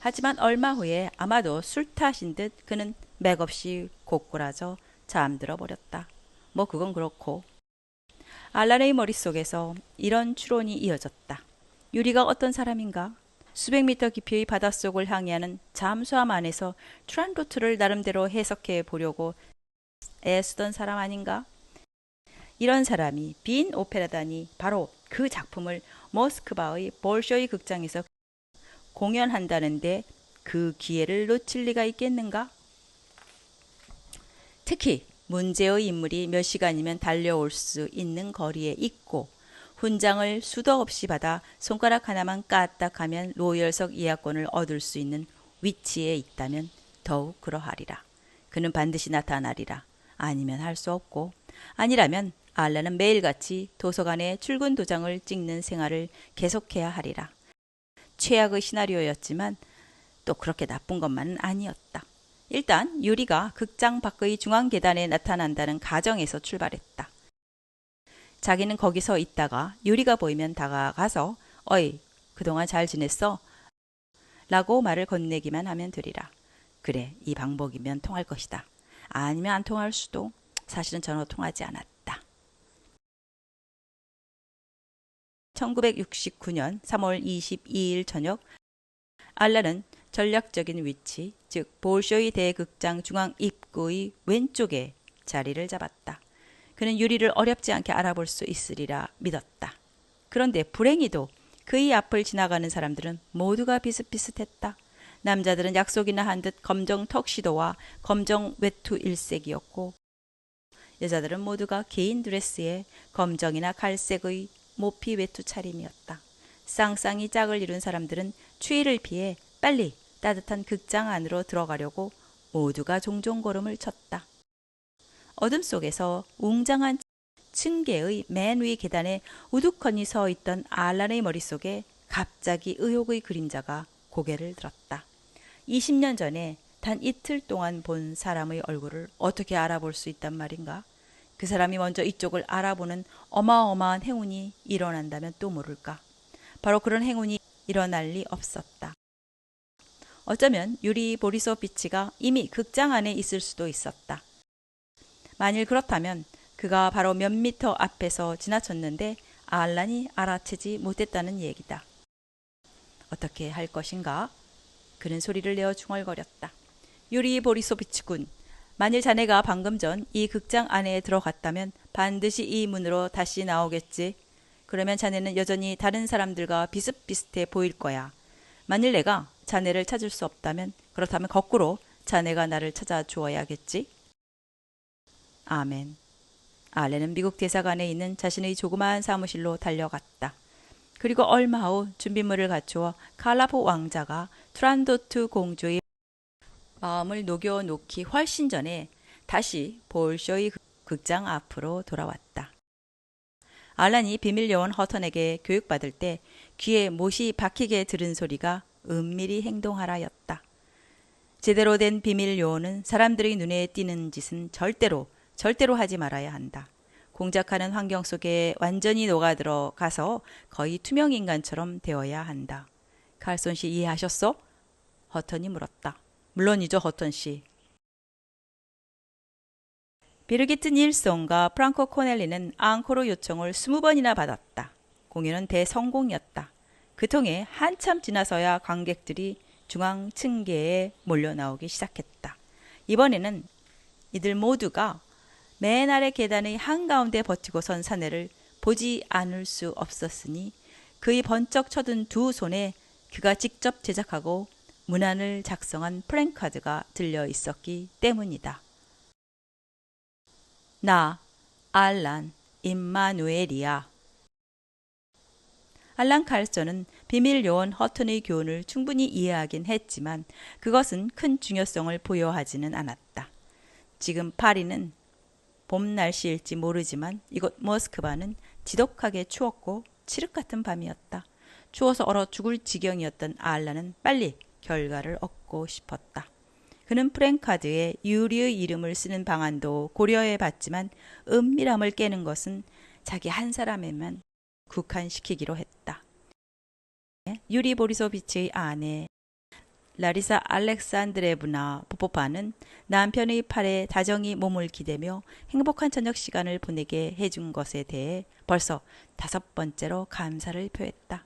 Speaker 1: 하지만 얼마 후에 아마도 술 탓인 듯 그는 맥없이 고꾸라져 잠들어 버렸다. 뭐 그건 그렇고 알란의 머릿속에서 이런 추론이 이어졌다. 유리가 어떤 사람인가? 수백 미터 깊이의 바닷속을 항해하는 잠수함 안에서 트란도트를 나름대로 해석해 보려고 애쓰던 사람 아닌가? 이런 사람이 빈 오페라단이 바로 그 작품을 모스크바의 볼쇼이 극장에서 공연한다는데 그 기회를 놓칠 리가 있겠는가? 특히 문제의 인물이 몇 시간이면 달려올 수 있는 거리에 있고 훈장을 수도 없이 받아 손가락 하나만 까딱하면 로열석 예약권을 얻을 수 있는 위치에 있다면 더욱 그러하리라. 그는 반드시 나타나리라. 아니면 할 수 없고, 아니라면 알란은 매일같이 도서관에 출근 도장을 찍는 생활을 계속해야 하리라. 최악의 시나리오였지만 또 그렇게 나쁜 것만은 아니었다. 일단 유리가 극장 밖의 중앙 계단에 나타난다는 가정에서 출발했다. 자기는 거기 서 있다가 유리가 보이면 다가가서 어이, 그동안 잘 지냈어? 라고 말을 건네기만 하면 되리라. 그래, 이 방법이면 통할 것이다. 아니면 안 통할 수도. 사실은 전혀 통하지 않았다. 1969년 3월 22일 저녁 알란은 전략적인 위치, 즉 볼쇼이 대극장 중앙 입구의 왼쪽에 자리를 잡았다. 그는 유리를 어렵지 않게 알아볼 수 있으리라 믿었다. 그런데 불행히도 그의 앞을 지나가는 사람들은 모두가 비슷비슷했다. 남자들은 약속이나 한 듯 검정 턱시도와 검정 외투 일색이었고 여자들은 모두가 긴 드레스에 검정이나 갈색의 모피 외투 차림이었다. 쌍쌍이 짝을 이룬 사람들은 추위를 피해 빨리 따뜻한 극장 안으로 들어가려고 모두가 종종 걸음을 쳤다. 어둠 속에서 웅장한 층계의 맨 위 계단에 우두커니 서 있던 알란의 머릿속에 갑자기 의혹의 그림자가 고개를 들었다. 20년 전에 단 이틀 동안 본 사람의 얼굴을 어떻게 알아볼 수 있단 말인가? 그 사람이 먼저 이쪽을 알아보는 어마어마한 행운이 일어난다면 또 모를까? 바로 그런 행운이 일어날 리 없었다. 어쩌면 유리 보리소비치가 이미 극장 안에 있을 수도 있었다. 만일 그렇다면 그가 바로 몇 미터 앞에서 지나쳤는데 알란이 알아채지 못했다는 얘기다. 어떻게 할 것인가? 그는 소리를 내어 중얼거렸다. 유리 보리소비치 군, 만일 자네가 방금 전 이 극장 안에 들어갔다면 반드시 이 문으로 다시 나오겠지. 그러면 자네는 여전히 다른 사람들과 비슷비슷해 보일 거야. 만일 내가 자네를 찾을 수 없다면 그렇다면 거꾸로 자네가 나를 찾아 주어야겠지. 아멘. 알렌은 미국 대사관에 있는 자신의 조그마한 사무실로 달려갔다. 그리고 얼마 후 준비물을 갖추어 칼라포 왕자가 트란도트 공주의 마음을 녹여놓기 훨씬 전에 다시 볼쇼이 극장 앞으로 돌아왔다. 알란이 비밀 요원 허턴에게 교육받을 때 귀에 못이 박히게 들은 소리가 은밀히 행동하라였다. 제대로 된 비밀 요원은 사람들의 눈에 띄는 짓은 절대로 하지 말아야 한다. 공작하는 환경 속에 완전히 녹아들어가서 거의 투명인간처럼 되어야 한다. 칼손 씨 이해하셨어? 허턴이 물었다. 물론이죠, 허턴 씨. 비르기트 닐손과 프랑코 코넬리는 앙코르 요청을 20번이나 받았다. 공연은 대성공이었다. 그 통에 한참 지나서야 관객들이 중앙 층계에 몰려 나오기 시작했다. 이번에는 이들 모두가 맨 아래 계단의 한가운데 버티고 선 사내를 보지 않을 수 없었으니 그의 번쩍 쳐든 두 손에 그가 직접 제작하고 문안을 작성한 플랜카드가 들려 있었기 때문이다. 나, 알란, 임마누엘이야. 알란 칼슨은 비밀 요원 허튼의 교훈을 충분히 이해하긴 했지만 그것은 큰 중요성을 부여하지는 않았다. 지금 파리는 봄 날씨일지 모르지만 이곳 모스크바는 지독하게 추웠고 칠흑 같은 밤이었다. 추워서 얼어 죽을 지경이었던 알란은 빨리 결과를 얻고 싶었다. 그는 프랭카드에 유리의 이름을 쓰는 방안도 고려해 봤지만 은밀함을 깨는 것은 자기 한 사람에만 국한시키기로 했다. 유리 보리소비치의 아내 라리사 알렉산드레브나 포포파는 남편의 팔에 다정히 몸을 기대며 행복한 저녁 시간을 보내게 해준 것에 대해 벌써 5번째로 감사를 표했다.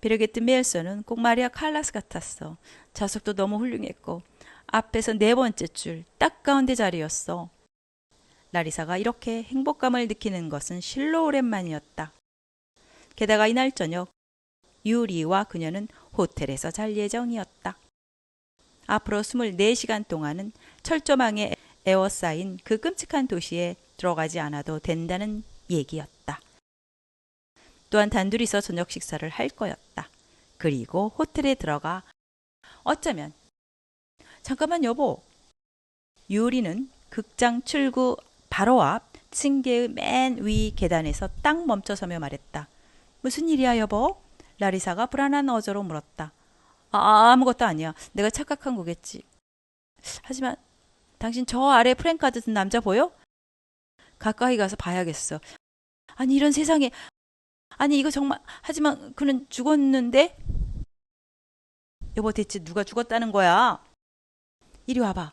Speaker 1: 비르게트 멜서는 꼭 마리아 칼라스 같았어. 좌석도 너무 훌륭했고 앞에서 4번째 줄 딱 가운데 자리였어. 라리사가 이렇게 행복감을 느끼는 것은 실로 오랜만이었다. 게다가 이날 저녁 유리와 그녀는 호텔에서 잘 예정이었다. 앞으로 24시간 동안은 철조망에 에워싸인 그 끔찍한 도시에 들어가지 않아도 된다는 얘기였다. 또한 단둘이서 저녁 식사를 할 거였다. 그리고 호텔에 들어가 어쩌면 잠깐만 여보. 유리는 극장 출구 바로 앞 층계의 맨 위 계단에서 딱 멈춰서며 말했다. 무슨 일이야 여보? 라리사가 불안한 어조로 물었다. 아무것도 아니야. 내가 착각한 거겠지. 하지만 당신 저 아래 프랭카드 든 남자 보여? 가까이 가서 봐야겠어. 아니 이런 세상에. 아니 이거 정말. 하지만 그는 죽었는데? 여보 대체 누가 죽었다는 거야? 이리 와봐.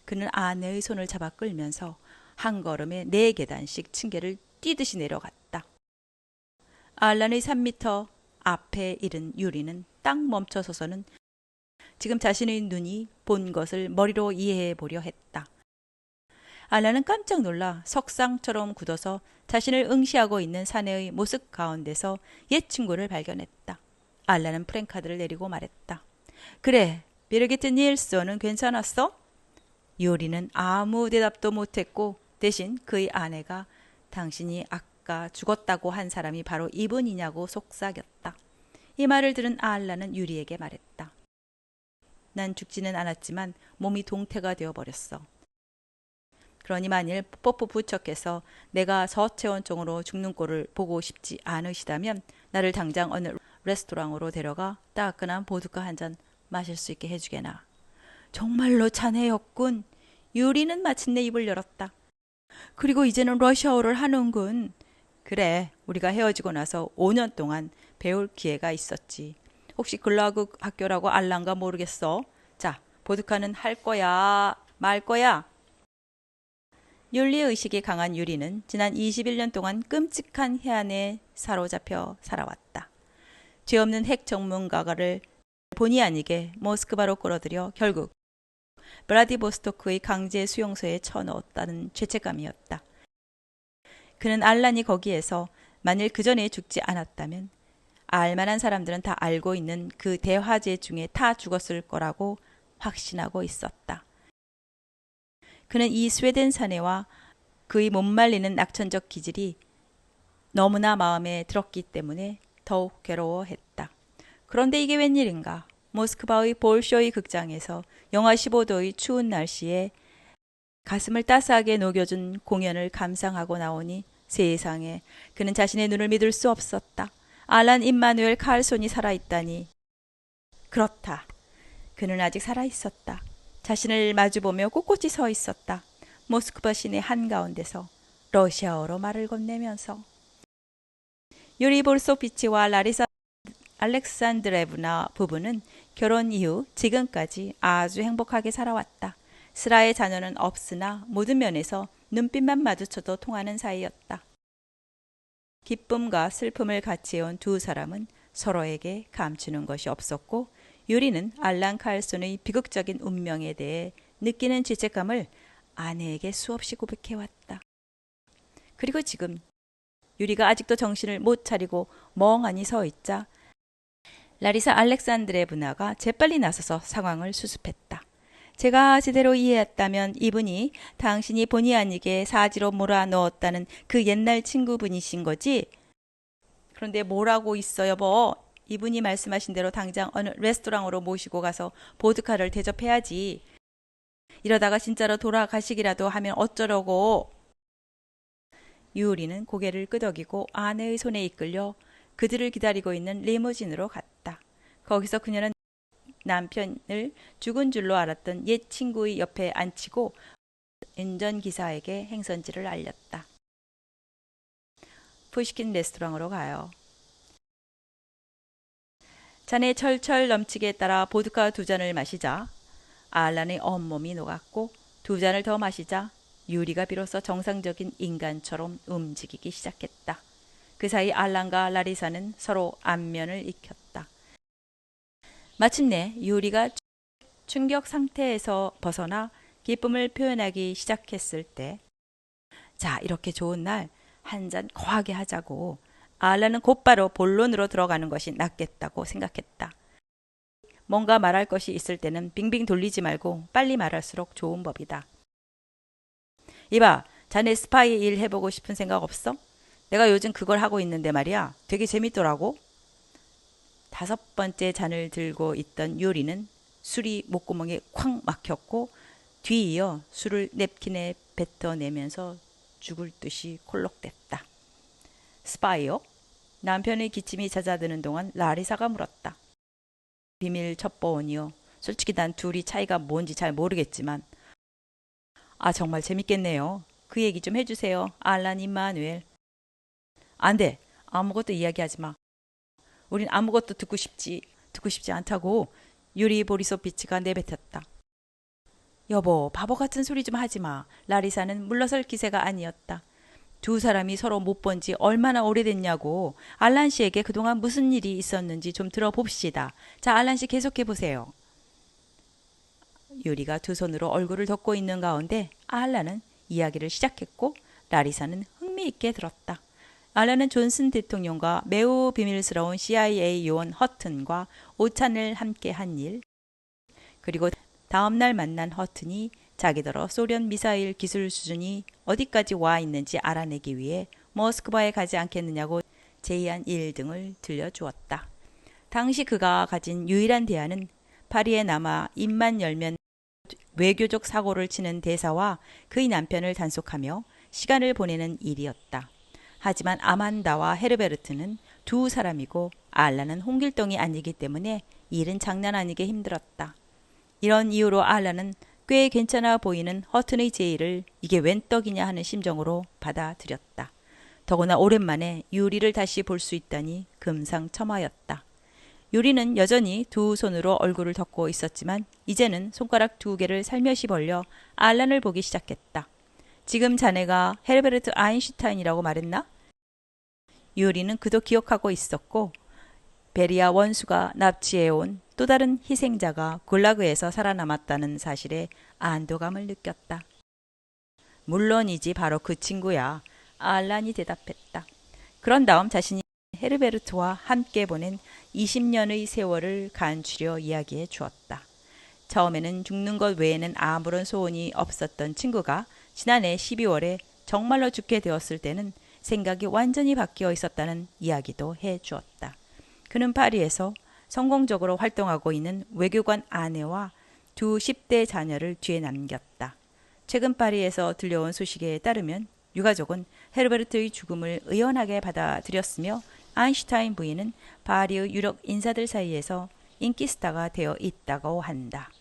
Speaker 1: 그는 아내의 손을 잡아 끌면서 한 걸음에 4계단씩 층계를 뛰듯이 내려갔다. 알란의 3미터 앞에 이른 유리는 딱 멈춰서서는 지금 자신의 눈이 본 것을 머리로 이해해 보려 했다. 알란은 깜짝 놀라 석상처럼 굳어서 자신을 응시하고 있는 사내의 모습 가운데서 옛 친구를 발견했다. 알란은 프랭카드를 내리고 말했다. 그래, 비르기트 닐슨은 괜찮았어? 요리는 아무 대답도 못했고 대신 그의 아내가 당신이 아까 죽었다고 한 사람이 바로 이분이냐고 속삭였다. 이 말을 들은 알란은 유리에게 말했다. 난 죽지는 않았지만 몸이 동태가 되어버렸어. 그러니 만일 뽀뽀 부처께서 내가 저체온증으로 죽는 꼴을 보고 싶지 않으시다면 나를 당장 어느 레스토랑으로 데려가 따끈한 보드카 한 잔 마실 수 있게 해주게나. 정말로 자네였군. 유리는 마침내 입을 열었다. 그리고 이제는 러시아어를 하는군. 그래, 우리가 헤어지고 나서 5년 동안 배울 기회가 있었지. 혹시 글라그 학교라고 알란가 모르겠어? 자, 보드카는 할 거야, 말 거야? 윤리의식이 강한 유리는 지난 21년 동안 끔찍한 해안에 사로잡혀 살아왔다. 죄 없는 핵 전문가를 본의 아니게 모스크바로 끌어들여 결국 브라디보스토크의 강제 수용소에 쳐넣었다는 죄책감이었다. 그는 알란이 거기에서 만일 그 전에 죽지 않았다면 알만한 사람들은 다 알고 있는 그 대화제 중에 다 죽었을 거라고 확신하고 있었다. 그는 이 스웨덴 사내와 그의 못 말리는 낙천적 기질이 너무나 마음에 들었기 때문에 더욱 괴로워했다. 그런데 이게 웬일인가? 모스크바의 볼쇼이 극장에서 영하 15도의 추운 날씨에 가슴을 따스하게 녹여준 공연을 감상하고 나오니 세상에 그는 자신의 눈을 믿을 수 없었다. 알란 임마누엘 칼손이 살아있다니. 그렇다. 그는 아직 살아있었다. 자신을 마주보며 꼿꼿이 서 있었다. 모스크바 시내 한가운데서 러시아어로 말을 건네면서. 유리 볼소비치와 라리사 알렉산드레브나 부부는 결혼 이후 지금까지 아주 행복하게 살아왔다. 슬아의 자녀는 없으나 모든 면에서 눈빛만 마주쳐도 통하는 사이였다. 기쁨과 슬픔을 같이 해온 두 사람은 서로에게 감추는 것이 없었고 유리는 알란 칼손의 비극적인 운명에 대해 느끼는 죄책감을 아내에게 수없이 고백해왔다. 그리고 지금 유리가 아직도 정신을 못 차리고 멍하니 서 있자 라리사 알렉산드레브나가 재빨리 나서서 상황을 수습했다. 제가 제대로 이해했다면 이분이 당신이 본의 아니게 사지로 몰아넣었다는 그 옛날 친구분이신 거지? 그런데 뭐라고 있어 여보? 이분이 말씀하신 대로 당장 어느 레스토랑으로 모시고 가서 보드카를 대접해야지. 이러다가 진짜로 돌아가시기라도 하면 어쩌려고. 유리는 고개를 끄덕이고 아내의 손에 이끌려 그들을 기다리고 있는 리무진으로 갔다. 거기서 그녀는 남편을 죽은 줄로 알았던 옛 친구의 옆에 앉히고 운전기사에게 행선지를 알렸다. 푸시킨 레스토랑으로 가요. 잔에 철철 넘치게 따라 보드카 2잔을 마시자 알란의 온몸이 녹았고 2잔을 더 마시자 유리가 비로소 정상적인 인간처럼 움직이기 시작했다. 그 사이 알란과 라리사는 서로 안면을 익혔다. 마침내 유리가 충격 상태에서 벗어나 기쁨을 표현하기 시작했을 때, 자, 이렇게 좋은 날 한 잔 거하게 하자고 알란은 곧바로 본론으로 들어가는 것이 낫겠다고 생각했다. 뭔가 말할 것이 있을 때는 빙빙 돌리지 말고 빨리 말할수록 좋은 법이다. 이봐, 자네 스파이 일 해보고 싶은 생각 없어? 내가 요즘 그걸 하고 있는데 말이야. 되게 재밌더라고. 5번째 잔을 들고 있던 요리는 술이 목구멍에 콱 막혔고 뒤이어 술을 냅킨에 뱉어내면서 죽을 듯이 콜록댔다. 스파이요? 남편의 기침이 잦아드는 동안 라리사가 물었다. 비밀 첩보원이요. 솔직히 난 둘이 차이가 뭔지 잘 모르겠지만. 아, 정말 재밌겠네요. 그 얘기 좀 해주세요. 알란 임마누엘. 안 돼. 아무것도 이야기하지 마. 우린 아무것도 듣고 싶지 않다고 유리 보리소비치가 내뱉었다. 여보, 바보 같은 소리 좀 하지 마. 라리사는 물러설 기세가 아니었다. 2사람이 서로 못 본 지 얼마나 오래됐냐고. 알란 씨에게 그동안 무슨 일이 있었는지 좀 들어봅시다. 자, 알란 씨 계속해 보세요. 유리가 2손으로 얼굴을 덮고 있는 가운데 알란은 이야기를 시작했고 라리사는 흥미있게 들었다. 알란은 존슨 대통령과 매우 비밀스러운 CIA 요원 허튼과 오찬을 함께 한 일, 그리고 다음날 만난 허튼이 자기더러 소련 미사일 기술 수준이 어디까지 와 있는지 알아내기 위해 모스크바에 가지 않겠느냐고 제의한 일 등을 들려주었다. 당시 그가 가진 유일한 대안은 파리에 남아 입만 열면 외교적 사고를 치는 대사와 그의 남편을 단속하며 시간을 보내는 일이었다. 하지만 아만다와 헤르베르트는 2사람이고 알란은 홍길동이 아니기 때문에 일은 장난 아니게 힘들었다. 이런 이유로 알란은 꽤 괜찮아 보이는 허튼의 제의를 이게 웬 떡이냐 하는 심정으로 받아들였다. 더구나 오랜만에 유리를 다시 볼 수 있다니 금상첨화였다. 유리는 여전히 2손으로 얼굴을 덮고 있었지만 이제는 손가락 2개를 살며시 벌려 알란을 보기 시작했다. 지금 자네가 헤르베르트 아인슈타인이라고 말했나? 유리는 그도 기억하고 있었고 베리아 원수가 납치해온 또 다른 희생자가 굴라그에서 살아남았다는 사실에 안도감을 느꼈다. 물론이지, 바로 그 친구야. 알란이 대답했다. 그런 다음 자신이 헤르베르트와 함께 보낸 20년의 세월을 간추려 이야기해 주었다. 처음에는 죽는 것 외에는 아무런 소원이 없었던 친구가 지난해 12월에 정말로 죽게 되었을 때는 생각이 완전히 바뀌어 있었다는 이야기도 해 주었다. 그는 파리에서 성공적으로 활동하고 있는 외교관 아내와 2 10대 자녀를 뒤에 남겼다. 최근 파리에서 들려온 소식에 따르면 유가족은 헤르베르트의 죽음을 의연하게 받아들였으며 아인슈타인 부인은 파리의 유력 인사들 사이에서 인기 스타가 되어 있다고 한다.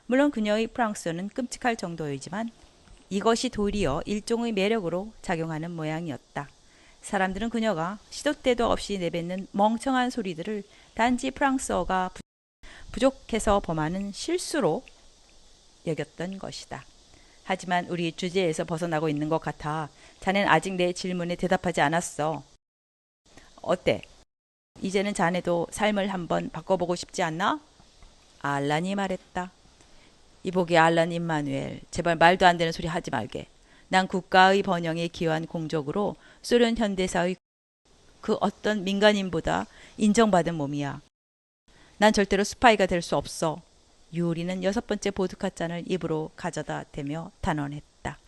Speaker 1: 물론 그녀의 프랑스어는 끔찍할 정도이지만 이것이 도리어 일종의 매력으로 작용하는 모양이었다. 사람들은 그녀가 시도 때도 없이 내뱉는 멍청한 소리들을 단지 프랑스어가 부족해서 범하는 실수로 여겼던 것이다. 하지만 우리 주제에서 벗어나고 있는 것 같아. 자넨 아직 내 질문에 대답하지 않았어. 어때? 이제는 자네도 삶을 한번 바꿔보고 싶지 않나? 알란이 말했다. 이보게 알란 임마누엘, 제발 말도 안 되는 소리 하지 말게. 난 국가의 번영에 기여한 공적으로 소련 현대사의 그 어떤 민간인보다 인정받은 몸이야. 난 절대로 스파이가 될 수 없어. 유리는 6번째 보드카 잔을 입으로 가져다 대며 단언했다.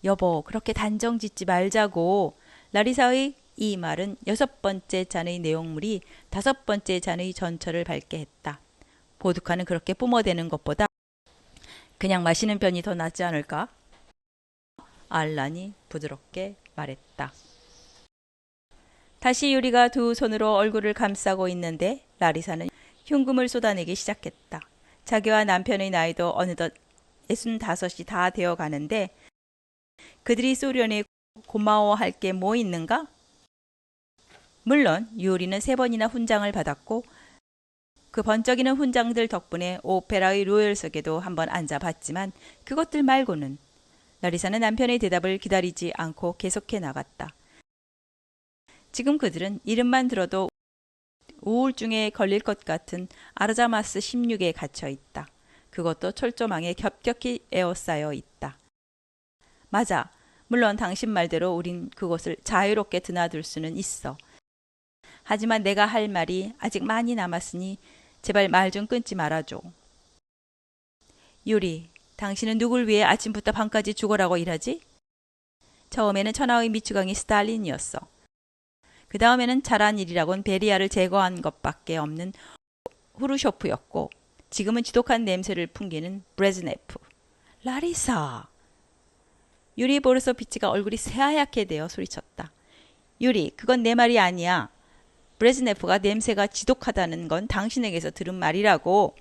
Speaker 1: 여보, 그렇게 단정 짓지 말자고. 라리사의 이 말은 6번째 잔의 내용물이 5번째 잔의 전철을 밟게 했다. 보드카는 그렇게 뿜어대는 것보다 그냥 마시는 편이 더 낫지 않을까? 알란이 부드럽게 말했다. 다시 유리가 2손으로 얼굴을 감싸고 있는데 라리사는 흉금을 쏟아내기 시작했다. 자기와 남편의 나이도 어느덧 65이 다 되어 가는데 그들이 소련에 고마워할 게 뭐 있는가? 물론 유리는 3번이나 훈장을 받았고 그 번쩍이는 훈장들 덕분에 오페라의 로열석에도 한번 앉아봤지만 그것들 말고는. 라리사는 남편의 대답을 기다리지 않고 계속해 나갔다. 지금 그들은 이름만 들어도 우울증에 걸릴 것 같은 아르자마스 16에 갇혀 있다. 그것도 철조망에 겹겹이 에워싸여 있다. 맞아. 물론 당신 말대로 우린 그곳을 자유롭게 드나들 수는 있어. 하지만 내가 할 말이 아직 많이 남았으니 제발 말 좀 끊지 말아줘. 유리, 당신은 누굴 위해 아침부터 밤까지 죽어라고 일하지? 처음에는 천하의 미추강이 스탈린이었어. 그 다음에는 잘한 일이라곤 베리아를 제거한 것밖에 없는 후르쇼프였고 지금은 지독한 냄새를 풍기는 브레즈네프. 라리사! 유리 보르소비치가 얼굴이 새하얗게 되어 소리쳤다. 유리, 그건 내 말이 아니야. 브레즈네프가 냄새가 지독하다는 건 당신에게서 들은 말이라고.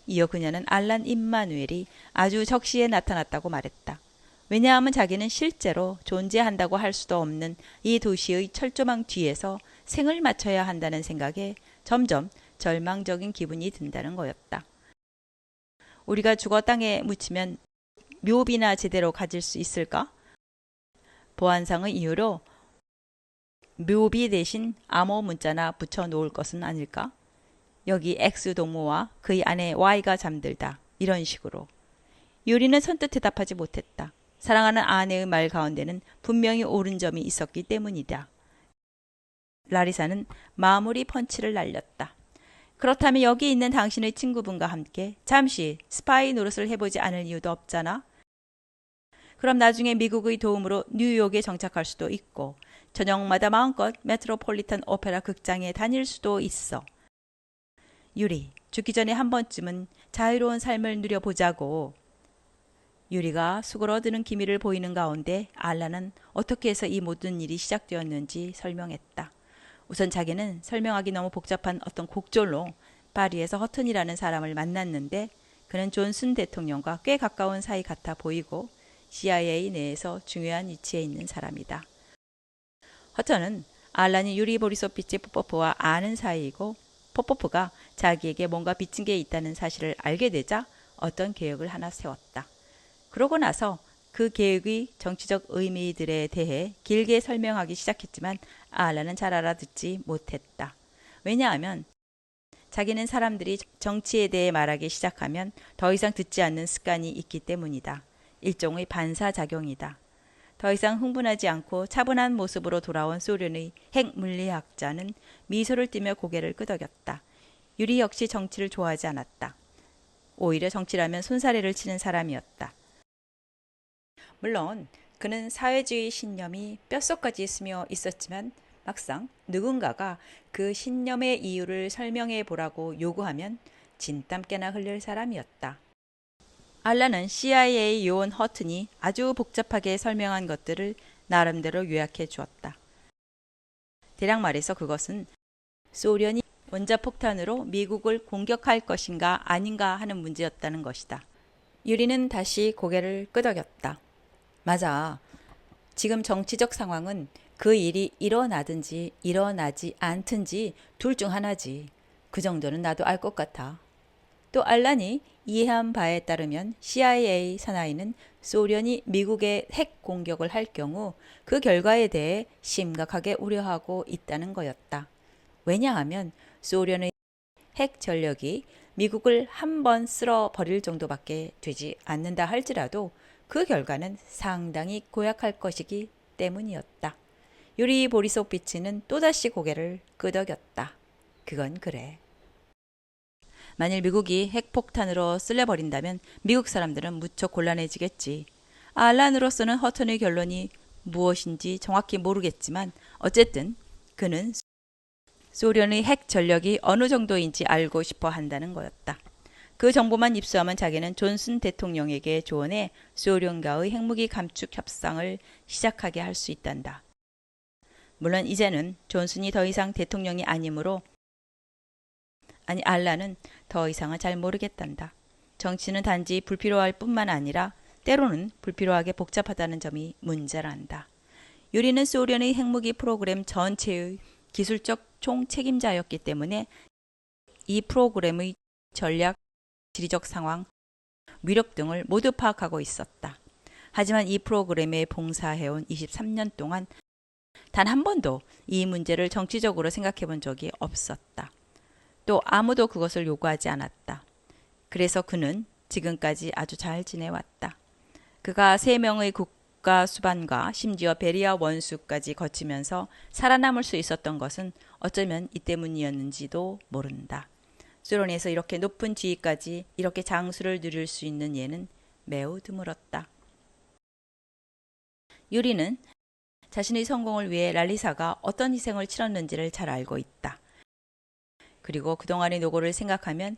Speaker 1: 이어 그녀는 알란 임마누엘이 아주 적시에 나타났다고 말했다. 왜냐하면 자기는 실제로 존재한다고 할 수도 없는 이 도시의 철조망 뒤에서 생을 마쳐야 한다는 생각에 점점 절망적인 기분이 든다는 거였다. 우리가 죽어 땅에 묻히면 묘비나 제대로 가질 수 있을까? 보안상의 이유로 묘비 대신 암호 문자나 붙여 놓을 것은 아닐까? 여기 X 동무와 그의 아내 Y가 잠들다. 이런 식으로. 유리는 선뜻 대답하지 못했다. 사랑하는 아내의 말 가운데는 분명히 옳은 점이 있었기 때문이다. 라리사는 마무리 펀치를 날렸다. 그렇다면 여기 있는 당신의 친구분과 함께 잠시 스파이 노릇을 해보지 않을 이유도 없잖아. 그럼 나중에 미국의 도움으로 뉴욕에 정착할 수도 있고 저녁마다 마음껏 메트로폴리탄 오페라 극장에 다닐 수도 있어. 유리, 죽기 전에 한 번쯤은 자유로운 삶을 누려보자고. 유리가 수그러드는 기미를 보이는 가운데 알라는 어떻게 해서 이 모든 일이 시작되었는지 설명했다. 우선 자기는 설명하기 너무 복잡한 어떤 곡절로 파리에서 허튼이라는 사람을 만났는데 그는 존슨 대통령과 꽤 가까운 사이 같아 보이고 CIA 내에서 중요한 위치에 있는 사람이다. 허튼은 알란이 유리 보리소비치 포포프와 아는 사이이고 포포프가 자기에게 뭔가 빚진 게 있다는 사실을 알게 되자 어떤 계획을 하나 세웠다. 그러고 나서 그 계획의 정치적 의미들에 대해 길게 설명하기 시작했지만 알란은 잘 알아듣지 못했다. 왜냐하면 자기는 사람들이 정치에 대해 말하기 시작하면 더 이상 듣지 않는 습관이 있기 때문이다. 일종의 반사작용이다. 더 이상 흥분하지 않고 차분한 모습으로 돌아온 소련의 핵물리학자는 미소를 띠며 고개를 끄덕였다. 유리 역시 정치를 좋아하지 않았다. 오히려 정치라면 손사래를 치는 사람이었다. 물론 그는 사회주의 신념이 뼛속까지 스며 있었지만 막상 누군가가 그 신념의 이유를 설명해 보라고 요구하면 진땀 깨나 흘릴 사람이었다. 알란은 CIA 요원 허튼이 아주 복잡하게 설명한 것들을 나름대로 요약해 주었다. 대략 말해서 그것은 소련이 원자폭탄으로 미국을 공격할 것인가 아닌가 하는 문제였다는 것이다. 유리는 다시 고개를 끄덕였다. 맞아. 지금 정치적 상황은 그 일이 일어나든지 일어나지 않든지 둘 중 하나지. 그 정도는 나도 알 것 같아. 또 알란이 이해한 바에 따르면 CIA 사나이는 소련이 미국에 핵 공격을 할 경우 그 결과에 대해 심각하게 우려하고 있다는 거였다. 왜냐하면 소련의 핵 전력이 미국을 한 번 쓸어버릴 정도밖에 되지 않는다 할지라도 그 결과는 상당히 고약할 것이기 때문이었다. 유리 보리소비치는 또다시 고개를 끄덕였다. 그건 그래. 만일 미국이 핵폭탄으로 쓸려버린다면 미국 사람들은 무척 곤란해지겠지. 알란으로서는 허튼의 결론이 무엇인지 정확히 모르겠지만 어쨌든 그는 소련의 핵 전력이 어느 정도인지 알고 싶어 한다는 거였다. 그 정보만 입수하면 자기는 존슨 대통령에게 조언해 소련과의 핵무기 감축 협상을 시작하게 할 수 있단다. 물론 이제는 존슨이 더 이상 대통령이 아니므로 알란은 더 이상은 잘 모르겠단다. 정치는 단지 불필요할 뿐만 아니라 때로는 불필요하게 복잡하다는 점이 문제란다. 유리는 소련의 핵무기 프로그램 전체의 기술적 총책임자였기 때문에 이 프로그램의 전략, 지리적 상황, 위력 등을 모두 파악하고 있었다. 하지만 이 프로그램에 봉사해온 23년 동안 단 한 번도 이 문제를 정치적으로 생각해 본 적이 없었다. 또 아무도 그것을 요구하지 않았다. 그래서 그는 지금까지 아주 잘 지내왔다. 그가 3명의 국가 수반과 심지어 베리아 원수까지 거치면서 살아남을 수 있었던 것은 어쩌면 이 때문이었는지도 모른다. 수련에서 이렇게 높은 지위까지 이렇게 장수를 누릴 수 있는 예는 매우 드물었다. 유리는 자신의 성공을 위해 랄리사가 어떤 희생을 치렀는지를 잘 알고 있다. 그리고 그동안의 노고를 생각하면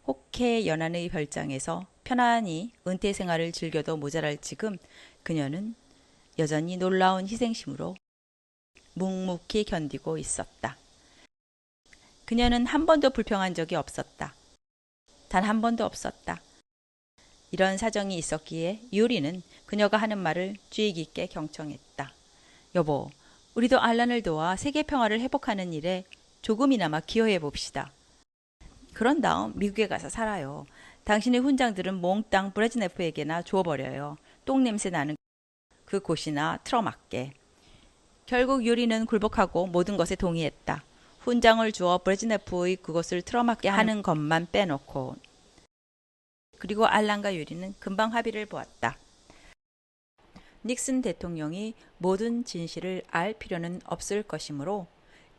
Speaker 1: 호케 연안의 별장에서 편안히 은퇴 생활을 즐겨도 모자랄 지금 그녀는 여전히 놀라운 희생심으로 묵묵히 견디고 있었다. 그녀는 한 번도 불평한 적이 없었다. 단 한 번도 없었다. 이런 사정이 있었기에 유리는 그녀가 하는 말을 주의 깊게 경청했다. 여보, 우리도 알란을 도와 세계 평화를 회복하는 일에 조금이나마 기여해 봅시다. 그런 다음 미국에 가서 살아요. 당신의 훈장들은 몽땅 브레즈네프에게나 주어버려요. 똥냄새 나는 그 곳이나 틀어맞게. 결국 유리는 굴복하고 모든 것에 동의했다. 훈장을 주어 브레즈네프의 그것을 틀어맞게 하는 것만 빼놓고. 그리고 알란과 유리는 금방 합의를 보았다. 닉슨 대통령이 모든 진실을 알 필요는 없을 것이므로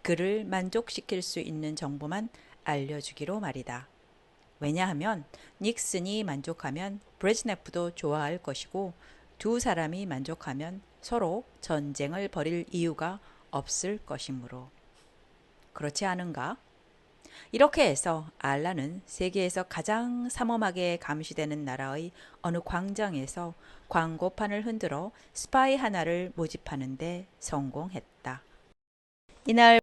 Speaker 1: 그를 만족시킬 수 있는 정보만 알려주기로 말이다. 왜냐하면 닉슨이 만족하면 브레즈네프도 좋아할 것이고 두 사람이 만족하면 서로 전쟁을 벌일 이유가 없을 것이므로. 그렇지 않은가? 이렇게 해서 알란은 세계에서 가장 삼엄하게 감시되는 나라의 어느 광장에서 광고판을 흔들어 스파이 하나를 모집하는 데 성공했다. 이날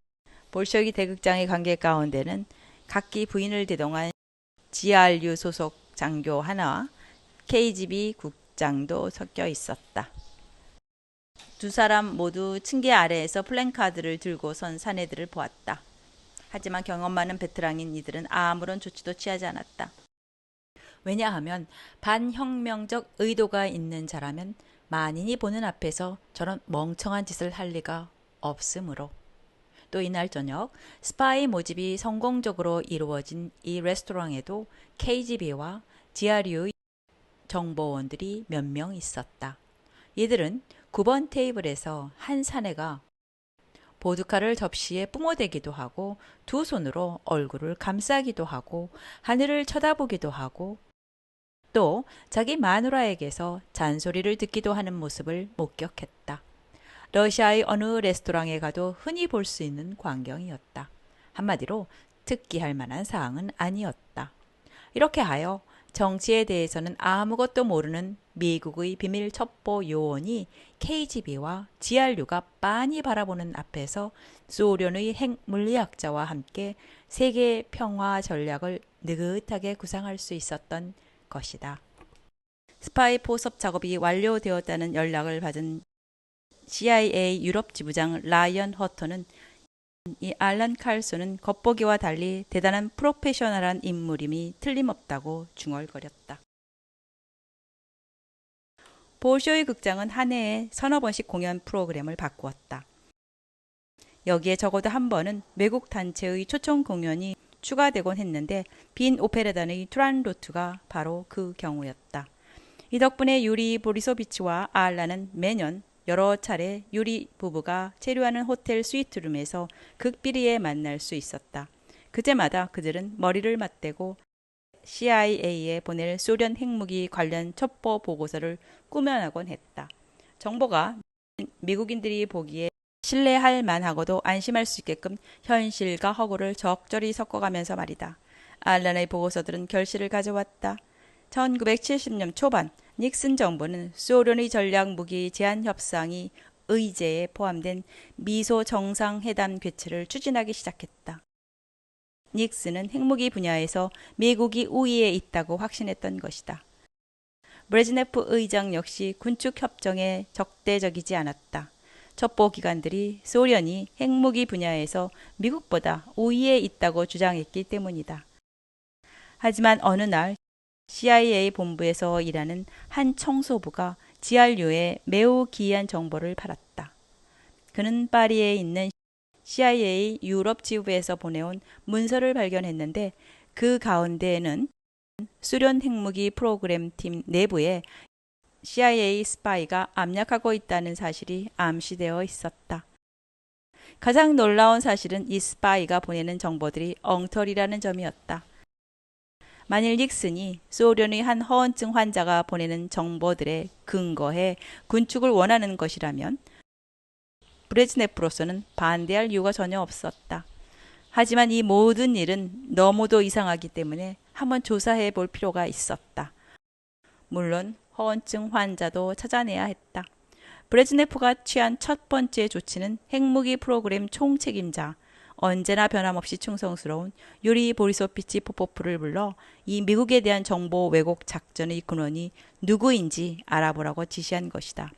Speaker 1: 볼쇼이 대극장의 관객 가운데는 각기 부인을 대동한 GRU 소속 장교 하나와 KGB 국장도 섞여 있었다. 두 사람 모두 층계 아래에서 플랜카드를 들고 선 사내들을 보았다. 하지만 경험 많은 베테랑인 이들은 아무런 조치도 취하지 않았다. 왜냐하면 반혁명적 의도가 있는 자라면 만인이 보는 앞에서 저런 멍청한 짓을 할 리가 없으므로. 또 이날 저녁 스파이 모집이 성공적으로 이루어진 이 레스토랑에도 KGB와 GRU의 정보원들이 몇 명 있었다. 이들은 9번 테이블에서 한 사내가 보드카를 접시에 뿜어대기도 하고 두 손으로 얼굴을 감싸기도 하고 하늘을 쳐다보기도 하고 또 자기 마누라에게서 잔소리를 듣기도 하는 모습을 목격했다. 러시아의 어느 레스토랑에 가도 흔히 볼 수 있는 광경이었다. 한마디로 특기할 만한 사항은 아니었다. 이렇게 하여 정치에 대해서는 아무것도 모르는 미국의 비밀 첩보 요원이 KGB와 GRU가 빤히 바라보는 앞에서 소련의 핵 물리학자와 함께 세계 평화 전략을 느긋하게 구상할 수 있었던 것이다. 스파이 포섭 작업이 완료되었다는 연락을 받은 CIA 유럽 지부장 라이언 허터는 이 알란 칼손은 겉보기와 달리 대단한 프로페셔널한 인물임이 틀림없다고 중얼거렸다. 볼쇼이 극장은 한 해에 서너 번씩 공연 프로그램을 바꾸었다. 여기에 적어도 한 번은 외국 단체의 초청 공연이 추가되곤 했는데 빈 오페라단의 투란로트가 바로 그 경우였다. 이 덕분에 유리 보리소비치와 알란은 매년 여러 차례 유리 부부가 체류하는 호텔 스위트룸에서 극비리에 만날 수 있었다. 그때마다 그들은 머리를 맞대고 CIA에 보낼 소련 핵무기 관련 첩보 보고서를 꾸며나곤 했다. 정보가 미국인들이 보기에 신뢰할 만하고도 안심할 수 있게끔 현실과 허구를 적절히 섞어가면서 말이다. 알란의 보고서들은 결실을 가져왔다. 1970년 초반 닉슨 정부는 소련의 전략 무기 제한 협상이 의제에 포함된 미소 정상회담 개최를 추진하기 시작했다. 닉슨은 핵무기 분야에서 미국이 우위에 있다고 확신했던 것이다. 브레즈네프 의장 역시 군축 협정에 적대적이지 않았다. 첩보 기관들이 소련이 핵무기 분야에서 미국보다 우위에 있다고 주장했기 때문이다. 하지만 어느 날 CIA 본부에서 일하는 한 청소부가 GRU에 매우 기이한 정보를 팔았다. 그는 파리에 있는 CIA 유럽 지부에서 보내온 문서를 발견했는데 그 가운데에는 소련 핵무기 프로그램 팀 내부에 CIA 스파이가 압력하고 있다는 사실이 암시되어 있었다. 가장 놀라운 사실은 이 스파이가 보내는 정보들이 엉터리라는 점이었다. 만일 닉슨이 소련의 한 허언증 환자가 보내는 정보들에 근거해 군축을 원하는 것이라면 브레즈네프로서는 반대할 이유가 전혀 없었다. 하지만 이 모든 일은 너무도 이상하기 때문에 한번 조사해 볼 필요가 있었다. 물론 허언증 환자도 찾아내야 했다. 브레즈네프가 취한 첫 번째 조치는 핵무기 프로그램 총책임자, 언제나 변함없이 충성스러운 유리 보리소비치 포포프를 불러 이 미국에 대한 정보 왜곡 작전의 근원이 누구인지 알아보라고 지시한 것이다.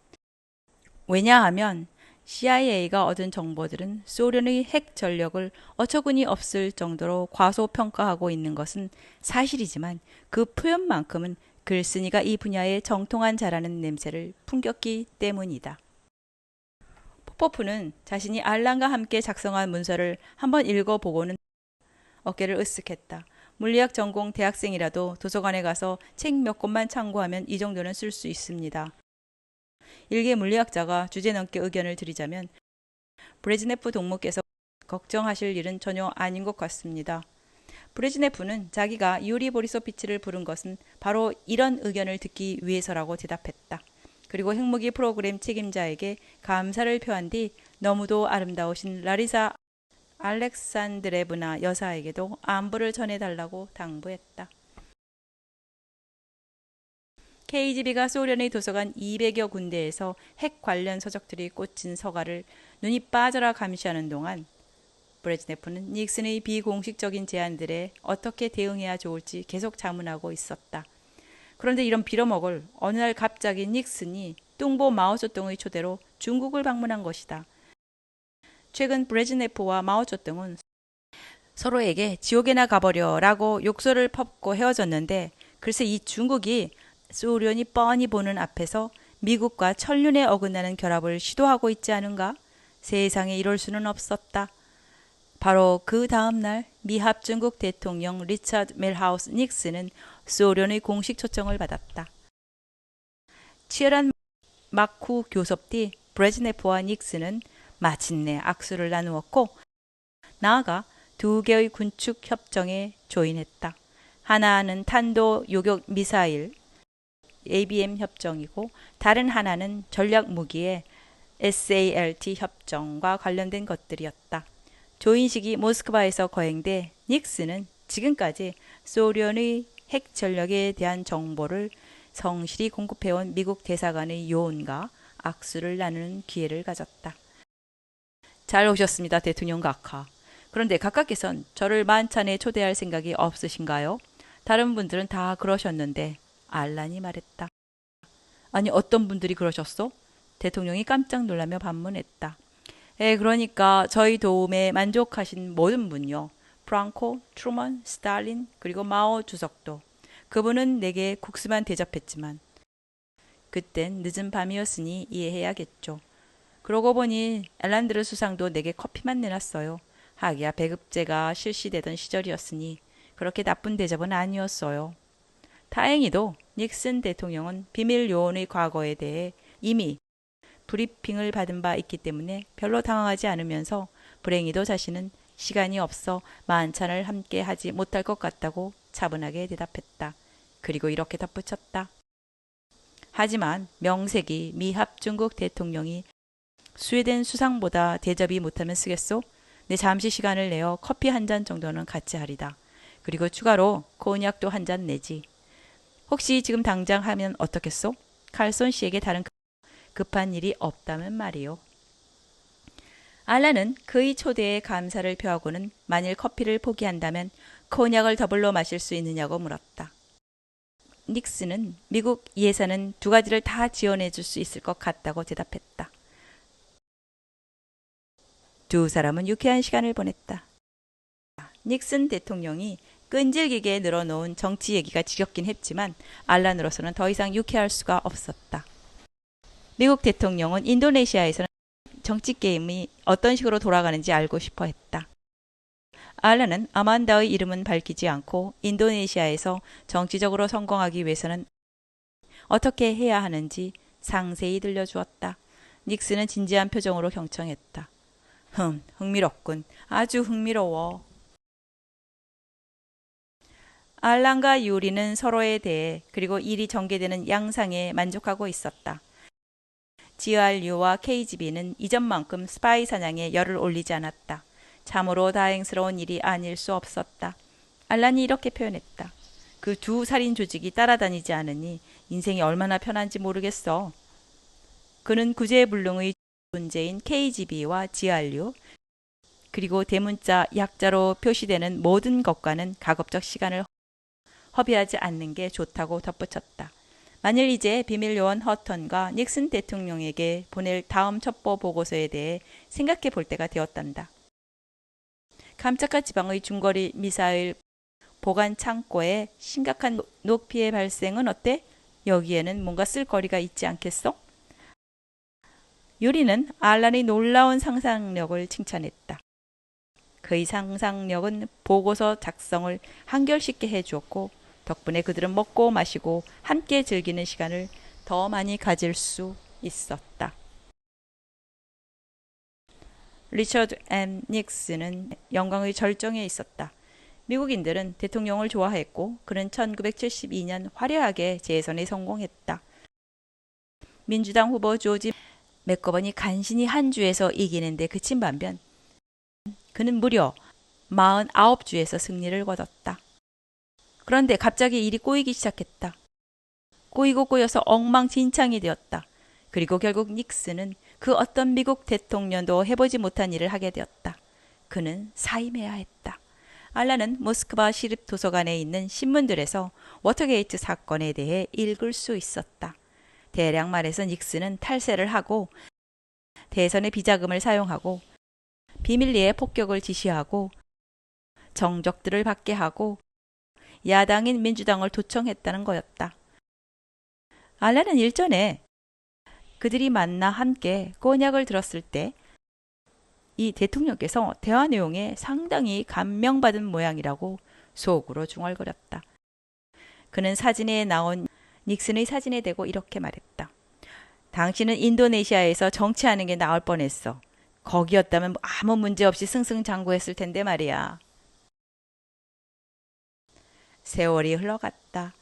Speaker 1: 왜냐하면 CIA가 얻은 정보들은 소련의 핵 전력을 어처구니 없을 정도로 과소평가하고 있는 것은 사실이지만 그 표현만큼은 글쓴이가 이 분야에 정통한 자라는 냄새를 풍겼기 때문이다. 포포프는 자신이 알란과 함께 작성한 문서를 한번 읽어보고는 어깨를 으쓱했다. 물리학 전공 대학생이라도 도서관에 가서 책 몇 권만 참고하면 이 정도는 쓸 수 있습니다. 일개 물리학자가 주제넘게 의견을 드리자면 브레즈네프 동무께서 걱정하실 일은 전혀 아닌 것 같습니다. 브레즈네프는 자기가 유리 보리소비치를 부른 것은 바로 이런 의견을 듣기 위해서라고 대답했다. 그리고 핵무기 프로그램 책임자에게 감사를 표한 뒤 너무도 아름다우신 라리사 알렉산드레브나 여사에게도 안부를 전해달라고 당부했다. KGB가 소련의 도서관 200여 군데에서 핵 관련 서적들이 꽂힌 서가를 눈이 빠져라 감시하는 동안 브레즈네프는 닉슨의 비공식적인 제안들에 어떻게 대응해야 좋을지 계속 자문하고 있었다. 그런데 이런 빌어먹을 어느 날 갑자기 닉슨이 뚱보 마오쩌둥의 초대로 중국을 방문한 것이다. 최근 브레즈네프와 마오쩌둥은 서로에게 지옥에나 가버려 라고 욕설을 퍼붓고 헤어졌는데 글쎄 이 중국이 소련이 뻔히 보는 앞에서 미국과 천륜에 어긋나는 결합을 시도하고 있지 않은가? 세상에 이럴 수는 없었다. 바로 그 다음날 미 합중국 대통령 리처드 밀하우스 닉슨은 소련의 공식 초청을 받았다. 치열한 마쿠 교섭 뒤 브레즈네프와 닉슨은 마침내 악수를 나누었고 나아가 두 개의 군축 협정에 조인했다. 하나는 탄도 요격 미사일 ABM 협정이고 다른 하나는 전략 무기의 SALT 협정과 관련된 것들이었다. 조인식이 모스크바에서 거행돼 닉슨은 지금까지 소련의 핵 전력에 대한 정보를 성실히 공급해온 미국 대사관의 요원과 악수를 나누는 기회를 가졌다. 잘 오셨습니다, 대통령 각하. 그런데 각하께선 저를 만찬에 초대할 생각이 없으신가요? 다른 분들은 다 그러셨는데 알란이 말했다. 아니 어떤 분들이 그러셨어? 대통령이 깜짝 놀라며 반문했다. 그러니까 저희 도움에 만족하신 모든 분요. 프랑코, 트루먼, 스탈린, 그리고 마오 주석도. 그분은 내게 국수만 대접했지만 그땐 늦은 밤이었으니 이해해야겠죠. 그러고 보니 엘란드르 수상도 내게 커피만 내놨어요. 하기야 배급제가 실시되던 시절이었으니 그렇게 나쁜 대접은 아니었어요. 다행히도 닉슨 대통령은 비밀 요원의 과거에 대해 이미 브리핑을 받은 바 있기 때문에 별로 당황하지 않으면서 불행히도 자신은 시간이 없어 만찬을 함께 하지 못할 것 같다고 차분하게 대답했다. 그리고 이렇게 덧붙였다. 하지만 명색이 미 합중국 대통령이 스웨덴 수상보다 대접이 못하면 쓰겠소? 내 잠시 시간을 내어 커피 한 잔 정도는 같이 하리다. 그리고 추가로 코냑도 한 잔 내지. 혹시 지금 당장 하면 어떻겠소? 칼손 씨에게 다른 급한 일이 없다면 말이요. 알란은 그의 초대에 감사를 표하고는 만일 커피를 포기한다면 코냑을 더블로 마실 수 있느냐고 물었다. 닉슨은 미국 예산은 두 가지를 다 지원해 줄 수 있을 것 같다고 대답했다. 두 사람은 유쾌한 시간을 보냈다. 닉슨 대통령이 끈질기게 늘어놓은 정치 얘기가 지겹긴 했지만 알란으로서는 더 이상 유쾌할 수가 없었다. 미국 대통령은 인도네시아에서는 정치 게임이 어떤 식으로 돌아가는지 알고 싶어 했다. 알란은 아만다의 이름은 밝히지 않고 인도네시아에서 정치적으로 성공하기 위해서는 어떻게 해야 하는지 상세히 들려주었다. 닉슨은 진지한 표정으로 경청했다. 흥미롭군. 아주 흥미로워. 알란과 유리는 서로에 대해 그리고 일이 전개되는 양상에 만족하고 있었다. GRU와 KGB는 이전만큼 스파이 사냥에 열을 올리지 않았다. 참으로 다행스러운 일이 아닐 수 없었다. 알란이 이렇게 표현했다. 그 두 살인 조직이 따라다니지 않으니 인생이 얼마나 편한지 모르겠어. 그는 구제불능의 존재인 KGB와 GRU 그리고 대문자 약자로 표시되는 모든 것과는 가급적 시간을 허비하지 않는 게 좋다고 덧붙였다. 만일 이제 비밀요원 허턴과 닉슨 대통령에게 보낼 다음 첩보 보고서에 대해 생각해 볼 때가 되었단다. 캄차카 지방의 중거리 미사일 보관 창고에 심각한 녹피해 발생은 어때? 여기에는 뭔가 쓸 거리가 있지 않겠어? 유리는 알란의 놀라운 상상력을 칭찬했다. 그의 상상력은 보고서 작성을 한결쉽게 해주었고 덕분에 그들은 먹고 마시고 함께 즐기는 시간을 더 많이 가질 수 있었다. 리처드 M. 닉슨은 영광의 절정에 있었다. 미국인들은 대통령을 좋아했고 그는 1972년 화려하게 재선에 성공했다. 민주당 후보 조지 맥거번이 간신히 한 주에서 이기는데 그친 반면 그는 무려 49주에서 승리를 거뒀다. 그런데 갑자기 일이 꼬이기 시작했다. 꼬이고 꼬여서 엉망진창이 되었다. 그리고 결국 닉슨은 그 어떤 미국 대통령도 해보지 못한 일을 하게 되었다. 그는 사임해야 했다. 알란은 모스크바 시립 도서관에 있는 신문들에서 워터게이트 사건에 대해 읽을 수 있었다. 대략 말해서 닉슨은 탈세를 하고 대선의 비자금을 사용하고 비밀리에 폭격을 지시하고 정적들을 받게 하고 야당인 민주당을 도청했다는 거였다. 알란은 일전에 그들이 만나 함께 꼬냑을 들었을 때 이 대통령께서 대화 내용에 상당히 감명받은 모양이라고 속으로 중얼거렸다. 그는 사진에 나온 닉슨의 사진에 대고 이렇게 말했다. 당신은 인도네시아에서 정치하는 게 나을 뻔했어. 거기였다면 아무 문제 없이 승승장구했을 텐데 말이야. 세월이 흘러갔다.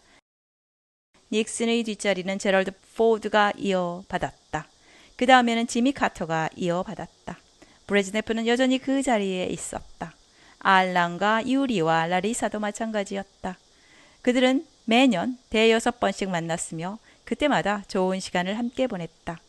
Speaker 1: 닉슨의 뒷자리는 제럴드 포드가 이어받았다. 그 다음에는 지미 카터가 이어받았다. 브레즈네프는 여전히 그 자리에 있었다. 알란과 유리와 라리사도 마찬가지였다. 그들은 매년 대여섯 번씩 만났으며 그때마다 좋은 시간을 함께 보냈다.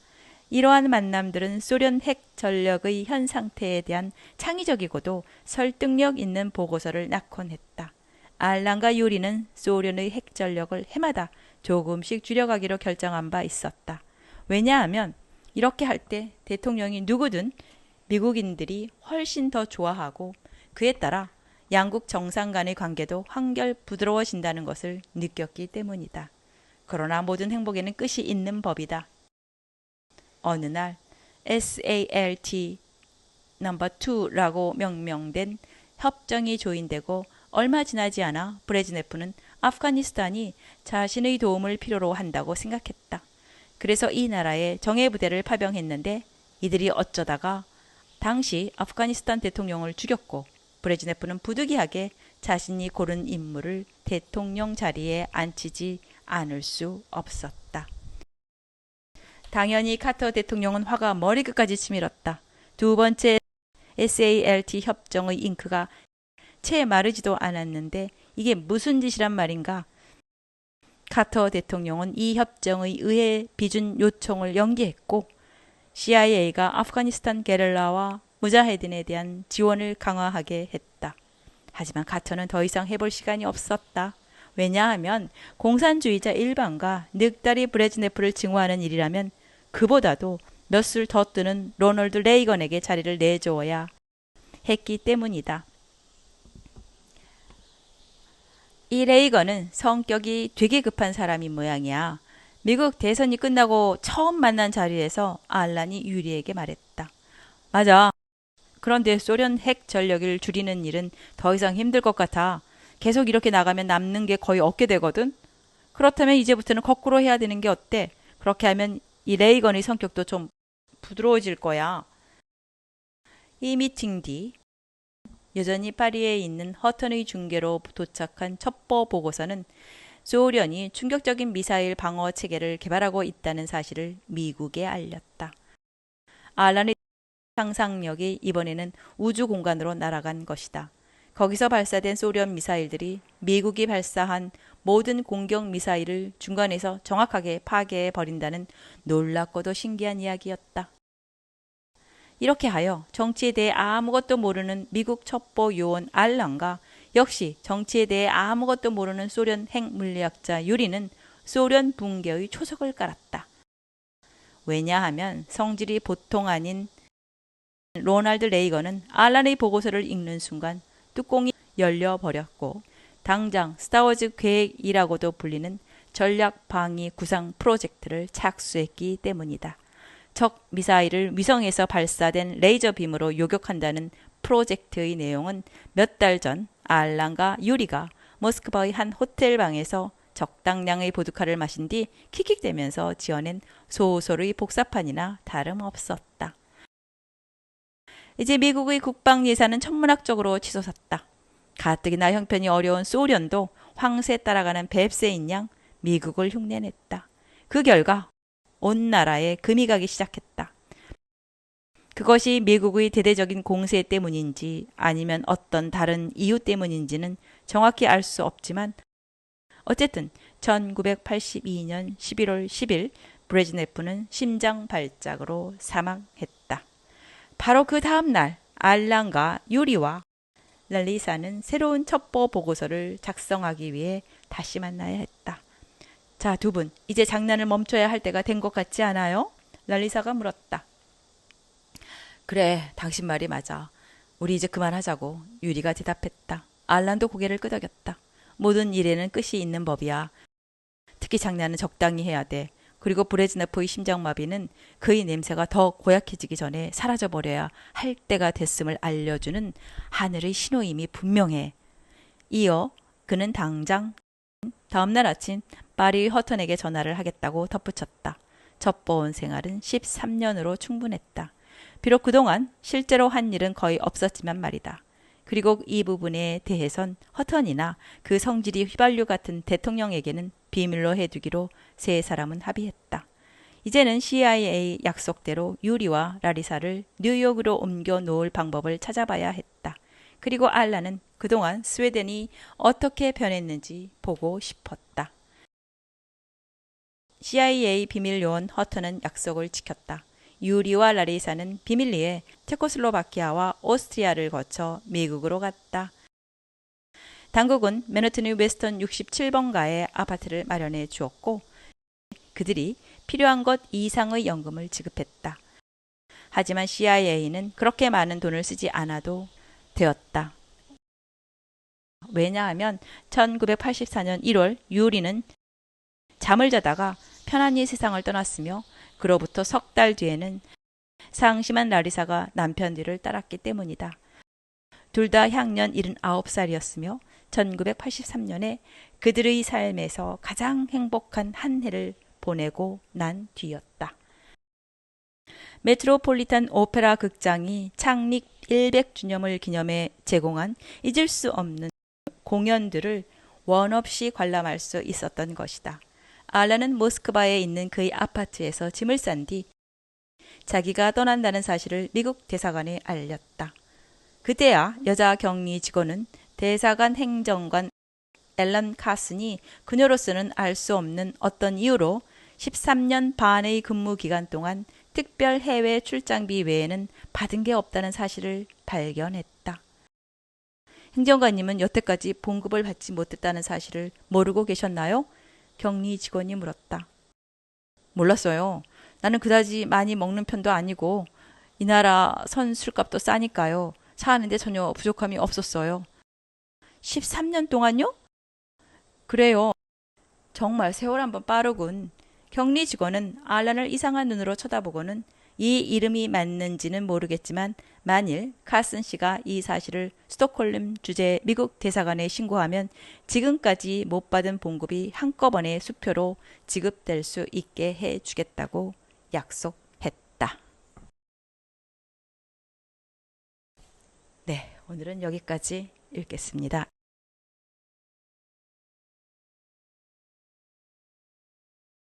Speaker 1: 이러한 만남들은 소련 핵 전력의 현 상태에 대한 창의적이고도 설득력 있는 보고서를 낳곤 했다. 알란과 유리는 소련의 핵 전력을 해마다 조금씩 줄여가기로 결정한 바 있었다. 왜냐하면 이렇게 할 때 대통령이 누구든 미국인들이 훨씬 더 좋아하고 그에 따라 양국 정상 간의 관계도 한결 부드러워진다는 것을 느꼈기 때문이다. 그러나 모든 행복에는 끝이 있는 법이다. 어느 날 SALT 넘버 2라고 명명된 협정이 조인되고 얼마 지나지 않아 브레즈네프는 아프가니스탄이 자신의 도움을 필요로 한다고 생각했다. 그래서 이 나라에 정예부대를 파병했는데 이들이 어쩌다가 당시 아프가니스탄 대통령을 죽였고 브레즈네프는 부득이하게 자신이 고른 인물을 대통령 자리에 앉히지 않을 수 없었다. 당연히 카터 대통령은 화가 머리끝까지 치밀었다. 두 번째 SALT 협정의 잉크가 채 마르지도 않았는데 이게 무슨 짓이란 말인가? 카터 대통령은 이 협정의 의회 비준 요청을 연기했고 CIA가 아프가니스탄 게릴라와 무자헤딘에 대한 지원을 강화하게 했다. 하지만 카터는 더 이상 해볼 시간이 없었다. 왜냐하면 공산주의자 일반과 늑다리 브레즈네프를 증오하는 일이라면 그보다도 몇 술 더 뜨는 로널드 레이건에게 자리를 내줘야 했기 때문이다. 이 레이건은 성격이 되게 급한 사람인 모양이야. 미국 대선이 끝나고 처음 만난 자리에서 알란이 유리에게 말했다. 맞아. 그런데 소련 핵 전력을 줄이는 일은 더 이상 힘들 것 같아. 계속 이렇게 나가면 남는 게 거의 없게 되거든. 그렇다면 이제부터는 거꾸로 해야 되는 게 어때? 그렇게 하면 이 레이건의 성격도 좀 부드러워질 거야. 이 미팅 뒤 여전히 파리에 있는 허턴의 중계로 도착한 첩보 보고서는 소련이 충격적인 미사일 방어 체계를 개발하고 있다는 사실을 미국에 알렸다. 알란의 상상력이 이번에는 우주 공간으로 날아간 것이다. 거기서 발사된 소련 미사일들이 미국이 발사한 모든 공격 미사일을 중간에서 정확하게 파괴해 버린다는 놀랍고도 신기한 이야기였다. 이렇게 하여 정치에 대해 아무것도 모르는 미국 첩보 요원 알란과 역시 정치에 대해 아무것도 모르는 소련 핵물리학자 유리는 소련 붕괴의 초석을 깔았다. 왜냐하면 성질이 보통 아닌 로널드 레이건은 알란의 보고서를 읽는 순간 뚜껑이 열려버렸고 당장 스타워즈 계획이라고도 불리는 전략 방위 구상 프로젝트를 착수했기 때문이다. 적 미사일을 위성에서 발사된 레이저 빔으로 요격한다는 프로젝트의 내용은 몇 달 전 알란과 유리가 모스크바의 한 호텔 방에서 적당량의 보드카를 마신 뒤 킥킥대면서 지어낸 소설의 복사판이나 다름없었다. 이제 미국의 국방 예산은 천문학적으로 치솟았다. 가뜩이나 형편이 어려운 소련도 황새 따라가는 뱁새인 양 미국을 흉내냈다. 그 결과 온 나라에 금이 가기 시작했다. 그것이 미국의 대대적인 공세 때문인지 아니면 어떤 다른 이유 때문인지는 정확히 알 수 없지만 어쨌든 1982년 11월 10일 브레즈네프는 심장 발작으로 사망했다. 바로 그 다음 날 알란과 유리와 랄리사는 새로운 첩보 보고서를 작성하기 위해 다시 만나야 했다. 자, 두 분, 이제 장난을 멈춰야 할 때가 된 것 같지 않아요? 랄리사가 물었다. 그래, 당신 말이 맞아. 우리 이제 그만하자고 유리가 대답했다. 알란도 고개를 끄덕였다. 모든 일에는 끝이 있는 법이야. 특히 장난은 적당히 해야 돼. 그리고 브레즈네프의 심장마비는 그의 냄새가 더 고약해지기 전에 사라져버려야 할 때가 됐음을 알려주는 하늘의 신호임이 분명해. 이어 그는 당장 다음날 아침 파리 허턴에게 전화를 하겠다고 덧붙였다. 첩보원 생활은 13년으로 충분했다. 비록 그동안 실제로 한 일은 거의 없었지만 말이다. 그리고 이 부분에 대해선 허턴이나 그 성질이 휘발유 같은 대통령에게는 비밀로 해두기로 세 사람은 합의했다. 이제는 CIA 약속대로 유리와 라리사를 뉴욕으로 옮겨 놓을 방법을 찾아봐야 했다. 그리고 알란은 그동안 스웨덴이 어떻게 변했는지 보고 싶었다. CIA 비밀 요원 허턴은 약속을 지켰다. 유리와 라리사는 비밀리에 체코슬로바키아와 오스트리아를 거쳐 미국으로 갔다. 당국은 맨하튼의 웨스턴 67번가에 아파트를 마련해 주었고 그들이 필요한 것 이상의 연금을 지급했다. 하지만 CIA는 그렇게 많은 돈을 쓰지 않아도 되었다. 왜냐하면 1984년 1월 유리는 잠을 자다가 편안히 세상을 떠났으며 그로부터 석 달 뒤에는 상심한 라리사가 남편 뒤를 따랐기 때문이다. 둘 다 향년 79살이었으며 1983년에 그들의 삶에서 가장 행복한 한 해를 보내고 난 뒤였다. 메트로폴리탄 오페라 극장이 창립 100주년을 기념해 제공한 잊을 수 없는 공연들을 원 없이 관람할 수 있었던 것이다. 알란은 모스크바에 있는 그의 아파트에서 짐을 싼 뒤 자기가 떠난다는 사실을 미국 대사관에 알렸다. 그때야 여자 격리 직원은 대사관 행정관 앨런 카슨이 그녀로서는 알 수 없는 어떤 이유로 13년 반의 근무 기간 동안 특별 해외 출장비 외에는 받은 게 없다는 사실을 발견했다. 행정관님은 여태까지 봉급을 받지 못했다는 사실을 모르고 계셨나요? 격리 직원이 물었다. 몰랐어요. 나는 그다지 많이 먹는 편도 아니고 이 나라 선 술값도 싸니까요. 사는데 전혀 부족함이 없었어요. 13년 동안요? 그래요. 정말 세월 한번 빠르군. 격리 직원은 알란을 이상한 눈으로 쳐다보고는 이 이름이 맞는지는 모르겠지만 만일 카슨 씨가 이 사실을 스톡홀름 주재 미국 대사관에 신고하면 지금까지 못 받은 봉급이 한꺼번에 수표로 지급될 수 있게 해 주겠다고 약속했다. 네, 오늘은 여기까지 읽겠습니다.